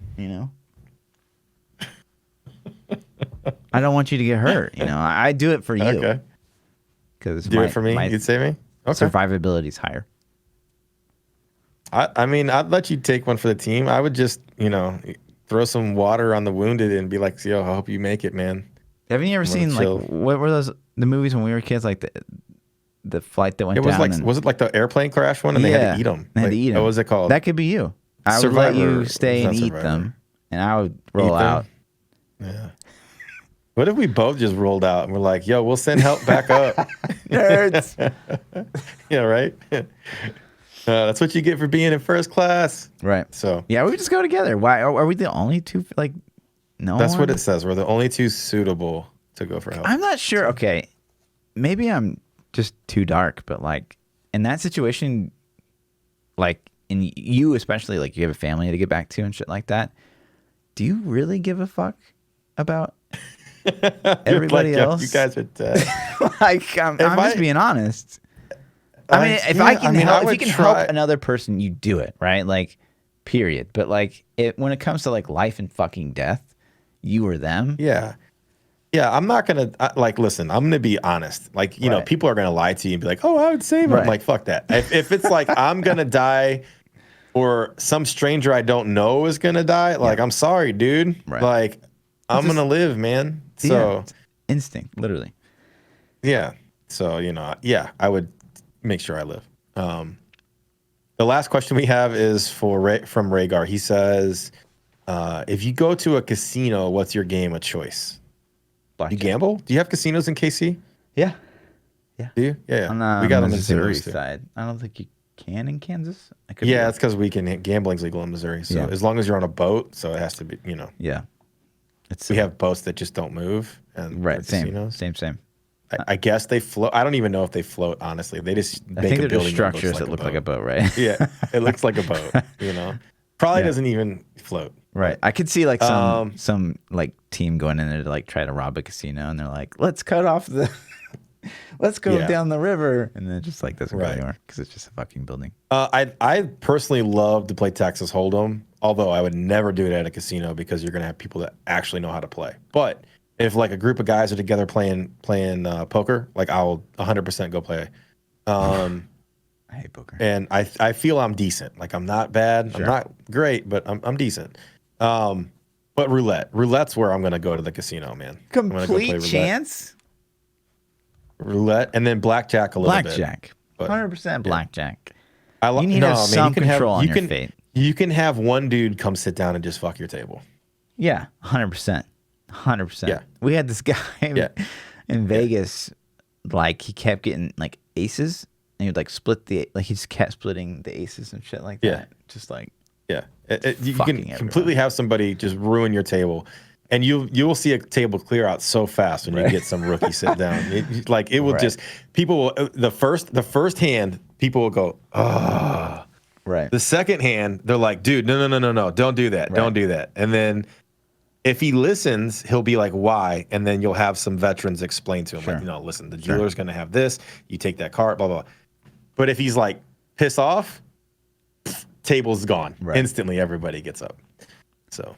[SPEAKER 1] I don't want you to get hurt. I do it for you.
[SPEAKER 2] Okay.
[SPEAKER 1] Because
[SPEAKER 2] do it for me. You'd save me. Okay.
[SPEAKER 1] Survivability is higher.
[SPEAKER 2] I mean, I'd let you take one for the team. I would just, throw some water on the wounded and be like, yo, I hope you make it, man.
[SPEAKER 1] Haven't you ever seen chill. Like what were the movies when we were kids? Like the flight that went down.
[SPEAKER 2] Was it like the airplane crash one? And they had to eat them.
[SPEAKER 1] They had to eat them.
[SPEAKER 2] What was it called?
[SPEAKER 1] That could be you. I would let you stay and eat them, and I would roll out.
[SPEAKER 2] Yeah. What if we both just rolled out and we're like, yo, we'll send help back up?
[SPEAKER 1] Nerds.
[SPEAKER 2] Yeah, right? That's what you get for being in first class.
[SPEAKER 1] Right.
[SPEAKER 2] So
[SPEAKER 1] yeah, we just go together. Why are we the only 2? Like, no.
[SPEAKER 2] That's what it says. We're the only 2 suitable to go for help.
[SPEAKER 1] I'm not sure. Okay, maybe I'm just too dark, but like in that situation, like in you especially, like you have a family to get back to and shit like that. Do you really give a fuck about everybody else?
[SPEAKER 2] You guys are dead.
[SPEAKER 1] Like I'm just being honest. I mean, if I can help, if you can help another person, you do it, right? Like, period. But like, when it comes to like life and fucking death, you or them.
[SPEAKER 2] Yeah. Yeah, I'm not gonna like. Listen, I'm gonna be honest. Like, you know, people are gonna lie to you and be like, "Oh, I would save him."
[SPEAKER 1] Right.
[SPEAKER 2] Like, fuck that. If it's like I'm gonna die, or some stranger I don't know is gonna die, like, I'm sorry, dude.
[SPEAKER 1] Right.
[SPEAKER 2] Like, I'm gonna live, man. So
[SPEAKER 1] it's instinct, literally.
[SPEAKER 2] yeah. So you know, yeah, I would make sure I live. The last question we have is from Rhaegar. He says, "If you go to a casino, what's your game of choice?"
[SPEAKER 1] Blackjack.
[SPEAKER 2] You gamble? Do you have casinos in KC?
[SPEAKER 1] Yeah.
[SPEAKER 2] Do you? Yeah.
[SPEAKER 1] On
[SPEAKER 2] We got them in
[SPEAKER 1] Missouri
[SPEAKER 2] Missouri too.
[SPEAKER 1] side. I don't think you can in Kansas. I could
[SPEAKER 2] Yeah, it's because gambling's legal in Missouri. So
[SPEAKER 1] Yeah.
[SPEAKER 2] as long as you're on a boat, so it has to be, you know.
[SPEAKER 1] Yeah. It's
[SPEAKER 2] We have boats that just don't move. And
[SPEAKER 1] right. Same.
[SPEAKER 2] casinos.
[SPEAKER 1] Same.
[SPEAKER 2] I guess they float. I don't even know if they float, honestly. They just
[SPEAKER 1] I
[SPEAKER 2] make
[SPEAKER 1] think
[SPEAKER 2] a
[SPEAKER 1] they're just
[SPEAKER 2] building that
[SPEAKER 1] structures that look like a boat, right?
[SPEAKER 2] Yeah, it looks like a boat, you know. Probably doesn't even float.
[SPEAKER 1] Right. I could see like some like team going in there to like try to rob a casino, and they're like, "Let's cut off the, let's go down the river," and then it just like doesn't go anywhere because it's just a fucking building.
[SPEAKER 2] I personally love to play Texas Hold'em, although I would never do it at a casino because you're gonna have people that actually know how to play. But if like a group of guys are together playing poker, like I'll 100% go play.
[SPEAKER 1] I hate poker.
[SPEAKER 2] And I feel I'm decent. Like I'm not bad. I'm not great, but I'm decent. But roulette's where I'm gonna go to the casino, man.
[SPEAKER 1] Complete chance.
[SPEAKER 2] Roulette, and then blackjack a little bit.
[SPEAKER 1] Blackjack. 100% blackjack.
[SPEAKER 2] You
[SPEAKER 1] need to have some control on your fate.
[SPEAKER 2] You can have one dude come sit down and just fuck your table.
[SPEAKER 1] Yeah, 100%. 100%.
[SPEAKER 2] Yeah.
[SPEAKER 1] We had this guy in Vegas, like he kept getting like aces, and he would like he just kept splitting the aces and shit like that. Just like
[SPEAKER 2] you can completely have somebody just ruin your table, and you will see a table clear out so fast when you get some rookie sit down. It will just people will the first hand people will go
[SPEAKER 1] right.
[SPEAKER 2] The second hand they're like, dude, no, don't do that, don't do that, and then. If he listens, he'll be like, why? And then you'll have some veterans explain to him, like, you know, listen, the jeweler's going to have this. You take that card, blah, blah, blah. But if he's like, piss off, table's gone. Instantly, everybody gets up. So,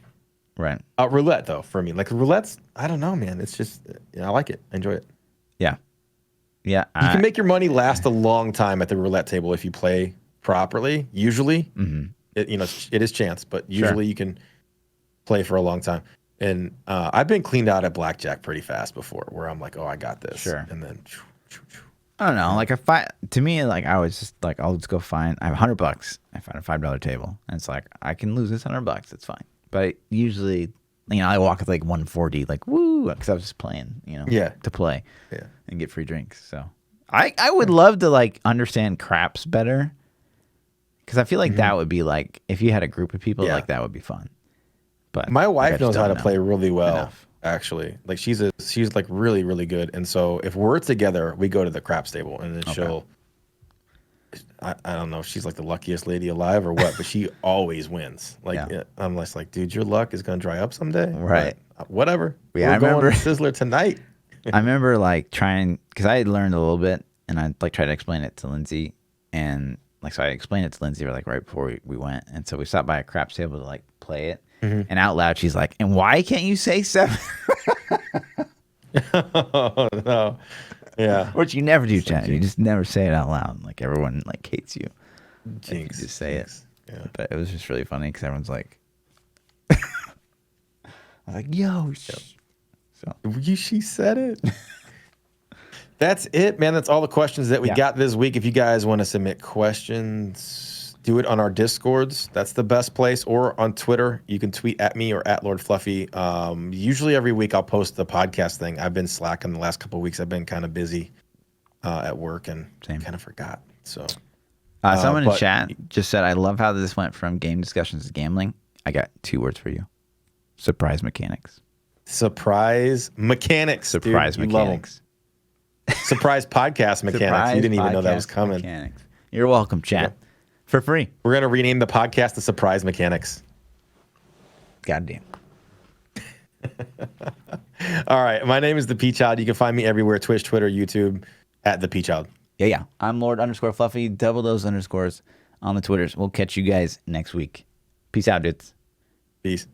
[SPEAKER 2] roulette, though, for me. Like, roulette's, I don't know, man. It's just, I like it. I enjoy it.
[SPEAKER 1] Yeah. Yeah.
[SPEAKER 2] You can make your money last a long time at the roulette table if you play properly, usually. It is chance, but usually you can play for a long time. And I've been cleaned out at blackjack pretty fast before, where I'm like, oh, I got this. And then,
[SPEAKER 1] I don't know. Like to me, like I was just like, I'll just go find. I have $100. I find a $5 table, and it's like I can lose this $100. It's fine. But usually, I walk with like 140, like woo, because I was just playing, to play, and get free drinks. So I would love to like understand craps better, because I feel like that would be like if you had a group of people, like that would be fun. But
[SPEAKER 2] my wife knows how to play really well. Actually, like she's like really, really good. And so if we're together, we go to the craps table, and then she'll. I don't know if she's like the luckiest lady alive or what, but she always wins. Like I'm just like, dude, your luck is gonna dry up someday.
[SPEAKER 1] Right.
[SPEAKER 2] But whatever.
[SPEAKER 1] Yeah,
[SPEAKER 2] we're going to Sizzler tonight.
[SPEAKER 1] I remember like trying, because I had learned a little bit, and I like tried to explain it to Lindsay, and like so I explained it to Lindsay like right before we went, and so we stopped by a craps table to like play it. And out loud, she's like, "And why can't you say 7?"
[SPEAKER 2] Oh no, yeah.
[SPEAKER 1] Which you never do, Chad. You just never say it out loud. Like everyone like hates you.
[SPEAKER 2] Jinx.
[SPEAKER 1] You just say it.
[SPEAKER 2] Yeah.
[SPEAKER 1] But it was just really funny because everyone's like, I was like, "Yo." So
[SPEAKER 2] she said it. That's it, man. That's all the questions that we got this week. If you guys want to submit questions, do it on our Discords. That's the best place. Or on Twitter. You can tweet at me or at Lord Fluffy. Usually every week I'll post the podcast thing. I've been slacking the last couple of weeks. I've been kind of busy at work and kind of forgot. So
[SPEAKER 1] someone in chat just said, "I love how this went from game discussions to gambling." I got 2 words for you. Surprise mechanics.
[SPEAKER 2] Surprise mechanics.
[SPEAKER 1] Surprise
[SPEAKER 2] dude.
[SPEAKER 1] mechanics.
[SPEAKER 2] Surprise podcast mechanics.
[SPEAKER 1] Surprise
[SPEAKER 2] You didn't even know that was coming.
[SPEAKER 1] Mechanics. You're welcome, chat. For free.
[SPEAKER 2] We're going to rename the podcast the Surprise Mechanics.
[SPEAKER 1] Goddamn.
[SPEAKER 2] All right. My name is ThaPChild. You can find me everywhere. Twitch, Twitter, YouTube, at ThaPChild.
[SPEAKER 1] Yeah. I'm Lord_Fluffy. Double those underscores on the Twitters. We'll catch you guys next week. Peace out, dudes.
[SPEAKER 2] Peace.